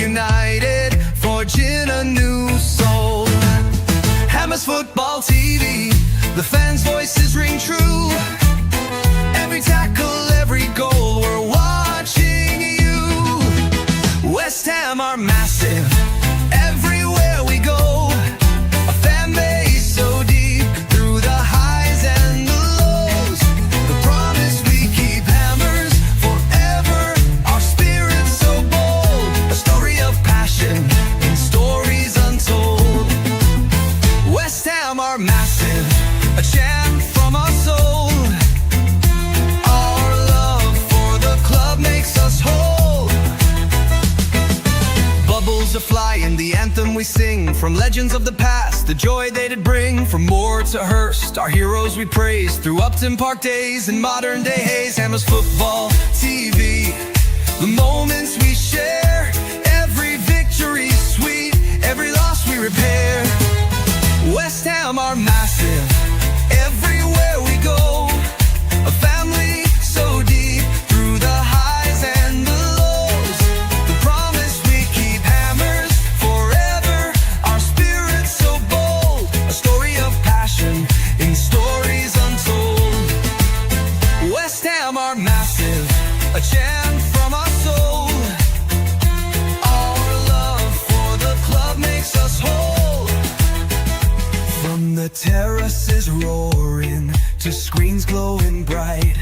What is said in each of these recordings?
united, forging a new soul. Hammers Football TV, the fans' voices ring true. Every tackle, every goal, we're watching you. West Ham are massive, everywhere we go. A fan base so deep, through the highs and the lows. The promise we keep, hammers forever, our spirit so bold. A story of passion in stories untold. West Ham are massive, a chant from our soul. Our love for the club makes us whole. Bubbles are flying, the anthem we sing, from legends of the past, the joy they did bring. From Moore to Hurst, our heroes we praise, through Upton Park days and modern day haze. Hammers Football TV, the moments we share, every victory sweet, every loss we repair. West Ham are massive, everywhere we go. A family so deep, through the highs and the lows. The promise we keep, hammers forever, our spirit so bold. A story of passion in stories untold. West Ham are massive, a chant from our soul. Our love for the club makes us whole. From the terraces roaring to screens glowing bright,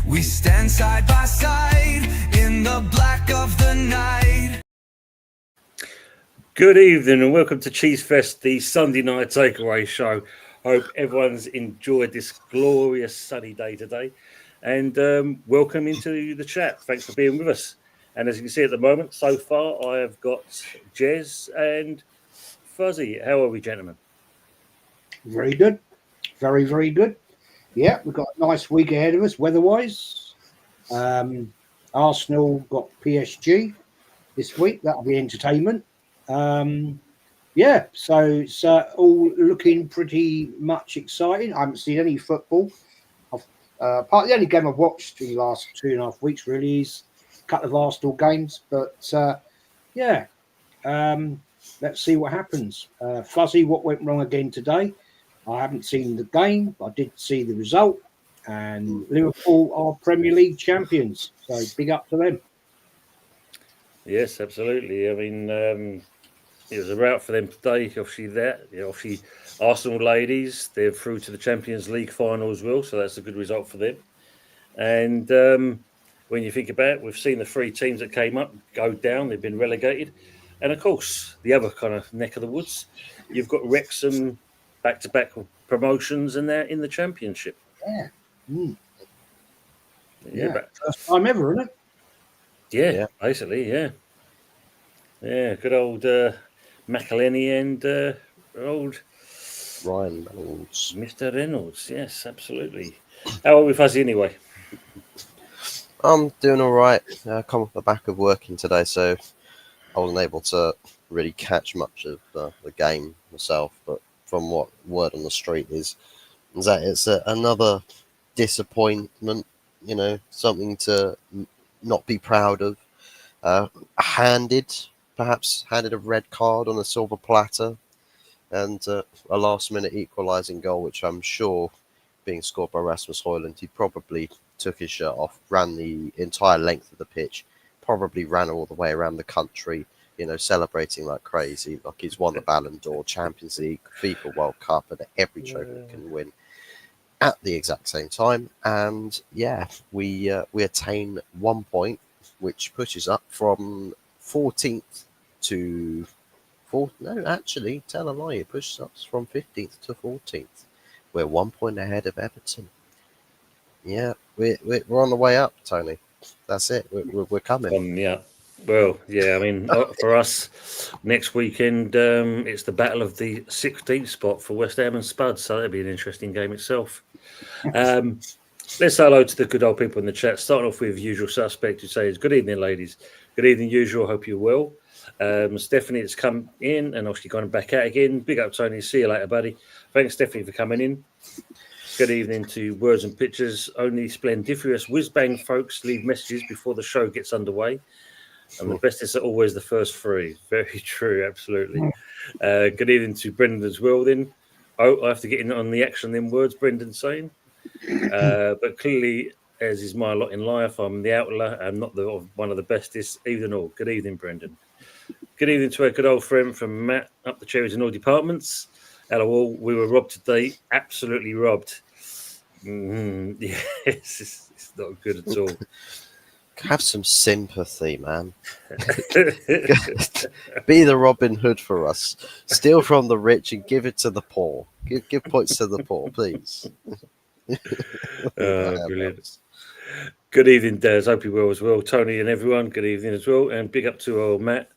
we stand side by side in the black of the night. Good evening and welcome to Cheese Fest, the Sunday night takeaway show. Hope everyone's enjoyed this glorious sunny day today, and welcome into the chat. Thanks for being with us. And as you can see at the moment, so far I have got Jez and Fuzzy. How are we, gentlemen? Very good. Very, very good. Yeah, we've got a nice week ahead of us weather-wise. Arsenal got PSG this week. That'll be entertainment. Yeah, so it's all looking pretty much exciting. I haven't seen any football. Part of the only game I've watched in the last 2.5 weeks really is a couple of Arsenal games. But yeah, let's see what happens. Fuzzy, what went wrong again today? I haven't seen the game, but I did see the result. And Liverpool are Premier League champions, so big up to them. Yes, absolutely. I mean, it was a rout for them today. Obviously, Arsenal ladies, they're through to the Champions League final as well, so that's a good result for them. And when you think about it, we've seen the 3 teams that came up go down, they've been relegated. And of course, the other kind of neck of the woods, you've got Wrexham back-to-back promotions, and they're in the Championship. Yeah. Yeah. First time ever, isn't it? Yeah, basically, yeah. Yeah, good old McElhenney and old Ryan Reynolds. Mr. Reynolds, yes, absolutely. How are we, Fuzzy, anyway? I'm doing all right. Come off the back of working today, so I wasn't able to really catch much of the game myself, but from what word on the street is that it's another disappointment, something to not be proud of. Perhaps handed a red card on a silver platter, and a last-minute equalising goal, which I'm sure, being scored by Rasmus Højlund, he probably took his shirt off, ran the entire length of the pitch, probably ran all the way around the country, celebrating like crazy, like he's won the Ballon d'Or, Champions League, FIFA World Cup, and every trophy he can win at the exact same time. And yeah, we attain 1 point, which pushes up from 14th to 4th. No, actually, tell a lie, it pushes us from 15th to 14th. We're 1 point ahead of Everton. Yeah, we're on the way up, Tony. That's it. We're coming. Yeah. Well, yeah, I mean, for us, next weekend, it's the battle of the 16th spot for West Ham and Spuds, so that'll be an interesting game itself. Let's say hello to the good old people in the chat. Starting off with usual suspect who says, good evening, ladies. Good evening, usual. Hope you're well. Stephanie has come in and obviously gone back out again. Big up, Tony. See you later, buddy. Thanks, Stephanie, for coming in. Good evening to Words and Pictures. Only splendiferous whiz-bang folks leave messages before the show gets underway. And the bestest are always the first three. Very true, absolutely. Good evening to Brendan as well, then. Oh, I have to get in on the action, then words, Brendan's saying. But clearly, as is my lot in life, I'm the outlier. I'm not one of the bestest. Evening all. Good evening, Brendan. Good evening to our good old friend from Matt, up the cherries in all departments. Hello all. We were robbed today. Absolutely robbed. Yes, it's not good at all. Have some sympathy, man. Be the Robin Hood for us. Steal from the rich and give it to the poor. Give points to the poor, please. Brilliant. Good evening, Des. Hope you're well as well. Tony and everyone, good evening as well. And big up to old Matt.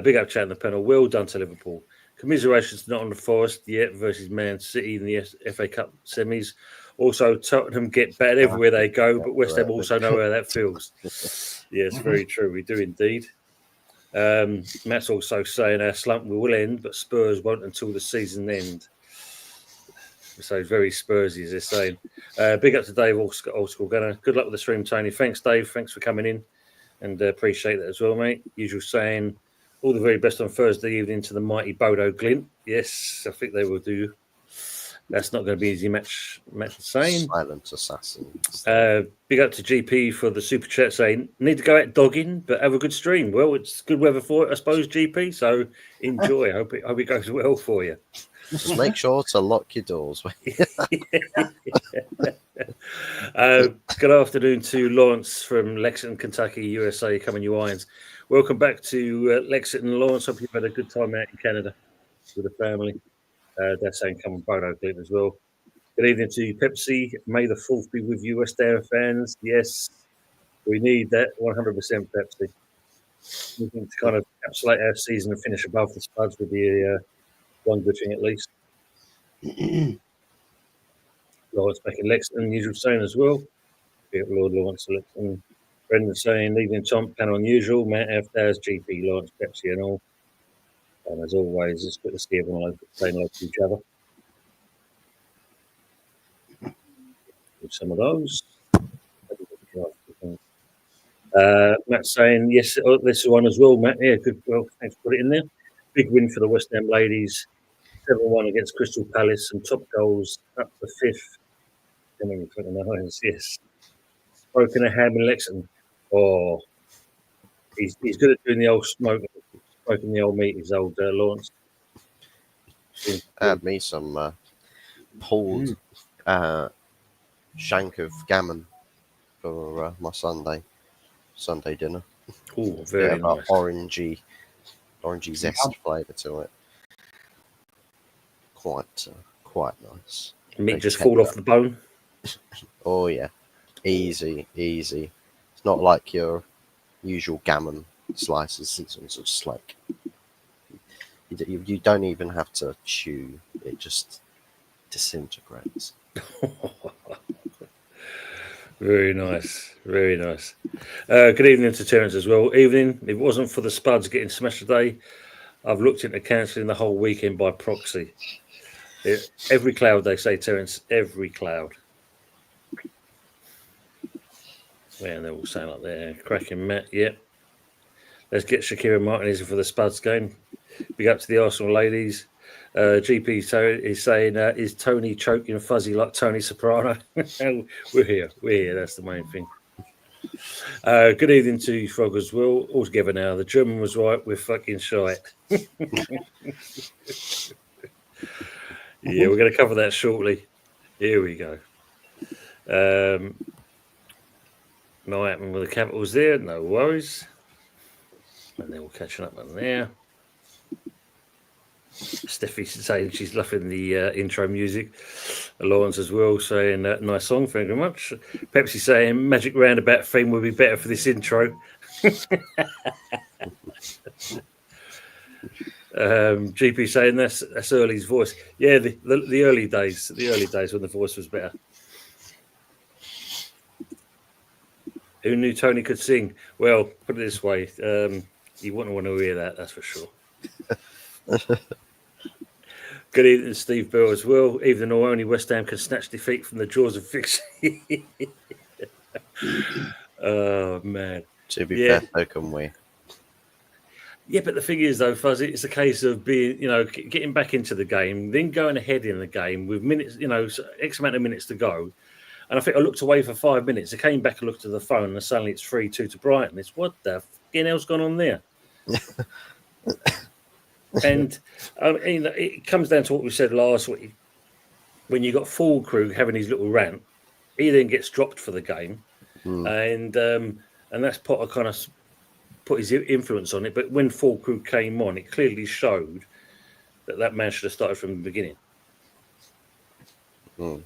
Big up chat in the panel. Well done to Liverpool. Commiserations not on the Forest yet versus Man City in the FA Cup semis. Also, Tottenham get battered everywhere they go, but West Ham also know how that feels. Yes, very true. We do indeed. Matt's also saying our slump will end, but Spurs won't until the season end. So very Spursy, as they're saying. Big up to Dave, old school gunner. Good luck with the stream, Tony. Thanks, Dave. Thanks for coming in, and appreciate that as well, mate. Usual saying, all the very best on Thursday evening to the mighty Bodo Glint. Yes, I think they will do. That's not going to be an easy match the same. Silent assassin. Big up to GP for the super chat saying, need to go out dogging, but have a good stream. Well, it's good weather for it, I suppose, GP. So enjoy. Hope it goes well for you. Just make sure to lock your doors. Good afternoon to Lawrence from Lexington, Kentucky, USA, coming you irons. Welcome back to Lexington, Lawrence. Hope you've had a good time out in Canada with the family. That's saying come on Bodo Glint as well. Good evening to Pepsi. May the 4th be with you, West Ham fans. Yes, we need that 100% Pepsi. We need to kind of encapsulate our season and finish above the Spuds would be one good thing at least. Lawrence back in Lexington, usual saying as well. Lord Lawrence Lexington. Brendan saying, evening Tom, panel unusual. Matt F. Daz, GP, Lawrence, Pepsi and all. And as always, it's good to see everyone playing like each other. With some of those. Matt's saying, yes, this is one as well, Matt. Yeah, good. Well, thanks for putting it in there. Big win for the West Ham ladies. 7-1 against Crystal Palace and top goals up to 5th. Yes. Broken a ham in Lexington. Oh, he's good at doing the old smoking the old meat, his old Lawrence. Add me some pulled shank of gammon for my Sunday dinner. Oh, very nice. Orangey zest flavour to it. Quite nice. Meat just fall off the bone. Oh yeah, easy. It's not like your usual gammon slices. It's just like you don't even have to chew; it just disintegrates. Very nice. Good evening to Terence as well. Evening. If it wasn't for the Spuds getting smashed today, I've looked into cancelling the whole weekend by proxy. Every cloud, they say, Terence. Every cloud. Yeah, they're all saying up there. Cracking Matt. Yep. Let's get Shakira Martinez for the Spuds game. Big up to the Arsenal ladies. GP is saying, is Tony choking fuzzy like Tony Soprano? We're here. That's the main thing. Good evening to you, Frog, as well. All together now. The German was right. We're fucking shite. Yeah, we're going to cover that shortly. Here we go. No happening with the capitals there. No worries. And then we're catching up on there. Steffi's saying she's loving the intro music. Lawrence as well saying nice song, thank you very much. Pepsi saying magic roundabout theme would be better for this intro. GP saying that's Early's voice. Yeah, the early days when the voice was better. Who knew Tony could sing? Well, put it this way, you wouldn't want to hear that, that's for sure. Good evening, Steve Bell as well. Even though only West Ham can snatch defeat from the jaws of victory. Oh man! To be fair, so can we. Yeah, but the thing is, though, Fuzzy, it's a case of being, getting back into the game, then going ahead in the game with minutes, X amount of minutes to go. And I think I looked away for 5 minutes. I came back and looked at the phone, and suddenly it's 3-2 to Brighton. It's what the fucking hell's gone on there? And it comes down to what we said last week. When you got Full Crew having his little rant, he then gets dropped for the game, and that's Potter kind of put his influence on it. But when Full Crew came on, it clearly showed that man should have started from the beginning. But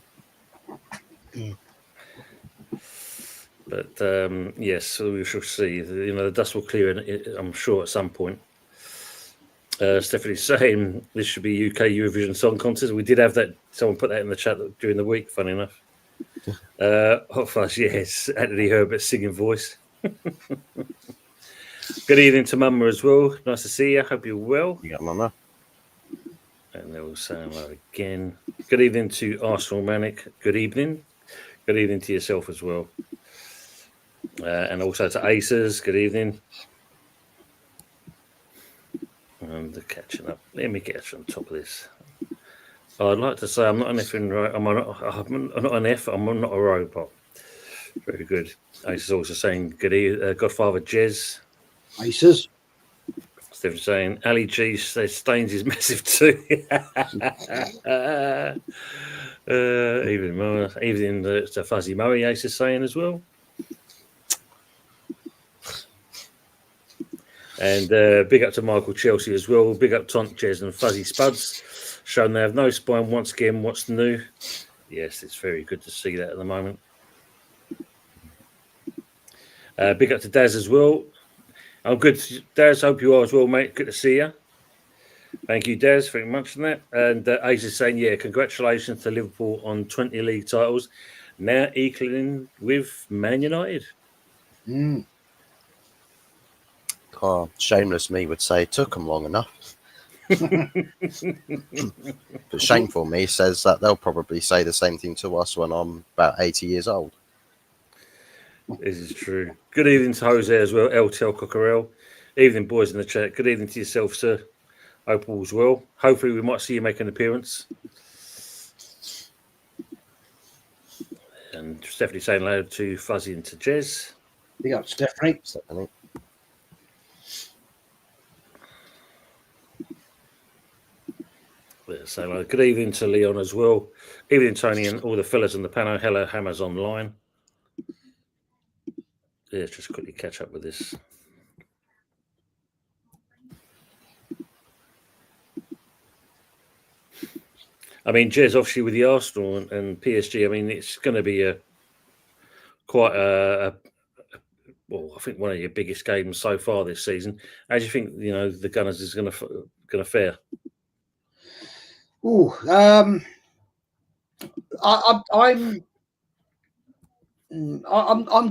yes, so we shall see. The dust will clear, I'm sure, at some point. Stephanie's saying this should be UK Eurovision Song Contest. We did have that. Someone put that in the chat during the week. Funny enough. Hot Fuzz, yes. Anthony Herbert's singing voice. Good evening to Mama as well. Nice to see you. Hope you're well. Yeah, Mama. And they're all saying hello again. Good evening to Arsenal Manic. Good evening. Good evening to yourself as well. And also to Aces. Good evening. And the catching up. Let me get on top of this. I'd like to say I'm not an effing right. I'm not an F. I'm not a robot. Very good. Ace is also saying good evening, Godfather Jez. Aces. Stephen's saying Ali G says Staines is massive too. Even the Fuzzy Murray Ace is saying as well. And big up to Michael Chelsea as well. Big up Tont, Jez and Fuzzy Spuds. Showing they have no spine once again. What's new? Yes, it's very good to see that at the moment. Big up to Daz as well. I'm good, Daz. Hope you are as well, mate. Good to see you. Thank you, Daz, very much for that. And Ace is saying, yeah, congratulations to Liverpool on 20 league titles. Now equaling with Man United. Oh, shameless me would say it took them long enough. But shameful me says that they'll probably say the same thing to us when I'm about 80 years old. This is true. Good evening to Jose as well, LTL Cockerell. Evening, boys in the chat. Good evening to yourself, sir. Hope all's well. Hopefully we might see you make an appearance. And Stephanie saying hello to Fuzzy and to Jez. Big up, Stephanie. So good evening to Leon as well. Evening, Tony, and all the fellas on the panel. Hello, Hammers online. Yeah, let's just quickly catch up with this. I mean, Jez, obviously with the Arsenal and PSG, I mean, it's going to be quite a well, I think one of your biggest games so far this season. How do you think the Gunners is going to fare? Oh, I'm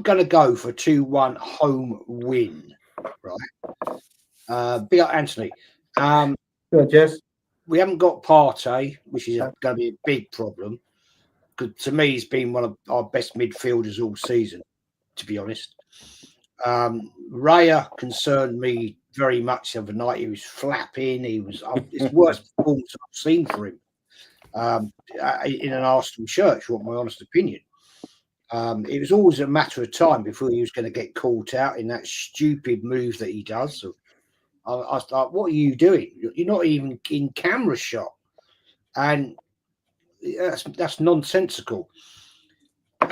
going to go for 2-1 home win, right? Big up, Anthony. Good, Jess. We haven't got Partey, which is going to be a big problem. Because to me, he's been one of our best midfielders all season, to be honest. Raya concerned me very much the other night. He was flapping. It's the worst performance I've seen for him in an Arsenal shirt, if you want my honest opinion. It was always a matter of time before he was going to get caught out in that stupid move that he does. So I was like, what are you doing? You're not even in camera shot. And that's nonsensical.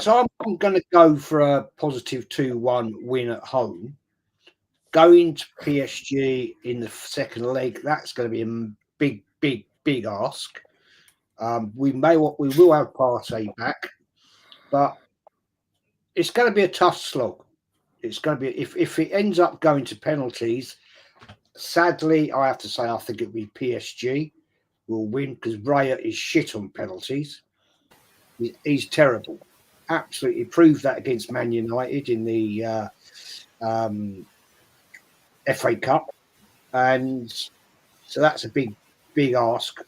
So I'm going to go for a positive 2-1 win at home. Going to PSG in the second leg, that's going to be a big ask. We will have Partey back, but it's going to be a tough slog. It's going to be if it ends up going to penalties. Sadly, I have to say I think it'll be PSG will win because Raya is shit on penalties. He's terrible. Absolutely proved that against Man United in the FA Cup, and so that's a big ask.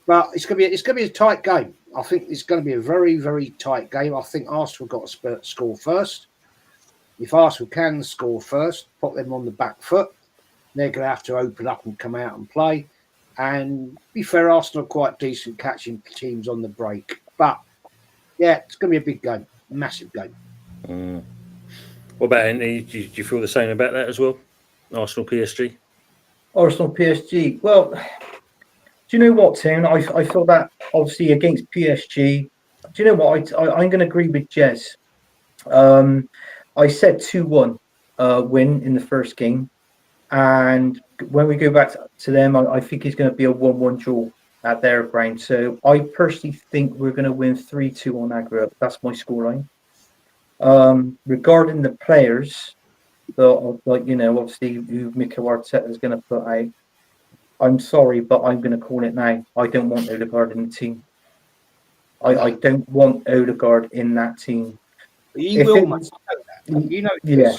But it's going to be a tight game. I think it's going to be a very, very tight game. I think Arsenal got to score first. If Arsenal can score first, put them on the back foot, they're going to have to open up and come out and play. And be fair, Arsenal are quite decent catching teams on the break. But yeah, it's going to be a big game, a massive game. What about Anthony? Do you feel the same about that as well? Arsenal PSG? Arsenal PSG. Well, do you know what, Tim? I feel that obviously against PSG. Do you know what? I'm going to agree with Jez. I said 2-1 win in the first game. And when we go back to them, I think it's going to be a 1-1 draw at their ground. So I personally think we're going to win 3-2 on aggregate. That's my scoreline. Regarding the players, obviously who Mikel Arteta is going to put out, I'm sorry, but I'm going to call it now. I don't want Odegaard in the team. I don't want Odegaard in that team. He will, mate. You know, yeah,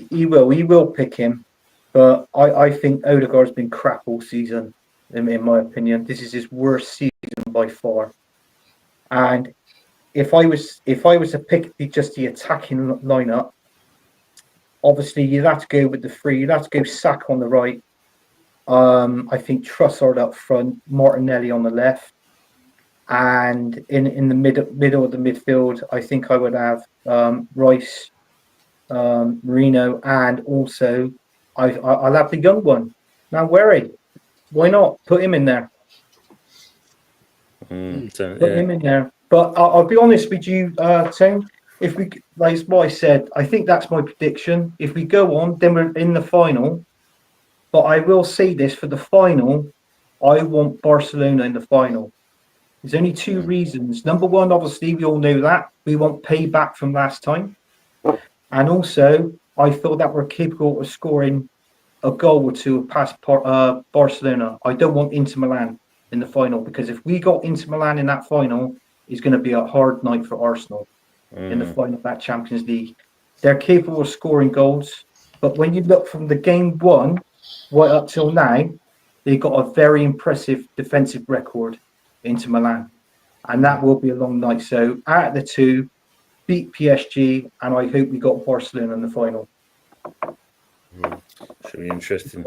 he will. He will pick him. But I think Odegaard's been crap all season, in my opinion. This is his worst season by far. And if I was to pick just the attacking lineup, obviously you'd have to go with the three. You'd have to go Saka on the right. I think Trossard up front, Martinelli on the left, and in the middle of the midfield, I think I would have Rice, Marino, and also I'll have the young one. Now, Wherry, why not put him in there? Put him in there. But I'll be honest with you, Tim. If we, like what I said, I think that's my prediction. If we go on, then we're in the final. But I will say this for the final, I want Barcelona in the final. There's only two reasons. Number one, obviously, we all know that. We want payback from last time. And also, I thought that we're capable of scoring a goal or two past Barcelona. I don't want Inter Milan in the final, because if we got Inter Milan in that final, it's going to be a hard night for Arsenal in the final of that Champions League. They're capable of scoring goals. But when you look from the game one right up till now, they got a very impressive defensive record into Milan, and that will be a long night. So out of the two, beat PSG, and I hope we got Barcelona in the final. Should be interesting.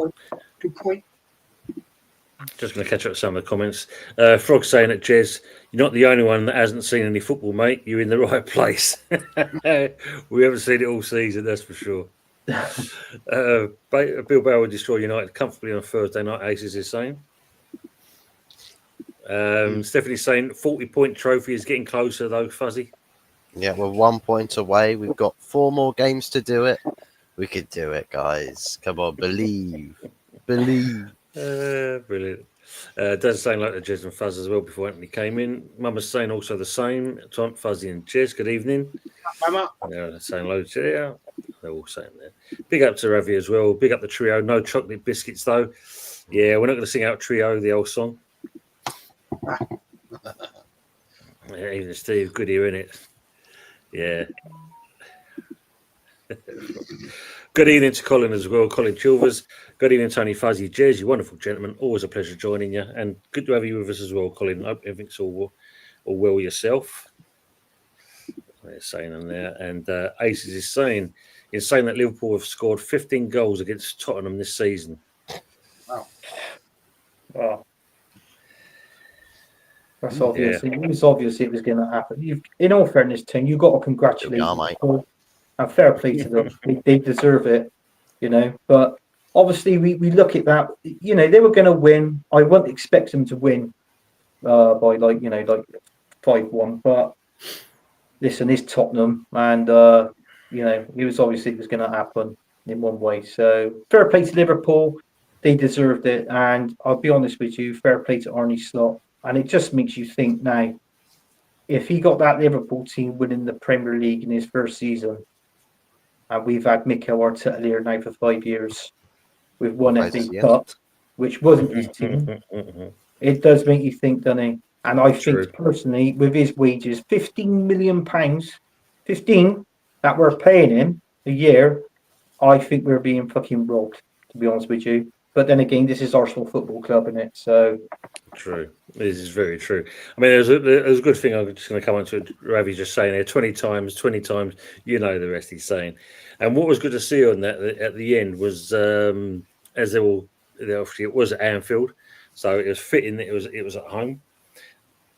Good point. Just going to catch up with some of the comments. Frog saying that Jez, you're not the only one that hasn't seen any football, mate. You're in the right place. We haven't seen it all season, that's for sure. Bill Bale will destroy United comfortably on Thursday night, Aces is saying. Stephanie's saying 40-point trophy is getting closer, though, Fuzzy. Yeah, we're 1 point away. We've got 4 more games to do it. We could do it, guys. Come on, believe. Believe. Brilliant. Does sound like the Jez and Fuzz as well before Anthony came in. Mama's saying also the same. Tom, Fuzzy and Jez, good evening. Mama. Yeah, they're saying loads. Yeah, they're all saying that. Big up to Ravi as well. Big up the trio. No chocolate biscuits, though. Yeah, we're not going to sing out Trio, the old song. Yeah, even Steve, good here, innit? Yeah. Good evening to Colin as well, Colin Chilvers. Good evening, Tony Fuzzy, Jez, you wonderful gentleman. Always a pleasure joining you, and good to have you with us as well, Colin. Hope everything's all well yourself. They're saying in there, and Aces is saying that Liverpool have scored 15 goals against Tottenham this season. Wow. That's obvious. Yeah. It was obvious it was going to happen. In all fairness, Tim, you've got to congratulate them. And fair play to them. They deserve it, you know. But obviously, we look at that. You know, they were going to win. I wouldn't expect them to win by like 5-1. But listen, it's Tottenham, and it was going to happen in one way. So fair play to Liverpool. They deserved it, and I'll be honest with you, fair play to Arne Slot. And it just makes you think now, if he got that Liverpool team winning the Premier League in his first season, and we've had Mikel Arteta here now for 5 years, we've won FA Cup, which wasn't his team. It does make you think, doesn't it? And I think personally, with his wages, £15 million, 15 that we're paying him a year, I think we're being fucking robbed, to be honest with you. But then again, this is Arsenal Football Club, isn't it? So true. This is very true. I mean, there's a good thing. I'm just going to come on to Ravi just saying there 20 times, you know the rest he's saying. And what was good to see on that at the end was as they all, obviously it was at Anfield, so it was fitting that it was at home.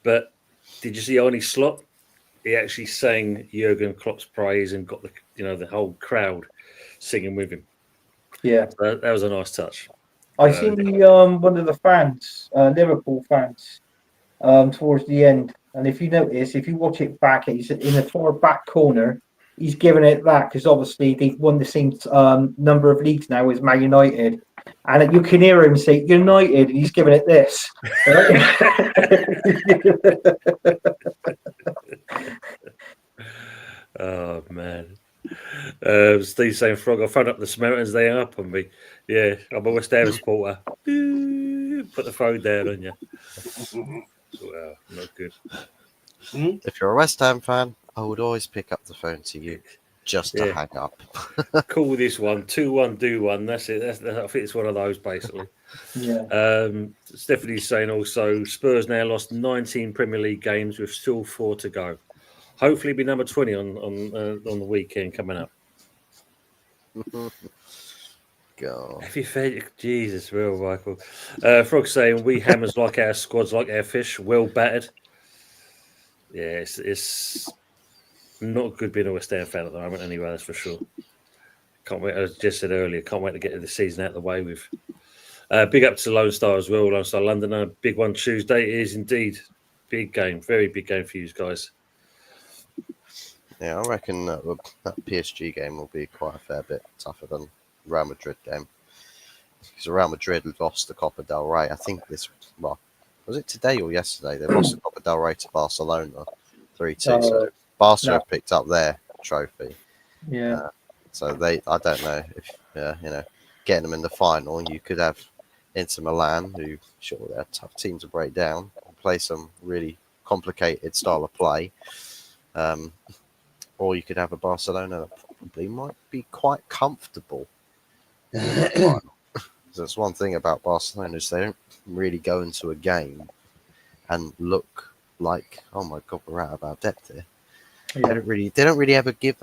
But did you see Arne Slot? He actually sang Jurgen Klopp's praise and got the whole crowd singing with him. Yeah, So that was a nice touch. I seen one of the fans, Liverpool fans, towards the end. And if you notice, if you watch it back, he's in the far back corner. He's giving it that because obviously they've won the same number of leagues now as Man United, and you can hear him say United, and he's giving it this. Oh man. Steve saying, Frog, I phoned up the Samaritans, they hung up on me. Yeah, I'm a West Ham supporter. Put the phone down on you. Wow, not good. If you're a West Ham fan, I would always pick up the phone to you just to hang up. Call this one 2-1, do one. That's it. I think it's one of those basically. Yeah. Stephanie's saying also Spurs now lost 19 Premier League games with still 4 to go. Hopefully, be number 20 on the weekend coming up. God. Have you fed Jesus, real Michael? Frog saying we hammers like our squads, like our fish, well battered. Yeah, it's not good being a West Ham fan at the moment, anyway. That's for sure. Can't wait. As I just said earlier, can't wait to get the season out of the way with. Big up to Lone Star as well. Lone Star London, a big one Tuesday. It is indeed big game, very big game for you guys. Yeah, I reckon that PSG game will be quite a fair bit tougher than Real Madrid game. Because Real Madrid lost the Copa del Rey. I think was it today or yesterday? They lost the Copa del Rey to Barcelona 3-2. So Barca have picked up their trophy. Yeah. So I don't know if getting them in the final, you could have Inter Milan, who sure they're a tough team to break down, and play some really complicated style of play. Or you could have a Barcelona that probably might be quite comfortable. That's one thing about Barcelona is they don't really go into a game and look like, oh my God, we're out of our depth here. Yeah. They don't really ever give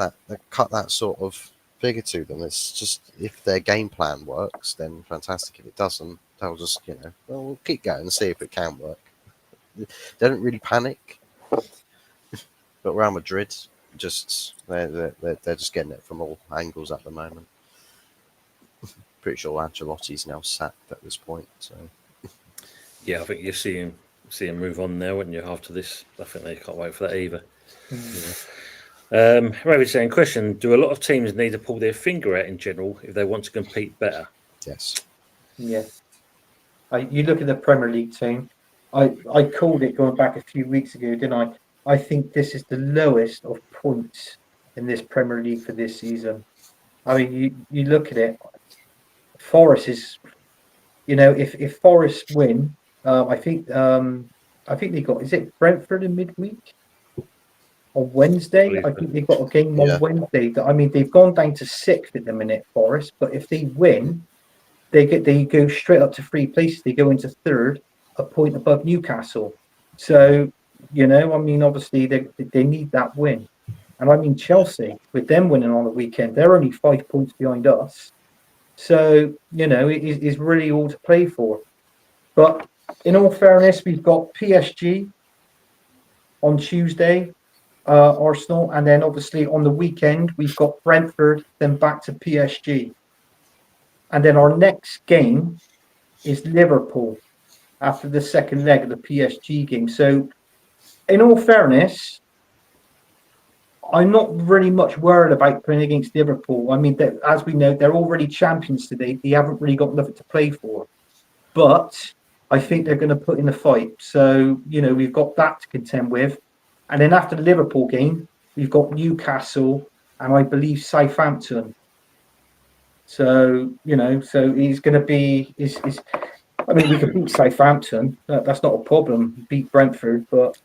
cut that sort of figure to them. It's just if their game plan works, then fantastic. If it doesn't, they'll just we'll keep going and see if it can work. They don't really panic. But Real Madrid, they're just getting it from all angles at the moment. Pretty sure Ancelotti's now sacked at this point. So yeah, I think you see him move on now, wouldn't you? After this, I think they can't wait for that either. Ravi saying, question: do a lot of teams need to pull their finger out in general if they want to compete better? yes. Yeah. You look at the Premier League team. I called it going back a few weeks ago, didn't I? I think this is the lowest of points in this Premier League for this season. I mean, you look at it. Forest is, if Forest win, I think they got, is it Brentford in midweek on Wednesday? I think they got a game on Wednesday. I mean, they've gone down to 6th at the minute, Forest. But if they win, they go straight up to 3 places. They go into 3rd, a point above Newcastle. So I mean, obviously they need that win. And I mean, Chelsea, with them winning on the weekend, they're only 5 points behind us. So, it is really all to play for. But in all fairness, we've got PSG on Tuesday, Arsenal, and then obviously on the weekend, we've got Brentford, then back to PSG. And then our next game is Liverpool after the second leg of the PSG game. So, in all fairness, I'm not really much worried about playing against Liverpool. I mean, as we know, they're already champions today. They haven't really got nothing to play for. But I think they're going to put in a fight. So, we've got that to contend with. And then after the Liverpool game, we've got Newcastle and I believe Southampton. So, so he's going to be... I mean, we can beat Southampton. That's not a problem. Beat Brentford, but...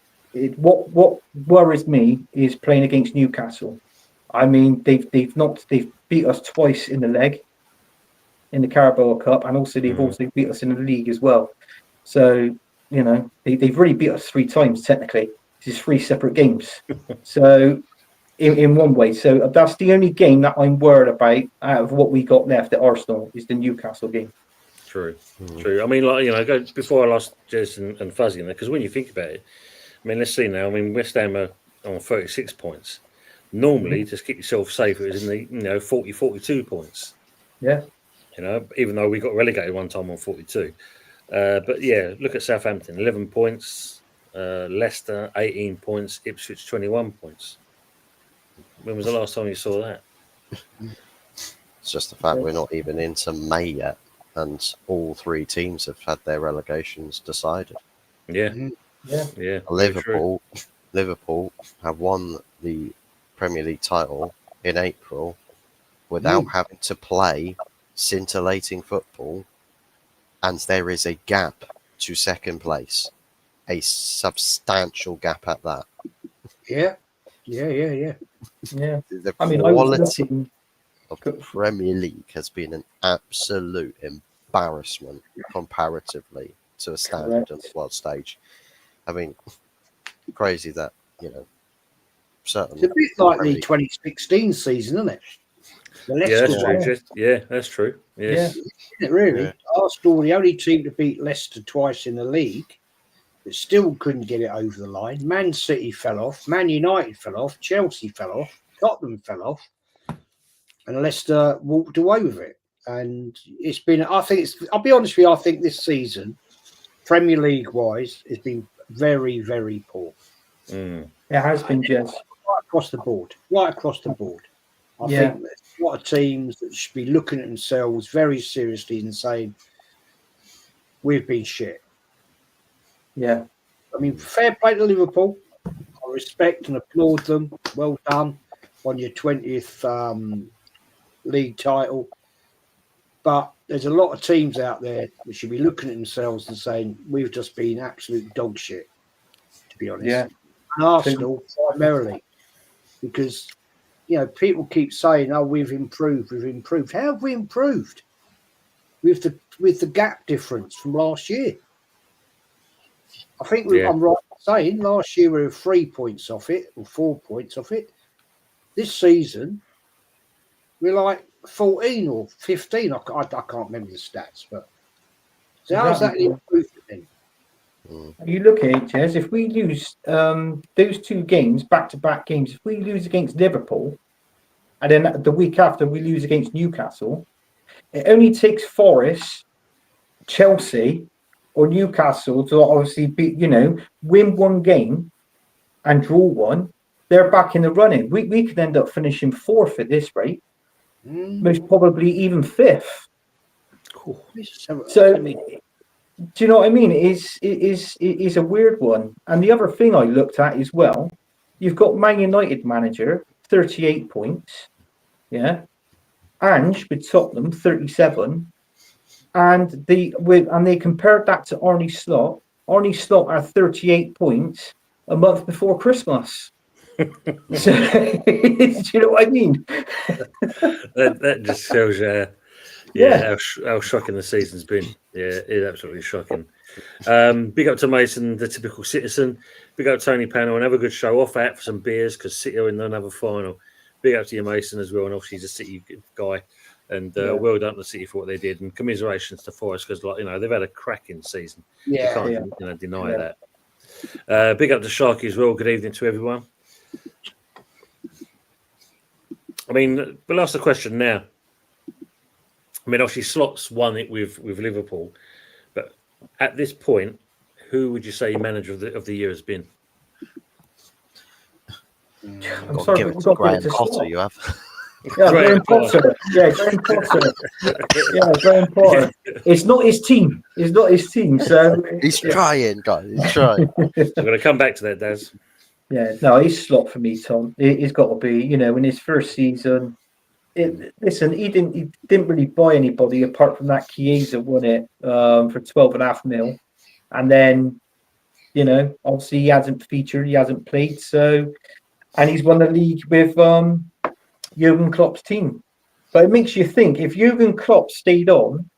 What worries me is playing against Newcastle. I mean, they've beat us twice in the leg in the Carabao Cup, and also they've also beat us in the league as well. So they've really beat us 3 times technically. This is 3 separate games. So in one way, so that's the only game that I'm worried about out of what we got left at Arsenal is the Newcastle game. True. I mean, like, go before I lost Jez and Fuzzy in there, because when you think about it, I mean, let's see now. I mean, West Ham are on 36 points. Normally, just keep yourself safe, it was in the 40, 42 points. Yeah. Even though we got relegated one time on 42. But yeah, look at Southampton, 11 points. Leicester, 18 points. Ipswich, 21 points. When was the last time you saw that? It's just the fact we're not even into May yet, and all three teams have had their relegations decided. Yeah. Liverpool have won the Premier League title in April without having to play scintillating football, and there is a gap to second place, a substantial gap at that. Yeah. The I mean, quality of the Premier League has been an absolute embarrassment comparatively to a standard on the world stage. I mean, crazy that, certainly. It's a bit like the 2016 season, isn't it? The Leicester That's true. Yes. Yeah. Isn't it really? Yeah. Arsenal were the only team to beat Leicester twice in the league, but still couldn't get it over the line. Man City fell off, Man United fell off, Chelsea fell off, Tottenham fell off, and Leicester walked away with it. And it's been, I'll be honest with you, I think this season, Premier League wise, has been very, very poor. It has been just right across the board. I think there's a lot of teams that should be looking at themselves very seriously and saying, we've been shit. Yeah. I mean, fair play to Liverpool. I respect and applaud them. Well done on your 20th league title. But there's a lot of teams out there that should be looking at themselves and saying, we've just been absolute dog shit, to be honest. Yeah. And Arsenal primarily, because, people keep saying, oh, we've improved. How have we improved? With the gap difference from last year. I think I'm right in saying last year we were 3 points off it, or 4 points off it. This season, we're like 14 or 15. I can't remember the stats, but so how's that improvement then? You look at it, Jez, if we lose those two games, back-to-back games, if we lose against Liverpool, and then the week after we lose against Newcastle, it only takes Forest, Chelsea, or Newcastle to obviously win one game and draw one. They're back in the running. We could end up finishing fourth at this rate, most probably even fifth. Cool. So, do you know what I mean? It is a weird one. And the other thing I looked at as well, you've got Man United manager, 38 points. Yeah. Ange with Tottenham, 37. And they compared that to Arne Slot. Arne Slot had 38 points a month before Christmas. So, do you know what I mean? that just shows how shocking the season's been. Yeah, it's absolutely shocking. Big up to Mason, the typical citizen. Big up to Tony Panel, and have a good show. Off out for some beers because City are in another final. Big up to you, Mason, as well, and obviously he's a City guy. And well done to City for what they did, and commiserations to Forest because, they've had a cracking season. Yeah, you can't deny that. Big up to Sharky as well. Good evening to everyone. I mean, we'll ask the question now. I mean, obviously, Slot's won it with Liverpool, but at this point, who would you say manager of the year has been? I'm sorry, give it to Graham Potter. You have. Yeah, Graham Potter. Yeah, Graham Potter. Yeah, Graham Potter. It's not his team. So he's trying, guys. He's trying. I'm going to come back to that, Daz. Yeah, no, he's Slot for me, Tom. He's got to be. In his first season, listen, he didn't really buy anybody apart from that Chiesa won it for 12.5 mil, and then obviously he hasn't featured, he hasn't played, so, and he's won the league with Jurgen Klopp's team. But it makes you think, if Jurgen Klopp stayed on,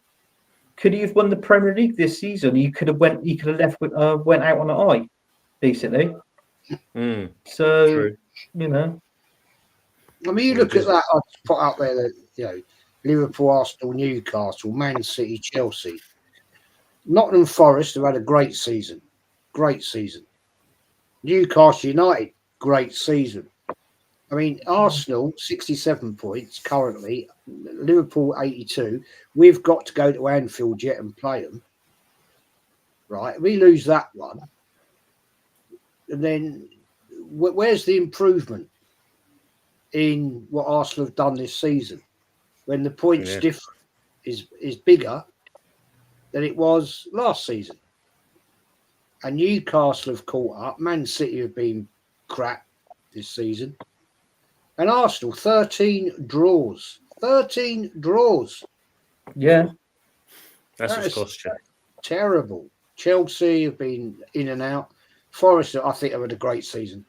could he have won the Premier League this season? He could have went out on an eye, basically. So true. I mean, you look at that. I put out there that Liverpool, Arsenal, Newcastle, Man City, Chelsea. Nottingham Forest have had a great season. Great season. Newcastle United, great season. I mean, Arsenal, 67 points currently. Liverpool, 82. We've got to go to Anfield yet and play them. Right? We lose that one. And then where's the improvement in what Arsenal have done this season? When the points difference is bigger than it was last season. And Newcastle have caught up. Man City have been crap this season. And Arsenal, 13 draws. 13 draws. Yeah. That's what's cost you. Terrible. Chelsea have been in and out. Forest, I think, have had a great season.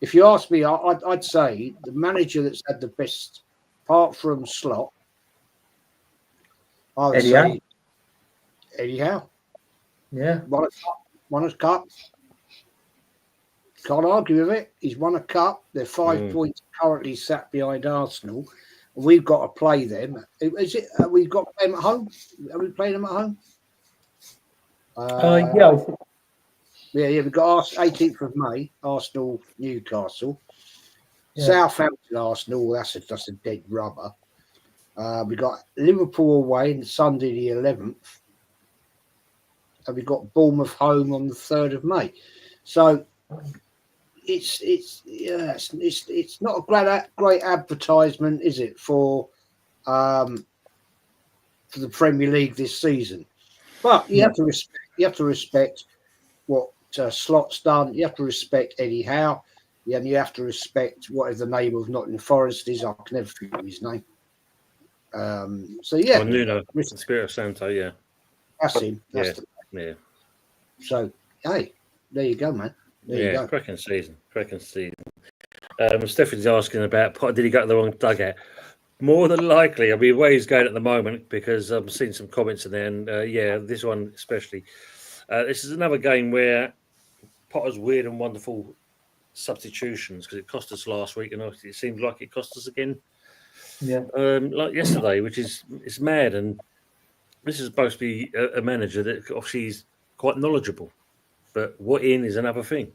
If you ask me, I'd say the manager that's had the best, apart from Slot, I would say Eddie Howe. Yeah. Won a cup. Can't argue with it. He's won a cup. They're 5 points currently sat behind Arsenal. We've got to play them. Is it? We've got to play them at home. Are we playing them at home? Yeah. Yeah. We've got 18th of May, Arsenal, Newcastle. Yeah. Southampton, Arsenal. That's a dead rubber. We got Liverpool away on Sunday the 11th. And we got Bournemouth home on the 3rd of May. So it's not a great advertisement, is it, for the Premier League this season? But you have to respect what Slot's done. You have to respect Eddie Howe. And you have to respect whatever the name of Nottingham Forest is. I can never forget his name. So yeah, well, Nuno, Espirito Santo, yeah, that's him. Yeah. So hey, there you go, man. There you go. Cracking season. Stephanie's asking about did he go to the wrong dugout? More than likely, I mean, where he's going at the moment, because I've seen some comments in there, and this one especially. This is another game where Potter's weird and wonderful substitutions, because it cost us last week, and it seems like it cost us again. Yeah. Like yesterday, which is mad, and this is supposed to be a manager that obviously is quite knowledgeable, but what in is another thing.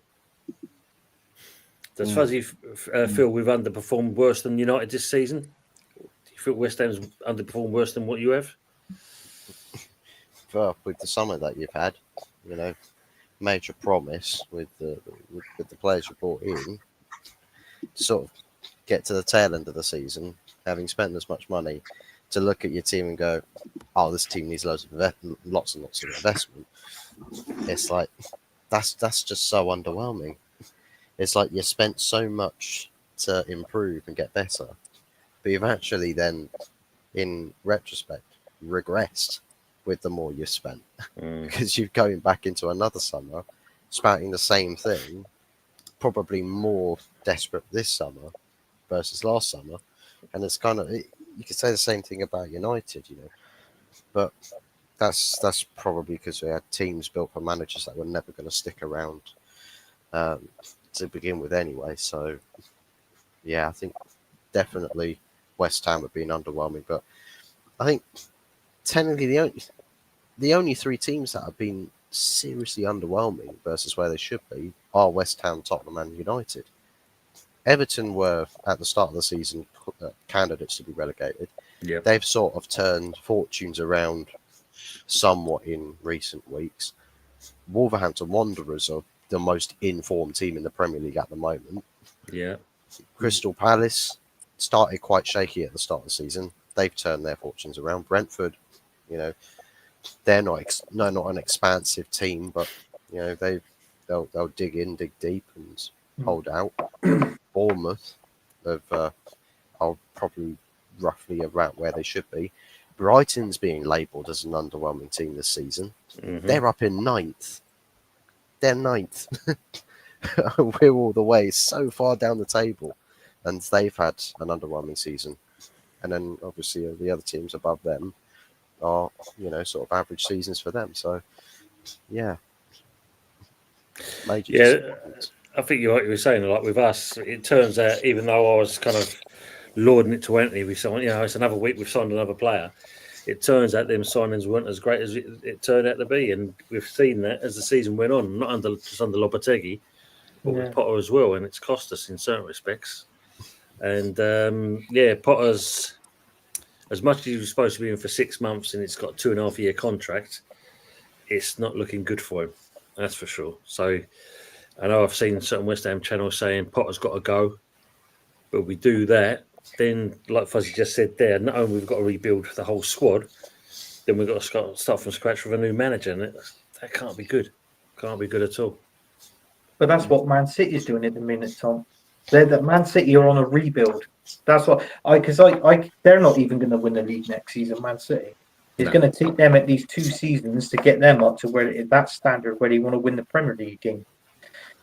Does Fuzzy feel we've underperformed worse than United this season? Do you feel West Ham's underperformed worse than what you have? Well, with the summer that you've had, major promise with the players you brought in, to sort of get to the tail end of the season, having spent as much money, to look at your team and go, "Oh, this team needs lots and lots of investment." It's like that's just so underwhelming. It's like you spent so much to improve and get better, but you've actually then, in retrospect, regressed with the more you've spent because you're going back into another summer, spouting the same thing, probably more desperate this summer versus last summer, and it's kind of you could say the same thing about United, but that's probably because we had teams built for managers that were never going to stick around to begin with anyway. So yeah, I think definitely West Ham have been underwhelming, but I think technically the only three teams that have been seriously underwhelming versus where they should be are West Ham, Tottenham and United. Everton were at the start of the season candidates to be relegated. Yeah, they've sort of turned fortunes around somewhat in recent weeks. Wolverhampton Wanderers are the most informed team in the Premier League at the moment. Yeah. Crystal Palace started quite shaky at the start of the season. They've turned their fortunes around. Brentford, they're not an expansive team, but they'll dig deep and hold out. Bournemouth are probably roughly around where they should be. Brighton's being labelled as an underwhelming team this season. Mm-hmm. They're up in ninth. They're ninth. We're all the way so far down the table, and they've had an underwhelming season. And then obviously the other teams above them are, sort of average seasons for them. So, yeah. I think you're right. You were saying, like with us, it turns out, even though I was kind of lauding it to Anthony. We signed, it's another week. We've signed another player. It turns out them signings weren't as great as it turned out to be, and we've seen that as the season went on. Not just under Lopetegui, but with Potter as well, and it's cost us in certain respects. And Potter's, as much as he was supposed to be in for 6 months, and it's got a 2.5 year contract, it's not looking good for him. That's for sure. So I know I've seen certain West Ham channels saying Potter's got to go, but we do that. Then, like Fuzzy just said there, not only we've got to rebuild the whole squad, then we've got to start from scratch with a new manager, and that can't be good. Can't be good at all. But that's what Man City is doing at the minute, Tom. That Man City are on a rebuild. That's what they're not even going to win the league next season. Man City, it's going to take them at least 2 seasons to get them up to where that standard where they want to win the Premier League game.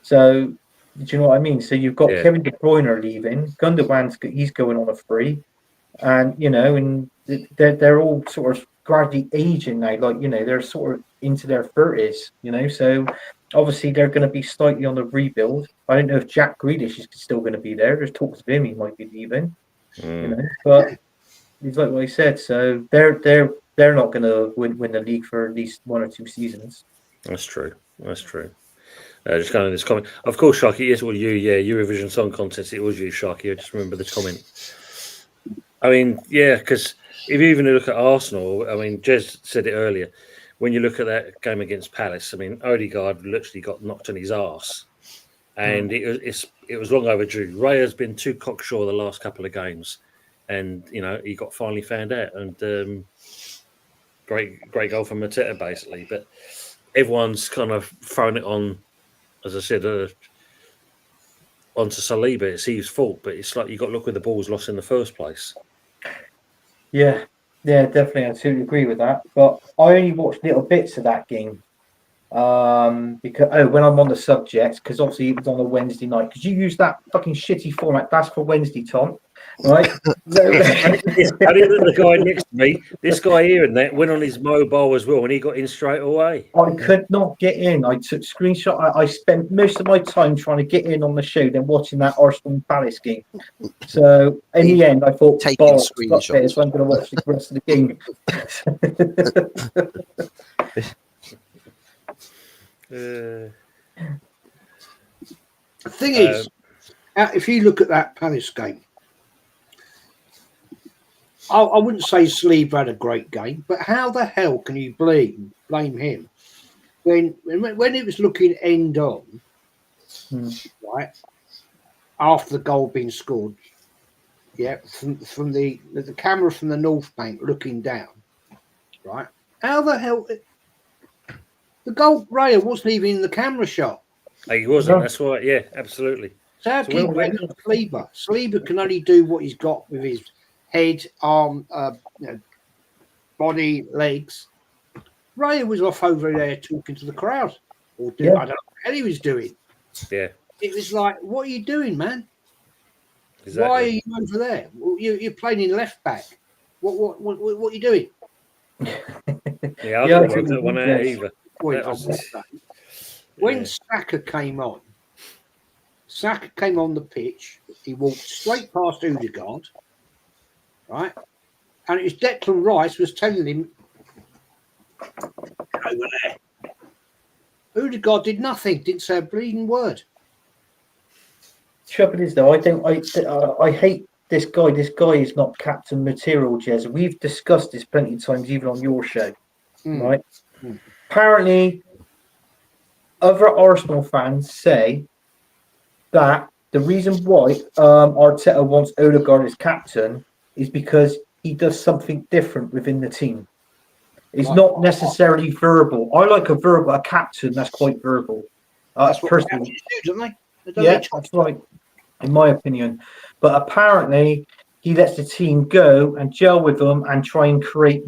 So, do you know what I mean? So you've got Kevin De Bruyne leaving, Gundogan's he's going on a free, and and they're all sort of gradually aging now. Like they're sort of into their 30s. So obviously they're going to be slightly on the rebuild. I don't know if Jack Grealish is still going to be there. There's talks of him; he might be leaving. But it's like what I said. So they're not going to win the league for at least 1 or 2 seasons. That's true. Just going on this comment. Of course, Sharky, it was you. Yeah, Eurovision Song Contest. It was you, Sharky. I just remember the comment. I mean, because if you even look at Arsenal, I mean, Jez said it earlier. When you look at that game against Palace, I mean, Odegaard literally got knocked on his arse, and it was long overdue. Ray has been too cocksure the last couple of games, and he got finally found out. And great goal from Mateta, basically. But everyone's kind of thrown it on. As I said, onto Saliba, it's his fault, but it's like you got to look where the ball's lost in the first place. Yeah, definitely. I totally agree with that. But I only watched little bits of that game because when I'm on the subject, because obviously it was on a Wednesday night. Because you use that fucking shitty format. That's for Wednesday, Tom. Right? I didn't look the guy next to me. This guy here and that went on his mobile as well, and he got in straight away. I could not get in. I took screenshot. I spent most of my time trying to get in on the show, then watching that Arsenal Palace game. So in the end, I thought, taking screenshots. So I'm going to watch the rest of the game. The thing is, if you look at that Palace game, I wouldn't say Sleeve had a great game, but how the hell can you blame him when it was looking end on, right, after the goal being scored, from the camera from the North Bank looking down, right? How the hell the goal Raya wasn't even in the camera shot. He wasn't. That's right. Yeah, absolutely. So how can you blame Sleeper? Sleeper can only do what he's got with his head, arm, body, legs. Raya was off over there talking to the crowd, or I don't know what he was doing. Yeah, it was like, what are you doing, man? Exactly. Why are you over there? You're playing in left back. What are you doing? I didn't work that one out either. When Saka came on the pitch, he walked straight past Odegaard, right? And it was Declan Rice was telling him, over there. Odegaard did nothing, didn't say a bleeding word. Trouble is, though, I hate this guy. This guy is not captain material, Jez. We've discussed this plenty of times, even on your show, right? Apparently, other Arsenal fans say that the reason why Arteta wants Odegaard as captain is because he does something different within the team. It's not necessarily verbal. I like a captain that's quite verbal. That's what personally, do, don't they? That's right, in my opinion. But apparently, he lets the team go and gel with them and try and create,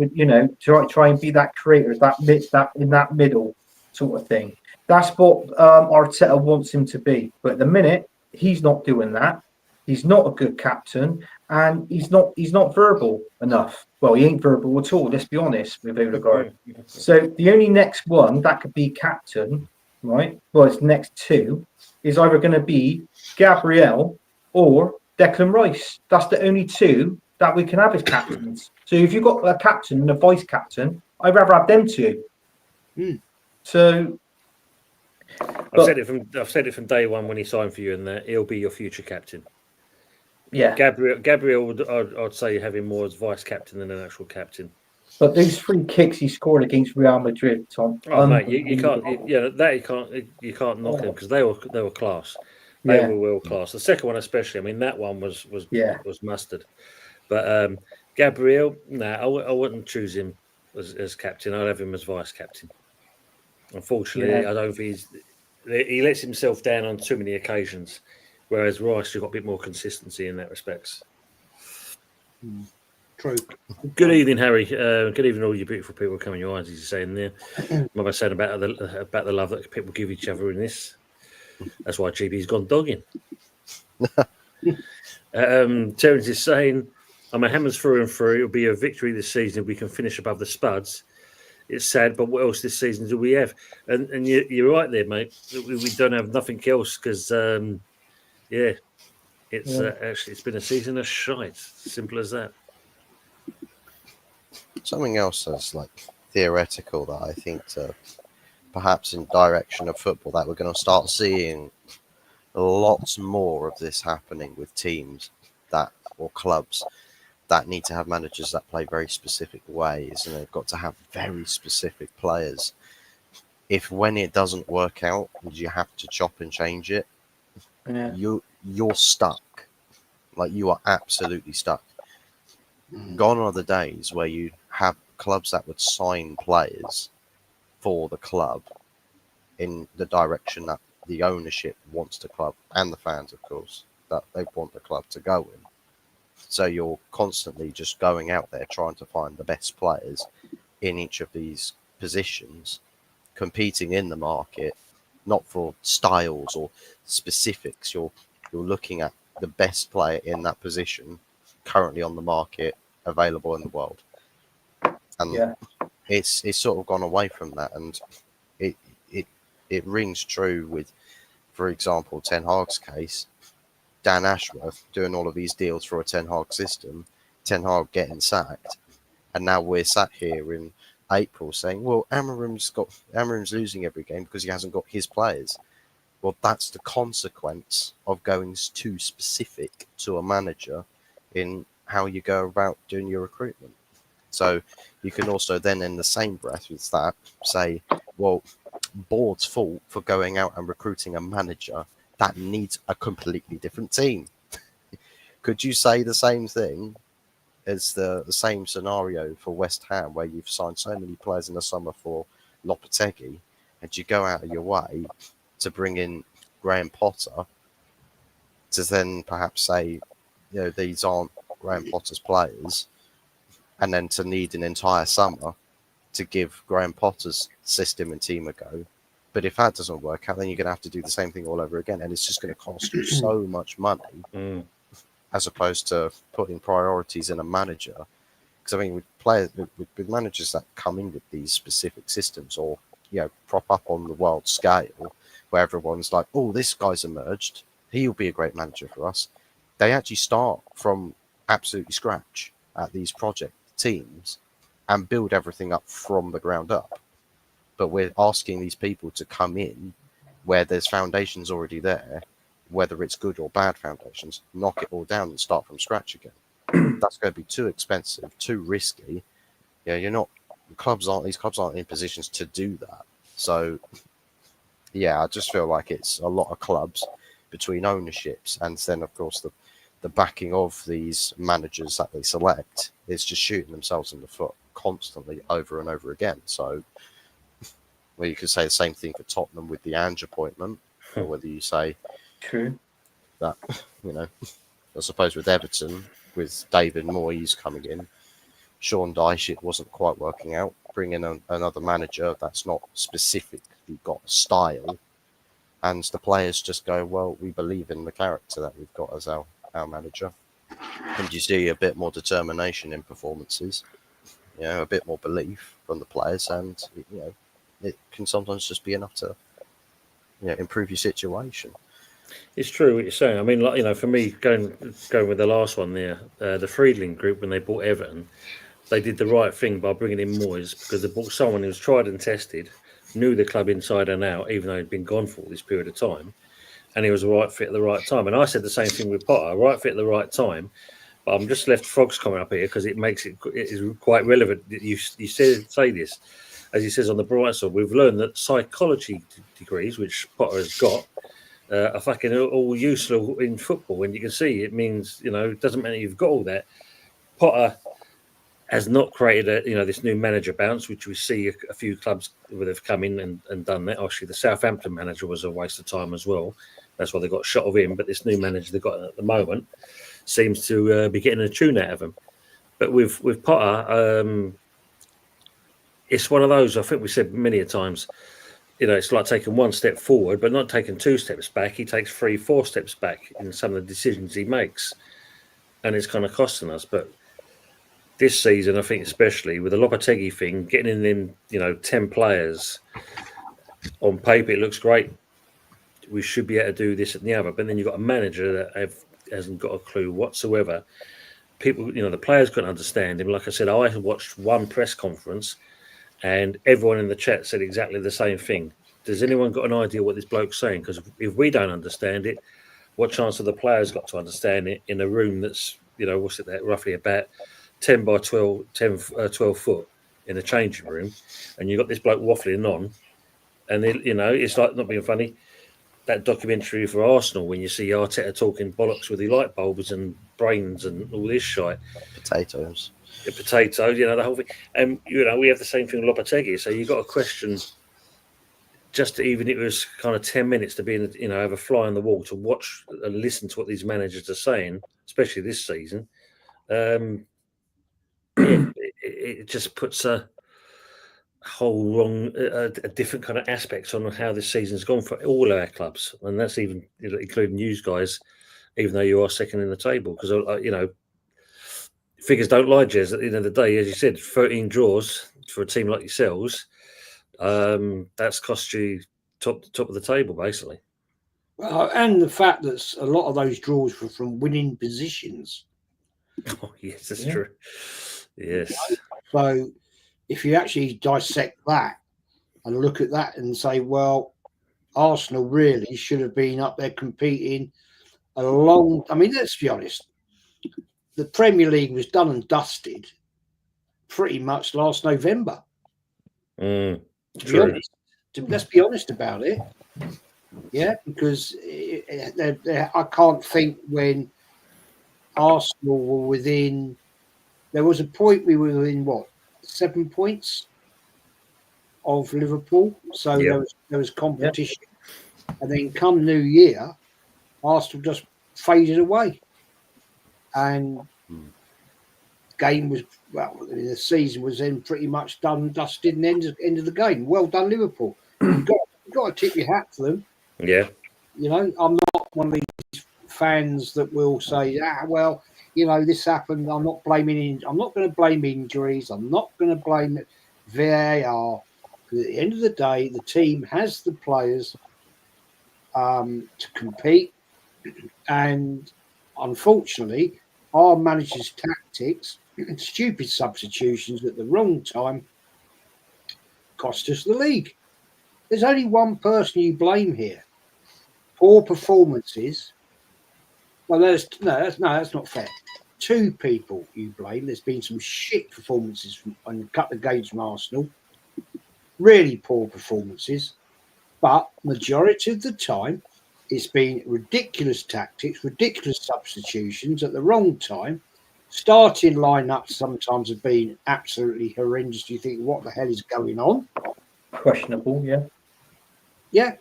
try and be that creator, that in that middle sort of thing. That's what Arteta wants him to be. But at the minute, he's not doing that. He's not a good captain, and he's not verbal enough. Well, he ain't verbal at all. Let's be honest with Odegaard. So the only next one that could be captain, right? Well, it's next two is either going to be Gabriel or Declan Rice. That's the only two that we can have as captains. So if you've got a captain and a vice captain, I'd rather have them two. So I've said it from day one when he signed for you, and that he'll be your future captain. yeah, Gabriel, I'd say have him more as vice captain than an actual captain. but those free kicks he scored against Real Madrid, Tom. Oh mate, you can't, you can't knock them because they were class. They were world class. The second one especially, I mean, that one was mustard. But Gabriel, I wouldn't choose him as captain. I'd have him as vice captain. Unfortunately, I don't think he lets himself down on too many occasions, whereas Rice, you've got a bit more consistency in that respects. True. Good evening, Harry. Good evening, all you beautiful people coming your eyes, as you're saying there. What I said about the love that people give each other in this. That's why GB's gone dogging. Terence is saying, I'm a Hammers through and through. It'll be a victory this season if we can finish above the Spuds. It's sad, but what else this season do we have? And you're right there, mate. We don't have nothing else because, actually, it's been a season of shite. Simple as that. Something else that's like theoretical that I think perhaps in direction of football that we're going to start seeing lots more of this happening with teams or clubs that need to have managers that play very specific ways, and they've got to have very specific players. If when it doesn't work out, you have to chop and change it, you're stuck. Like, you are absolutely stuck. Gone are the days where you have clubs that would sign players for the club in the direction that the ownership wants the club, and the fans, of course, that they want the club to go in. So you're constantly just going out there trying to find the best players in each of these positions, competing in the market, not for styles or specifics. You're looking at the best player in that position currently on the market, available in the world. And it's sort of gone away from that, and it rings true with, for example, Ten Hag's case. Dan Ashworth doing all of these deals for a Ten Hag system, Ten Hag getting sacked, and now we're sat here in April saying, well, Amarim's losing every game because he hasn't got his players. Well, that's the consequence of going too specific to a manager in how you go about doing your recruitment. So you can also then, in the same breath with that, say, well, board's fault for going out and recruiting a manager that needs a completely different team. Could you say the same thing as the same scenario for West Ham, where you've signed so many players in the summer for Lopetegui, and you go out of your way to bring in Graham Potter to then perhaps say, these aren't Graham Potter's players, and then to need an entire summer to give Graham Potter's system and team a go. But if that doesn't work out, then you're going to have to do the same thing all over again. And it's just going to cost you so much money as opposed to putting priorities in a manager. Because, I mean, with managers that come in with these specific systems or, prop up on the world scale where everyone's like, oh, this guy's emerged, he'll be a great manager for us. They actually start from absolutely scratch at these project teams and build everything up from the ground up. But we're asking these people to come in where there's foundations already there, whether it's good or bad foundations, knock it all down and start from scratch again. That's going to be too expensive, too risky. These clubs aren't in positions to do that. So, I just feel like it's a lot of clubs between ownerships and then, of course, the backing of these managers that they select is just shooting themselves in the foot constantly over and over again. So, well, you could say the same thing for Tottenham with the Ange appointment, or whether you say true that, I suppose with Everton, with David Moyes coming in, Sean Dyche, it wasn't quite working out. Bring in another manager that's not specifically got a style, and the players just go, well, we believe in the character that we've got as our manager. And you see a bit more determination in performances, a bit more belief from the players, and, it can sometimes just be enough to improve your situation. It's true what you're saying. I mean, like, you know, for me, going with the last one there, the Friedling group, when they bought Everton, they did the right thing by bringing in Moyes, because they bought someone who was tried and tested, knew the club inside and out, even though he'd been gone for all this period of time, and he was the right fit at the right time. And I said the same thing with Potter, right fit at the right time. But I'm just left Frog's comment up here because it is quite relevant that you say this. As he says on the bright side, we've learned that psychology degrees, which Potter has got, are fucking all useful in football. And you can see it means, you know, it doesn't matter you've got all that. Potter has not created this new manager bounce, which we see a few clubs where they've come in and done that. Obviously, the Southampton manager was a waste of time as well. That's why they got shot of him. But this new manager they've got at the moment seems to be getting a tune out of him. But with Potter, it's one of those, I think we said many a times, you know, it's like taking one step forward, but not taking 2 steps back. He takes 3, 4 steps back in some of the decisions he makes. And it's kind of costing us. But this season, I think especially with the Lopetegui thing, getting in them, 10 players, on paper, it looks great. We should be able to do this and the other. But then you've got a manager that hasn't got a clue whatsoever. People, the players couldn't understand him. Like I said, I watched one press conference and everyone in the chat said exactly the same thing. Does anyone got an idea what this bloke's saying? Because if we don't understand it, what chance have the players got to understand it in a room that's, what's it, roughly about 10 by 12 foot in a changing room, and you've got this bloke waffling on, and it's like, not being funny, that documentary for Arsenal when you see Arteta talking bollocks with the light bulbs and brains and all this shit. Potatoes, the whole thing. And, we have the same thing with Lopetegui. So you've got a question, just even if it was kind of 10 minutes to be in, have a fly on the wall to watch and listen to what these managers are saying, especially this season. It just puts a whole a different kind of aspects on how this season's gone for all our clubs, and that's even including you guys, even though you are second in the table, because figures don't lie, Jez. At the end of the day, as you said, 13 draws for a team like yourselves, that's cost you top of the table basically. And the fact that a lot of those draws were from winning positions. Oh yes, that's true. Yes. So if you actually dissect that and look at that and say, well, Arsenal really should have been up there competing let's be honest, the Premier League was done and dusted pretty much last November. True. Let's be honest about it. Yeah, because I can't think when Arsenal were within. There was a point we were within 7 points of Liverpool, so there was competition, and then come New Year, Arsenal just faded away, and the game was the season was then pretty much done and dusted, and end of the game. Well done, Liverpool. You've got to tip your hat to them. Yeah, I'm not one of these fans that will say, this happened. I'm not going to blame injuries. I'm not going to blame VAR. Because at the end of the day, the team has the players to compete. And unfortunately, our manager's tactics and stupid substitutions at the wrong time cost us the league. There's only one person you blame here. Poor performances. Well, that's not fair. 2 people you blame. There's been some shit performances on a couple of games from Arsenal. Really poor performances. But majority of the time, it's been ridiculous tactics, ridiculous substitutions at the wrong time. Starting lineups sometimes have been absolutely horrendous. You think, what the hell is going on? Questionable, yeah. Yeah,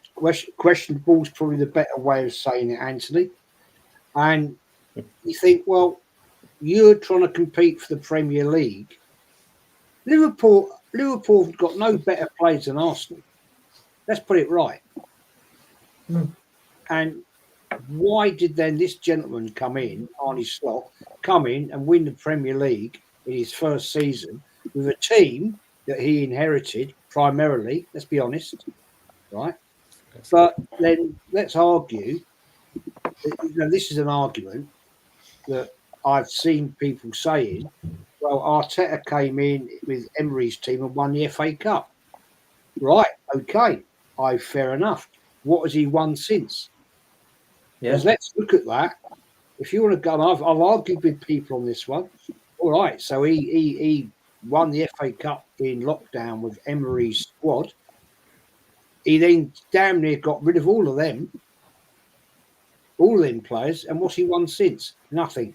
questionable is probably the better way of saying it, Anthony. And you think, well, you're trying to compete for the Premier League. Liverpool have got no better players than Arsenal. Let's put it right. And why did then this gentleman come in, Arne Slot, and win the Premier League in his first season with a team that he inherited primarily, let's be honest, right? But then let's argue this is an argument that I've seen people saying, well, Arteta came in with Emery's team and won the FA Cup. Right, okay, fair enough. What has he won since? Because let's look at that. If you want to go, I've argued with people on this one. All right, so he won the FA Cup in lockdown with Emery's squad. He then damn near got rid of all of them players, and what's he won since? Nothing.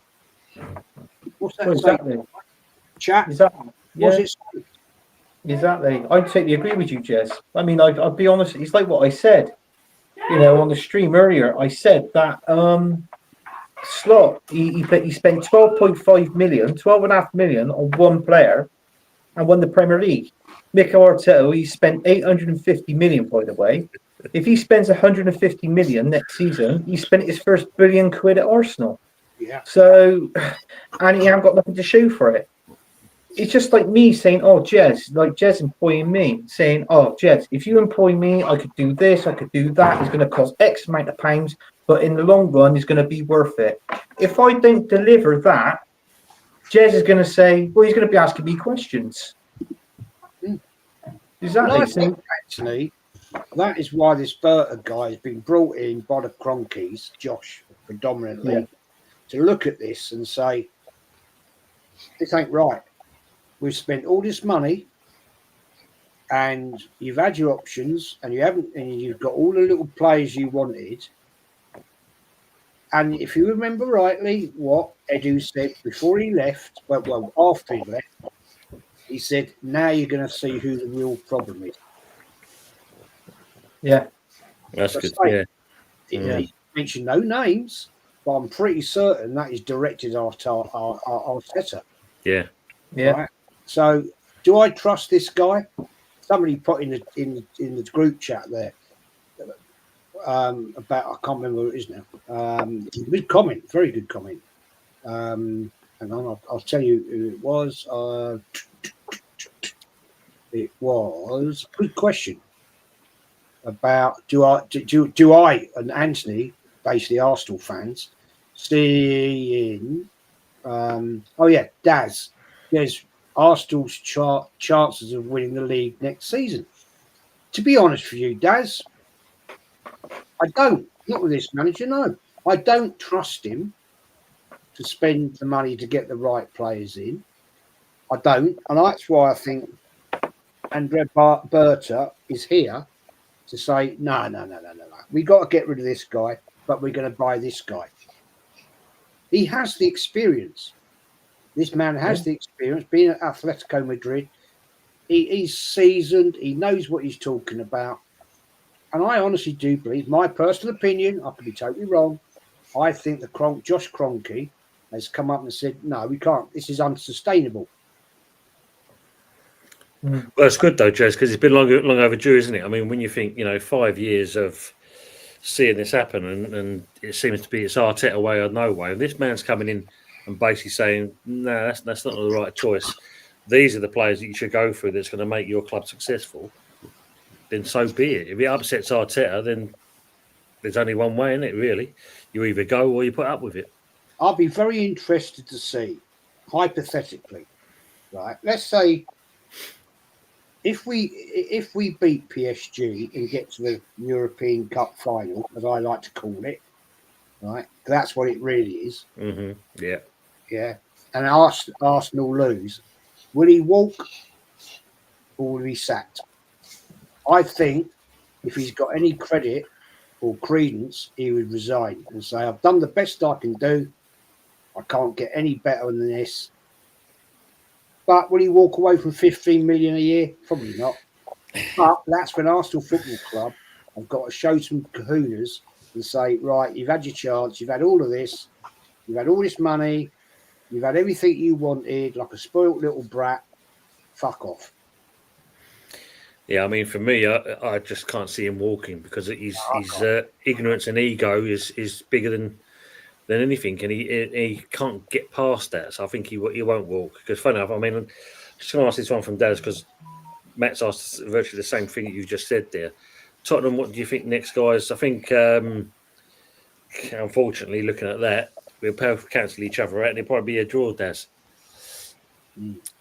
What's that exactly. Chat? Exactly. What's it say? Exactly. I totally agree with you, Jez. I mean, I'll be honest, it's like what I said, on the stream earlier. I said that Slot, he spent 12.5 million, 12.5 million on one player and won the Premier League. Mikel Arteta, he spent 850 million, by the way. If he spends 150 million next season, he spent his first £1 billion at Arsenal. Yeah. So, and he hasn't got nothing to show for it. It's just like me saying, oh, Jez, like Jez employing me, saying, oh, Jez, if you employ me, I could do this, I could do that. It's going to cost X amount of pounds, but in the long run, it's going to be worth it. If I don't deliver that, Jez is going to say, well, he's going to be asking me questions. Exactly. Well, I think, actually, that is why this Berta guy has been brought in by the Cronkies, Josh, predominantly, to look at this and say, this ain't right. We've spent all this money and you've had your options and you've got all the little players you wanted. And if you remember rightly, what Edu said before he left, well, after he left, he said, now you're going to see who the real problem is. Yeah. That's good. He mentioned no names, but I'm pretty certain that is directed after our setter. Yeah. Yeah. Right? So, do I trust this guy? Somebody put in the group chat there about, I can't remember who it is now. Good comment, very good comment. And I'll tell you who it was. It was a good question about do I and Anthony, basically Arsenal fans, seeing Daz. There's Arsenal's chances of winning the league next season. To be honest with you, Daz, I don't. Not with this manager, no. I don't trust him to spend the money to get the right players in. I don't. And that's why I think Andrea Berta is here to say, no. We got to get rid of this guy, but we're going to buy this guy. He has the experience. This man has the experience being at Atletico Madrid. He's seasoned. He knows what he's talking about. And I honestly do believe, my personal opinion, I could be totally wrong, I think Josh Kroenke has come up and said, no, we can't. This is unsustainable. Well, it's good though, Jez, because it's been long overdue, isn't it? I mean, when you think, 5 years of seeing this happen, and it seems to be it's Arteta way or no way, and this man's coming in and basically saying, no, that's not the right choice. These are the players that you should go through that's going to make your club successful. Then so be it. If it upsets Arteta, then there's only one way, isn't it, really? You either go or you put up with it. I'll be very interested to see, hypothetically, right? Let's say if we beat PSG and get to the European Cup final, as I like to call it, right? That's what it really is. Mm-hmm. Yeah. Yeah. And Arsenal lose. Will he walk or will he be sacked? I think if he's got any credit or credence, he would resign and say, I've done the best I can do. I can't get any better than this. But will he walk away from 15 million a year? Probably not. But that's when Arsenal Football Club have got to show some kahunas and say, right, you've had your chance, you've had all of this, you've had all this money, you've had everything you wanted, like a spoilt little brat, fuck off. Yeah, I mean, for me, I just can't see him walking because his ignorance and ego is bigger than anything, and he can't get past that. So I think he won't walk. Because funny enough, I mean, I'm just going to ask this one from Daz because Matt's asked virtually the same thing that you just said there. Tottenham, what do you think next, guys? I think unfortunately, looking at that, we'll cancel each other out, and it'll probably be a draw, Daz.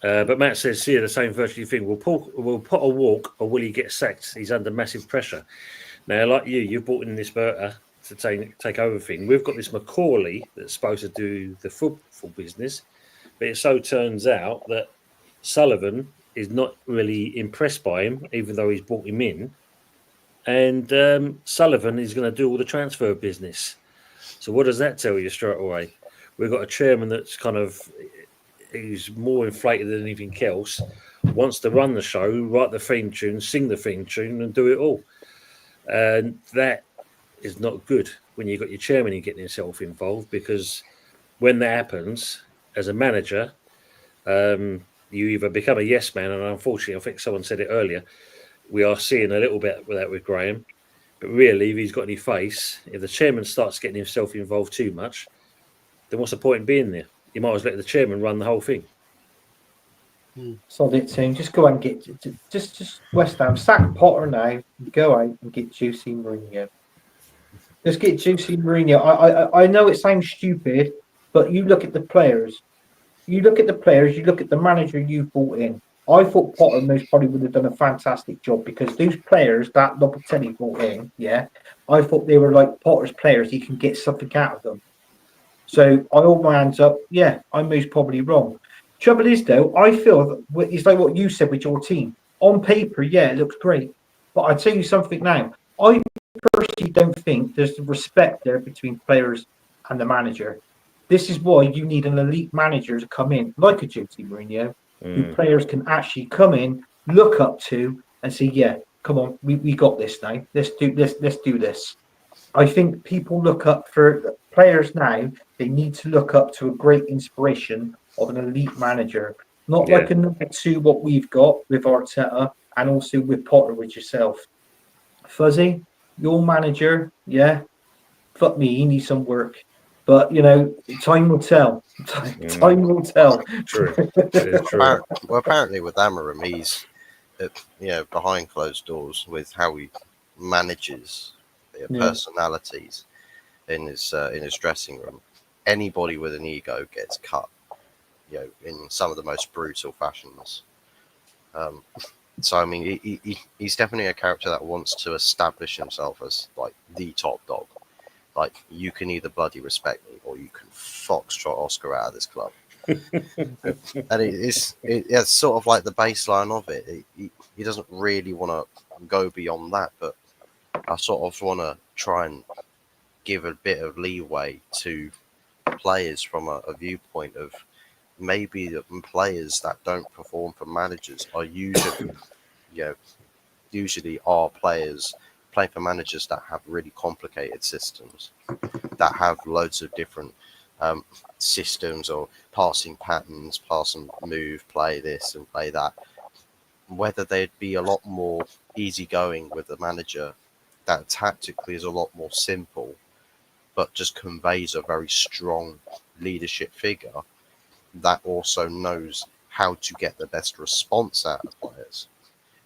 But Matt says here the same virtually thing. Will Potter walk, or will he get sacked? He's under massive pressure. Now, like you've brought in this Berta to take over thing. We've got this Macaulay that's supposed to do the football business, but it so turns out that Sullivan is not really impressed by him, even though he's brought him in. And Sullivan is going to do all the transfer business. So what does that tell you straight away? We've got a chairman that's he's more inflated than anything else, wants to run the show, write the theme tune, sing the theme tune, and do it all. And that is not good when you've got your chairman getting himself involved, because when that happens, as a manager, you either become a yes man, and unfortunately, I think someone said it earlier, we are seeing a little bit of that with Graham. But really, if he's got any face, if the chairman starts getting himself involved too much, then what's the point in being there? You might as well let the chairman run the whole thing. Sod it, team. Just go out and get just West Ham. Sack Potter now. Go out and get Juicy Mourinho. Just get Juicy Mourinho. I know it sounds stupid, but you look at the players. You look at the manager you brought in. I thought Potter most probably would have done a fantastic job, because those players that Lopetegui brought in, I thought they were like Potter's players. He can get something out of them. So I hold my hands up. Yeah, I'm most probably wrong. Trouble is, though, I feel that it's like what you said with your team. On paper, it looks great. But I tell you something now. I personally don't think there's the respect there between players and the manager. This is why you need an elite manager to come in, like a Jose Mourinho, who players can actually come in, look up to, and say, "Yeah, come on, we got this now. Let's do this. Let's do this." I think people look up for players now. They need to look up to a great inspiration of an elite manager, not like a number two, what we've got with Arteta, and also with Potter with yourself. Fuzzy, your manager, fuck me, he needs some work. But, time will tell. Time will tell. True. True. Well, apparently with Amarim, he's behind closed doors with how he manages personalities in his dressing room. Anybody with an ego gets cut, in some of the most brutal fashions. So I mean, he's definitely a character that wants to establish himself as like the top dog. Like, you can either bloody respect me, or you can foxtrot Oscar out of this club. And it's sort of like the baseline of it. He doesn't really want to go beyond that, but I sort of want to try and give a bit of leeway to players from a viewpoint of maybe the players that don't perform for managers are usually are players playing for managers that have really complicated systems, that have loads of different systems or passing patterns, pass and move, play this and play that. Whether they'd be a lot more easygoing with the manager that tactically is a lot more simple, but just conveys a very strong leadership figure that also knows how to get the best response out of players.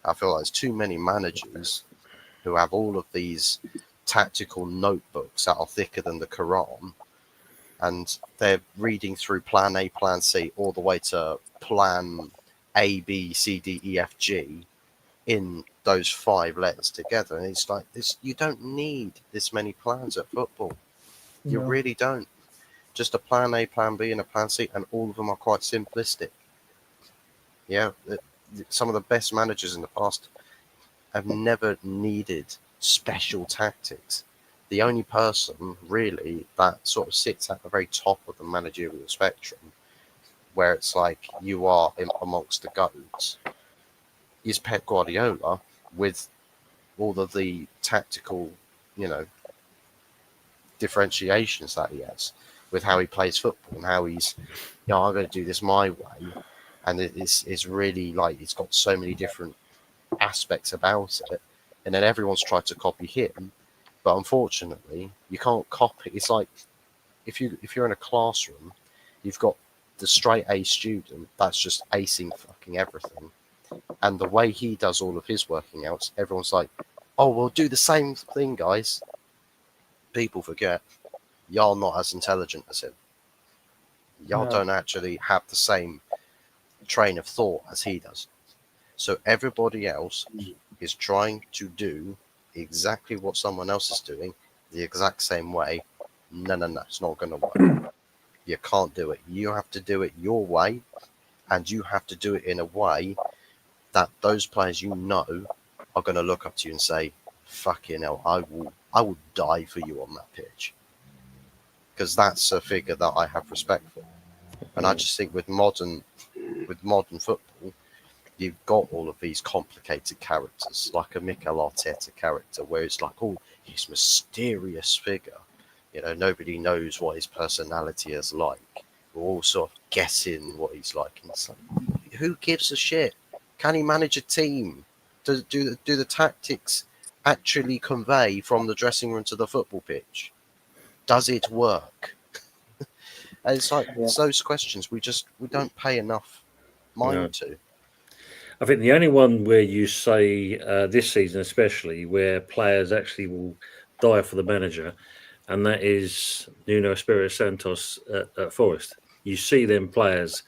I feel like there's too many managers who have all of these tactical notebooks that are thicker than the Quran, and they're reading through plan A, plan C, all the way to plan A, B, C, D, E, F, G in those 5 letters together. And it's like, this, you don't need this many plans at football. You really don't. Just a plan A, plan B, and a plan C, and all of them are quite simplistic. Some of the best managers in the past have never needed special tactics. The only person really that sort of sits at the very top of the managerial spectrum, where it's like you are amongst the goats, is Pep Guardiola, with all of the tactical, differentiations that he has with how he plays football and how he's, I'm going to do this my way. And it's really like, it's got so many different aspects about it. And then everyone's tried to copy him. But unfortunately, you can't copy. It's like, if you're in a classroom, you've got the straight A student that's just acing fucking everything. And the way he does all of his working outs, everyone's like, oh, we'll do the same thing, guys. People forget Y'all not as intelligent as him. Y'all No. don't actually have the same train of thought as he does. So everybody else is trying to do exactly what someone else is doing the exact same way. No, it's not going to work. You can't do it. You have to do it your way, and you have to do it in a way that those players you know are going to look up to you and say, fucking hell, I will die for you on that pitch. Because that's a figure that I have respect for. And I just think with modern football, you've got all of these complicated characters, like a Mikel Arteta character, where it's like, oh, he's a mysterious figure. You know, nobody knows what his personality is like. We're all sort of guessing what he's like. And it's like, who gives a shit? Can he manage a team? Do the tactics actually convey from the dressing room to the football pitch? Does it work? And it's like it's those questions we don't pay enough mind to. I think the only one where you say this season, especially, where players actually will die for the manager, and that is Nuno Espirito Santos at Forest. You see them players,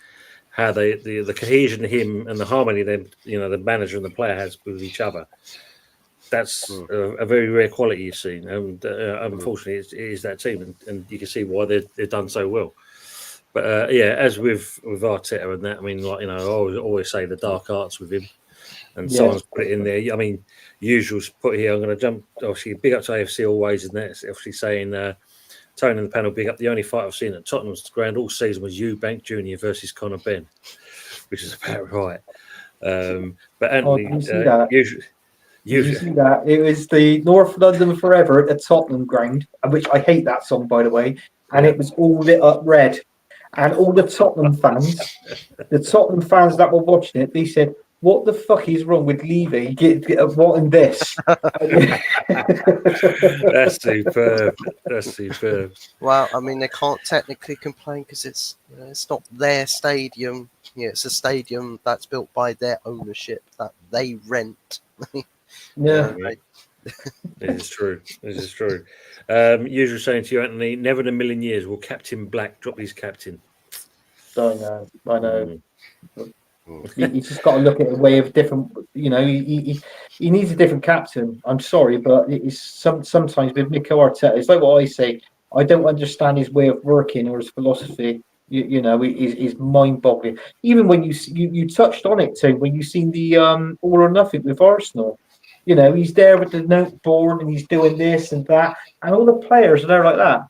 how the cohesion of him and the harmony them, the manager and the player has with each other. That's a very rare quality you've seen, and unfortunately, it is that team, and you can see why they've done so well. But as with Arteta and that, I mean, like I always say the dark arts with him, and someone's put it in there. I mean, usual's put here. I'm going to jump. Obviously, big up to AFC always, and that's obviously saying Tony in the panel. Big up. The only fight I've seen at Tottenham's ground all season was Eubank Jr. versus Conor Ben, which is about right. But Anthony, did you see that? usually. Did you see that? It was the North London Forever at the Tottenham ground, which I hate that song, by the way. And it was all lit up red. And all the Tottenham fans that were watching it, they said, "What the fuck is wrong with Levy? Get wanting this?" That's superb. That's superb. Well, I mean, they can't technically complain because it's not their stadium. It's a stadium that's built by their ownership that they rent. Yeah. This is true. This is true. Usual saying to you, Anthony, never in a million years will Captain Black drop his captain. I know. You just got to look at a way of different. He needs a different captain. I'm sorry, but it's sometimes with Mikel Arteta, it's like what I say. I don't understand his way of working or his philosophy. Is mind-boggling. Even when you touched on it too, when you seen the All or Nothing with Arsenal. He's there with the note board and he's doing this and that, and all the players are there like that,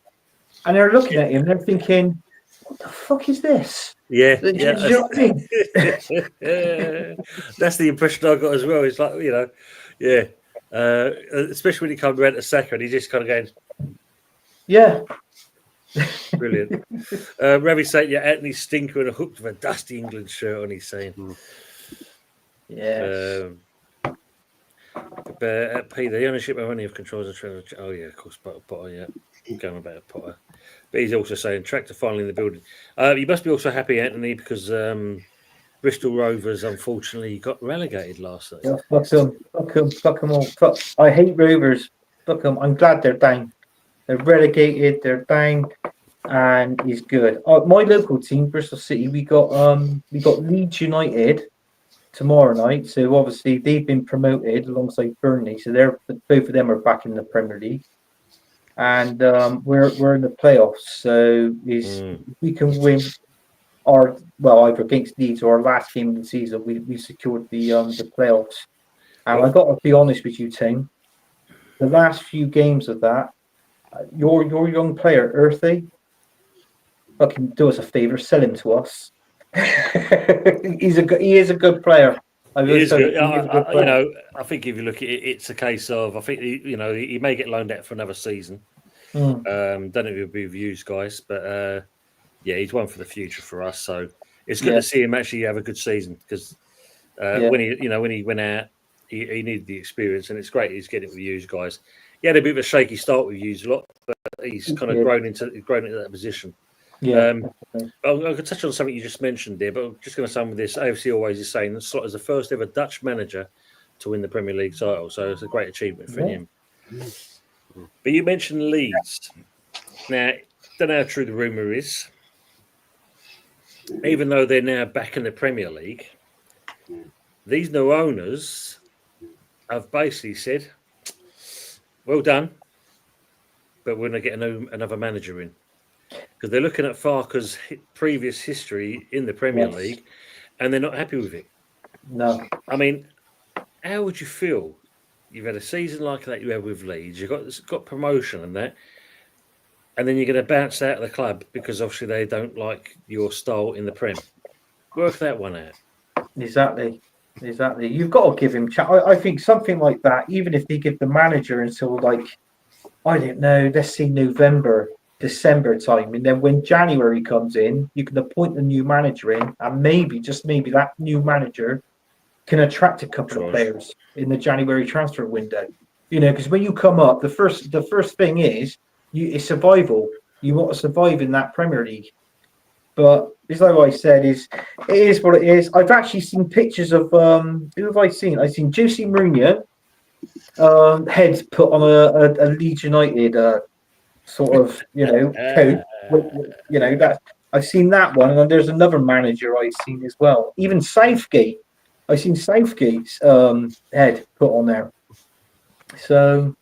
and they're looking at him and they're thinking, "What the fuck is this?" Yeah, Do you know what I mean? That's the impression I got as well. It's like especially when he comes around to Saka and he's just kind of going, yeah. Brilliant. Ravi saying, Anthony Stinker and a hooked with a dusty England shirt on. He's saying, yeah. But Peter, the ownership of only of controls of trailer. Oh yeah, of course, Potter. Going about Potter. But he's also saying tractor finally in the building. You must be also happy, Anthony, because Bristol Rovers unfortunately got relegated last night. Yeah, fuck them all. I hate Rovers. Fuck them. I'm glad they're down. They're relegated. They're down, and he's good. My local team, Bristol City, we got Leeds United tomorrow night. So obviously they've been promoted alongside Burnley. So both of them are back in the Premier League, and we're in the playoffs. So if we can win either against Leeds or our last game of the season, we secured the playoffs. And I got to be honest with you, Tim. The last few games of that, your young player Earthy, fucking do us a favour, sell him to us. He is a good player. I think if you look at it, it's a case of I think he may get loaned out for another season. Don't know if he'll be with you guys, but he's one for the future for us. So it's good to see him actually have a good season because when he went out, he needed the experience, and it's great he's getting it with you guys. He had a bit of a shaky start with you a lot, but he's kind of grown into that position. I'm going to touch on something you just mentioned there, but I'm just going to say with this. AFC always is saying that Slot is the first ever Dutch manager to win the Premier League title, so it's a great achievement for him. But you mentioned Leeds. Now, don't know how true the rumour is. Even though they're now back in the Premier League, these new owners have basically said, well done, but we're going to get another manager in. Because they're looking at Farker's previous history in the Premier Yes. League, and they're not happy with it. No. I mean, how would you feel? You've had a season like that you had with Leeds, you've got promotion and that, and then you're going to bounce out of the club because obviously they don't like your style in the Prem. Work that one out. Exactly. You've got to give him. I think something like that. Even if they give the manager until like, I don't know, let's see, November, December time, and then when January comes in, you can appoint a new manager in, and maybe, just maybe, that new manager can attract a couple of players in the January transfer window. You know, because when you come up, the first thing is it's survival. You want to survive in that Premier League. But it's like what I said, it is what it is. I've actually seen pictures of who have I seen? I've seen Jose Mourinho head put on a Leeds United sort of, coat. You know, that I've seen that one, and then there's another manager I've seen as well. Even Southgate, I've seen Southgate's head put on there. So.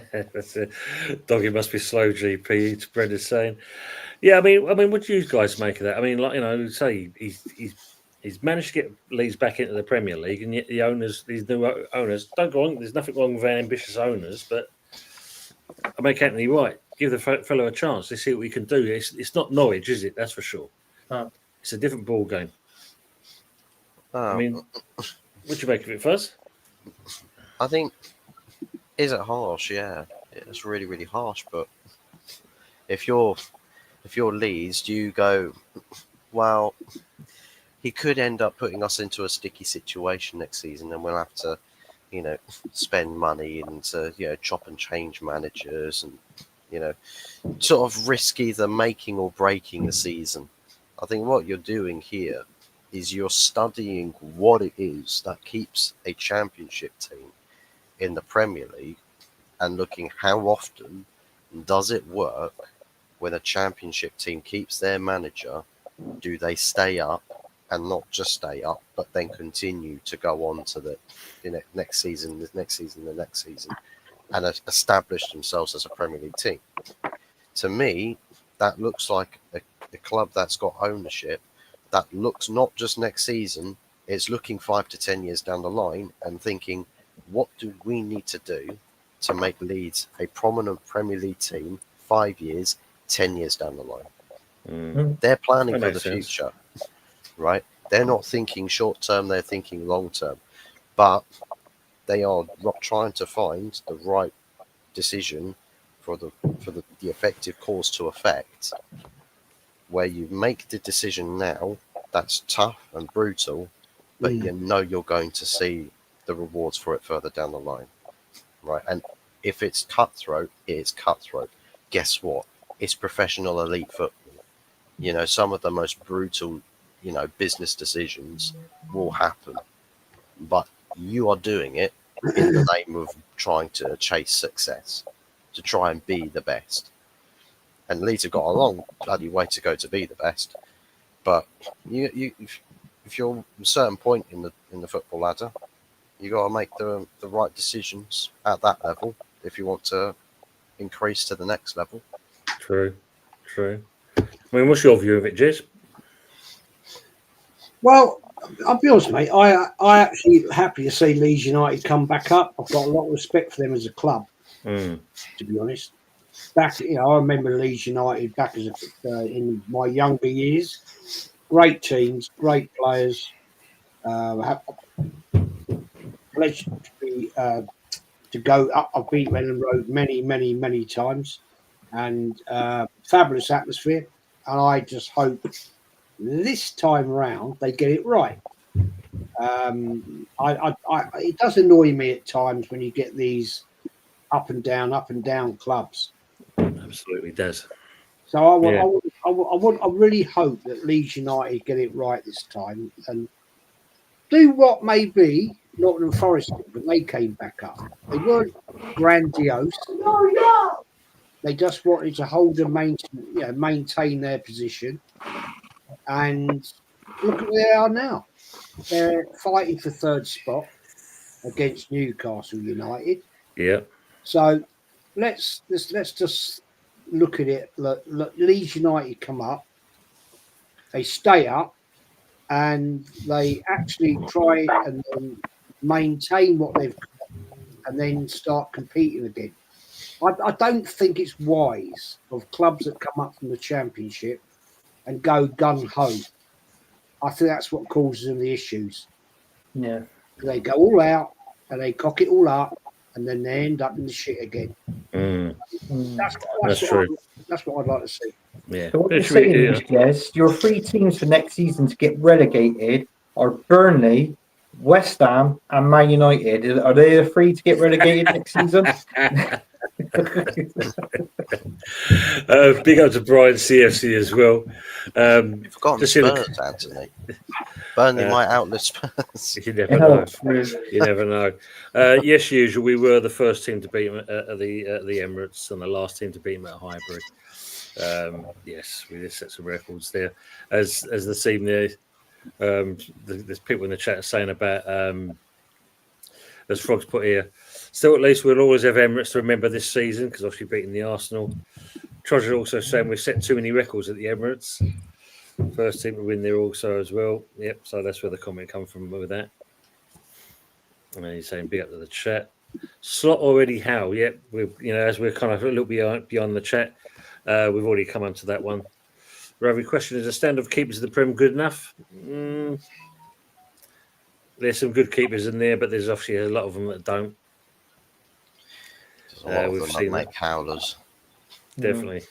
That's it. Doggy must be slow, GP. It's Brenda's saying. Yeah, I mean, what do you guys make of that? I mean, like, say he's managed to get Leeds back into the Premier League, and yet these new owners, don't go on. There's nothing wrong with ambitious owners, but I make Anthony White give the fellow a chance. Let's see what we can do. It's not Norwich, is it? That's for sure. It's a different ball game. I mean, what do you make of it, Fuzz? I think. Is it harsh? Yeah, it's really, really harsh. But if you're Leeds, do you go, well, he could end up putting us into a sticky situation next season, and we'll have to, spend money and chop and change managers, and sort of risk either making or breaking the season. I think what you're doing here is you're studying what it is that keeps a championship team in the Premier League, and looking how often does it work when a championship team keeps their manager. Do they stay up, and not just stay up, but then continue to go on to the next season, the next season, and establish themselves as a Premier League team? To me, that looks like a club that's got ownership, that looks not just next season, it's looking 5 to 10 years down the line and thinking, what do we need to do to make Leeds a prominent Premier League team 5 years, 10 years down the line? They're planning for the future, right? They're not thinking short term, they're thinking long term. But they are trying to find the right decision for the effective cause to effect, where you make the decision now that's tough and brutal, but you're going to see the rewards for it further down the line, right? And if it's cutthroat, it's cutthroat. Guess what? It's professional elite football. Some of the most brutal, business decisions will happen, but you are doing it in the name of trying to chase success, to try and be the best. And Leeds have got a long bloody way to go to be the best, but if you're at a certain point in the football ladder, you got to make the right decisions at that level if you want to increase to the next level. True. I mean, what's your view of it, Jez? Well, I'll be honest, mate. I actually happy to see Leeds United come back up. I've got a lot of respect for them as a club, to be honest. Back, I remember Leeds United back as in my younger years. Great teams, great players. Pleasure to go up. I've been to Ellen Road many times, and fabulous atmosphere. And I just hope this time round they get it right. It does annoy me at times when you get these up and down clubs. Absolutely does. So I really hope that Leeds United get it right this time and do what may be Nottingham Forest did when they came back up. They weren't grandiose. They just wanted to hold and maintain their position. And look at where they are now. They're fighting for third spot against Newcastle United. Yeah. So let's just look at it. Look, Leeds United come up, they stay up, and they actually try and then maintain what they've got, and then start competing again. I don't think it's wise of clubs that come up from the Championship and go gun ho. I think that's what causes them the issues. Yeah. They go all out and they cock it all up, and then they end up in the shit again. That's true. That's what I'd like to see. Yeah. So what you're saying is, Jez, your 3 teams for next season to get relegated are Burnley, West Ham, and Man United. Are they the 3 to get relegated next season? Big up to Brian CFC as well. You've forgotten Spurs, Anthony. Burnley might outlive Spurs. You never know. You never know. Yes, usual. We were the first team to beat them at the Emirates and the last team to beat them at Highbury. Yes, we did set some records there. As the team there, there's people in the chat saying about, as Frogs put here, still at least we'll always have Emirates to remember this season because obviously beating the Arsenal. Troger also saying we've set too many records at the Emirates. First team to win there also as well. Yep, so that's where the comment come from with that. And then he's saying big up to the chat. Slot already how? Yep, as we're kind of a little beyond the chat, we've already come onto that one. Ravi question is: the standard of keepers of the Prem good enough? There's some good keepers in there, but there's obviously a lot of them that don't. There's a lot of them that make howlers. Definitely.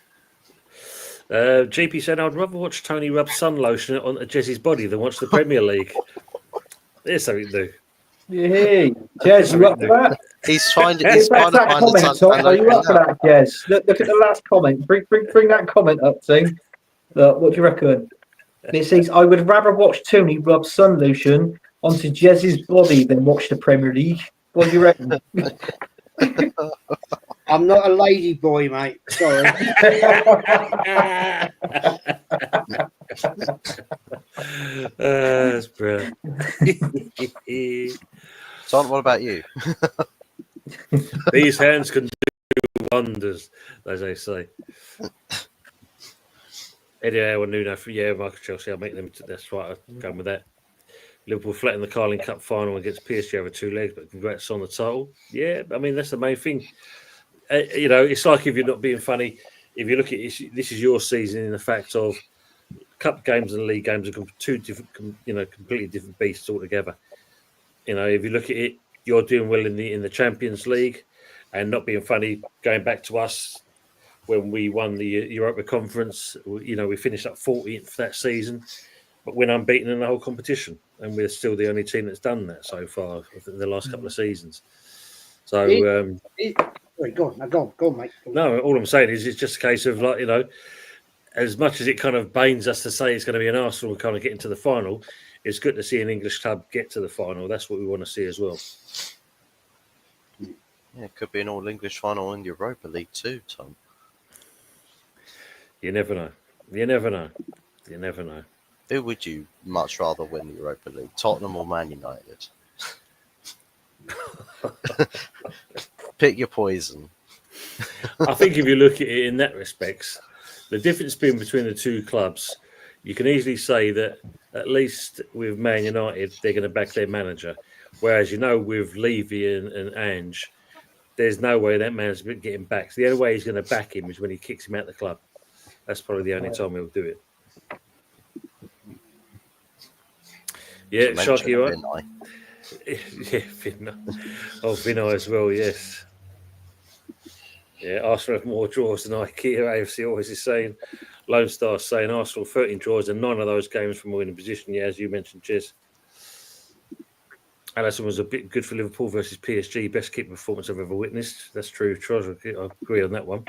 GP said, I'd rather watch Tony rub sun lotion on Jezzy's body than watch the Premier League. There's something to do. Hey, Jez, you up for that? He's trying to find comment, Tom. Are you up for that, Jez? Look at the last comment. Bring that comment up, team. Look, what do you reckon? It says, I would rather watch Tony rub sun lotion onto Jez's body than watch the Premier League. What do you reckon? I'm not a lady boy, mate. Sorry. That's brilliant. Son, what about you? These hands can do wonders, as they say. Eddie Howe and Nuno, Michael Chelsea, I'll make them. That's right, I'm going with that. Liverpool flat in the Carling Cup final against PSG over 2 legs, but congrats on the title. Yeah, I mean, that's the main thing. It's like if you're not being funny, if you look at it, this is your season in the fact of cup games and league games are two different, completely different beasts altogether. If you look at it, you're doing well in the Champions League, and not being funny, going back to us when we won the Europa Conference, we finished up 40th that season, but we're unbeaten in the whole competition, and we're still the only team that's done that so far in the last couple of seasons. So, go on, mate. No, all I'm saying is it's just a case of as much as it kind of banes us to say it's going to be an Arsenal kind of getting to the final, it's good to see an English club get to the final. That's what we want to see as well. Yeah, it could be an all-English final in the Europa League too, Tom. You never know. You never know. Who would you much rather win the Europa League, Tottenham or Man United? Pick your poison. I think if you look at it in that respect, the difference between the two clubs, you can easily say that at least with Man United, they're going to back their manager. Whereas, with Levy and Ange, there's no way that man's getting back. So the only way he's going to back him is when he kicks him out of the club. That's probably the only time he'll do it. Yeah, Sharky, you right? Yeah, Vinay. Oh, Vinay as well, yes. Yeah, Arsenal have more draws than IKEA. AFC always is saying. Lone Star saying Arsenal 13 draws and 9 of those games from a winning position. Yeah, as you mentioned, Jez. Allison was a bit good for Liverpool versus PSG. Best keeper performance I've ever witnessed. That's true. I agree on that one.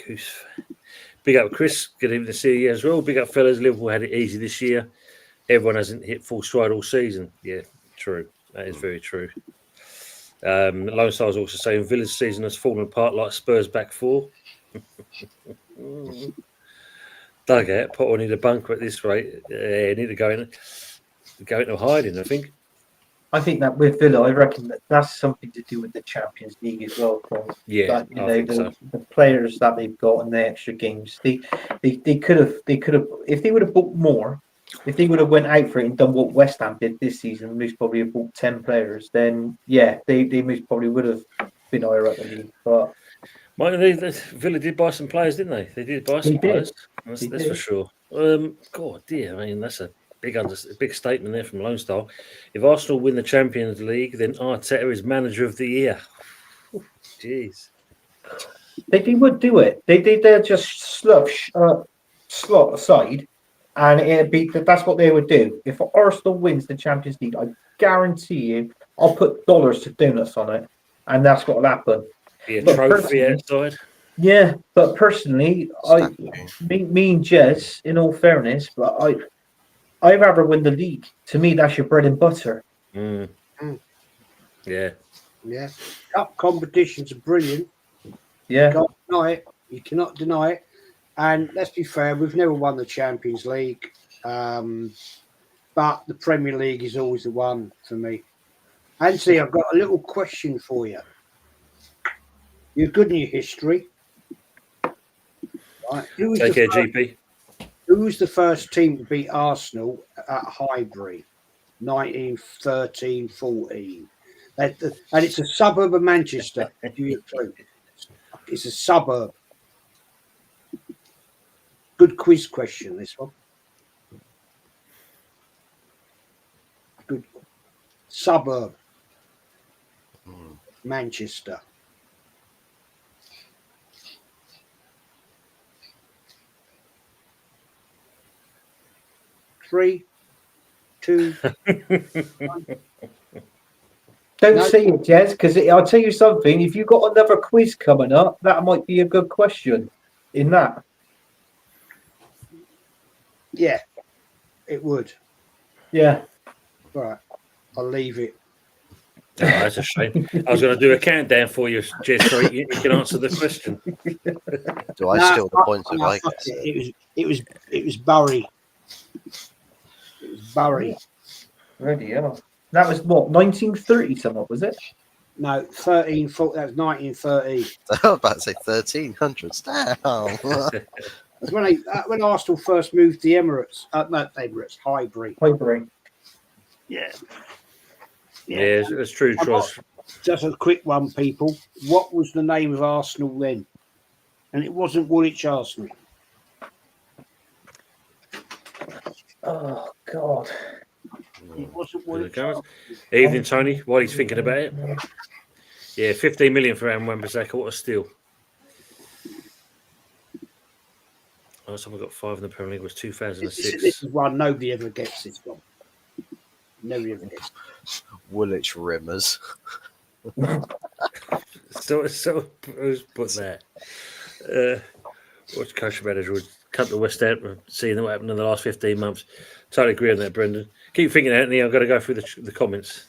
Goose. Big up, Chris. Good evening to see you as well. Big up, fellas. Liverpool had it easy this year. Everyone hasn't hit full stride all season. Yeah, true. That is very true. Lone Star's also saying Villa's season has fallen apart like Spurs back four. Dugout, Potter need a bunker at this rate. Yeah, need to go into hiding, I think. I think that with Villa, I reckon that's something to do with the Champions League as well. Yeah, that, I think so. The players that they've got and the extra games, they could have if they would have bought more, if they would have went out for it and done what West Ham did this season, most probably have bought 10 players. Then yeah, they most probably would have been higher up in the league. But Villa did buy some players, didn't they? They did buy some players. That's for sure. God, dear, I mean that's a big statement there from Lone Star. If Arsenal win the Champions League, then Arteta is manager of the year. Jeez. They would do it. They'd just slot aside, and it'd be that's what they would do. If Arsenal wins the Champions League, I guarantee you, I'll put dollars to donuts on it, and that's what'll happen. Be a trophy outside. Yeah, but personally, me and Jez, in all fairness, but I'd rather win the league. To me, that's your bread and butter. Mm. Yeah. Yeah. Cup competitions are brilliant. Yeah. You can't deny it. You cannot deny it. And let's be fair, we've never won the Champions League. But the Premier League is always the one for me. Anthony, I've got a little question for you. You're good in your history. Right. Take care, GP. Who was the first team to beat Arsenal at Highbury? 1913-14. And it's a suburb of Manchester. Give you a clue. It's a suburb. Good quiz question, this one. Good suburb. Manchester. Three, two, one. Don't say it, Jez, because I'll tell you something. If you've got another quiz coming up, that might be a good question in that. Yeah, it would. Yeah. Right. I'll leave it. Oh, that's a shame. I was going to do a countdown for you, Jez, so you can answer the question. Do I steal the points if I guess? It was Bury. It was Bury. Ready, yeah. That was what, 1930 something, was it? No, 1340. That was 1930. I was about to say 1300s. Damn. That's when Arsenal first moved to the Emirates. Not Emirates, Highbury. Highbury. Yeah. Yeah, it's true, Trosh. Just a quick one, people. What was the name of Arsenal then? And it wasn't Woolwich Arsenal. Oh, God. It wasn't Woolwich Arsenal. Evening, Tony. While he's thinking about it. Yeah, 15 million for Aaron Wan-Bissaka. What a steal. Last time I got 5 in the Premier League was 2006. This is one nobody ever gets this one. Nobody ever gets it. Woolwich Rimmers. So who's put that? What's coach manager would come to West Ham, seeing what happened in the last 15 months. Totally agree on that, Brendan. Keep thinking, Anthony. I've got to go through the comments.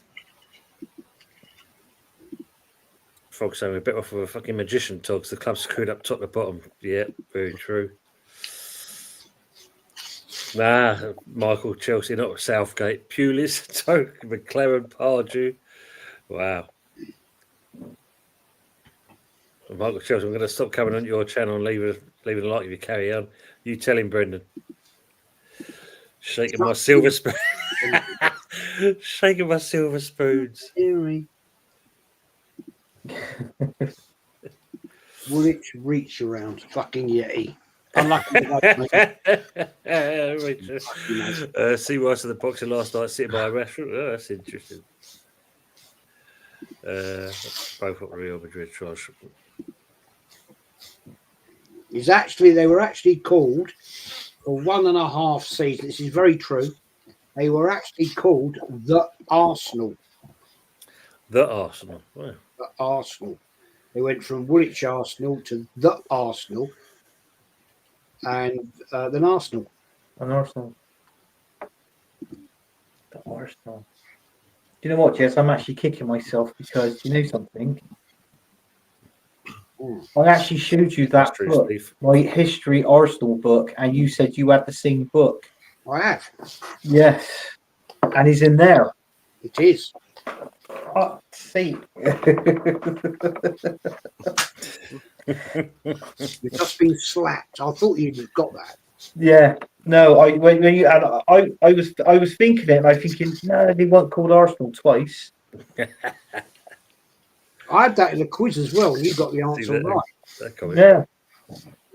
Frog saying we're better off with a fucking magician talks. The club screwed up top to bottom. Yeah, very true. Nah, Michael Chelsea, not Southgate. Pulis, Toke, McLaren, Pardew. Wow. Michael Chelsea, I'm going to stop coming on your channel and leave it a like if you carry on. You tell him, Brendan. Shaking my silver spoon. Shaking my silver spoons. Woolwich reach around fucking Yeti. See Rice in the boxing last night sitting by a restaurant. Oh, that's interesting. Both at Real Madrid charge. They were actually called for 1.5 seasons. This is very true. They were actually called the Arsenal. The Arsenal. Wow. The Arsenal. They went from Woolwich Arsenal to the Arsenal. And then Arsenal. An Arsenal. The Arsenal. you know what, Jess? I'm actually kicking myself because you know something. I actually showed you that true, book, Steve. my history Arsenal book, and you said you had the same book. I have. Yes, and he's in there. It is. See. You've just been slapped. I thought you'd got that. Yeah. No, when you and I was thinking it, and I was thinking, no, they weren't called Arsenal twice. I had that in the quiz as well, and you got the answer that, right. Yeah.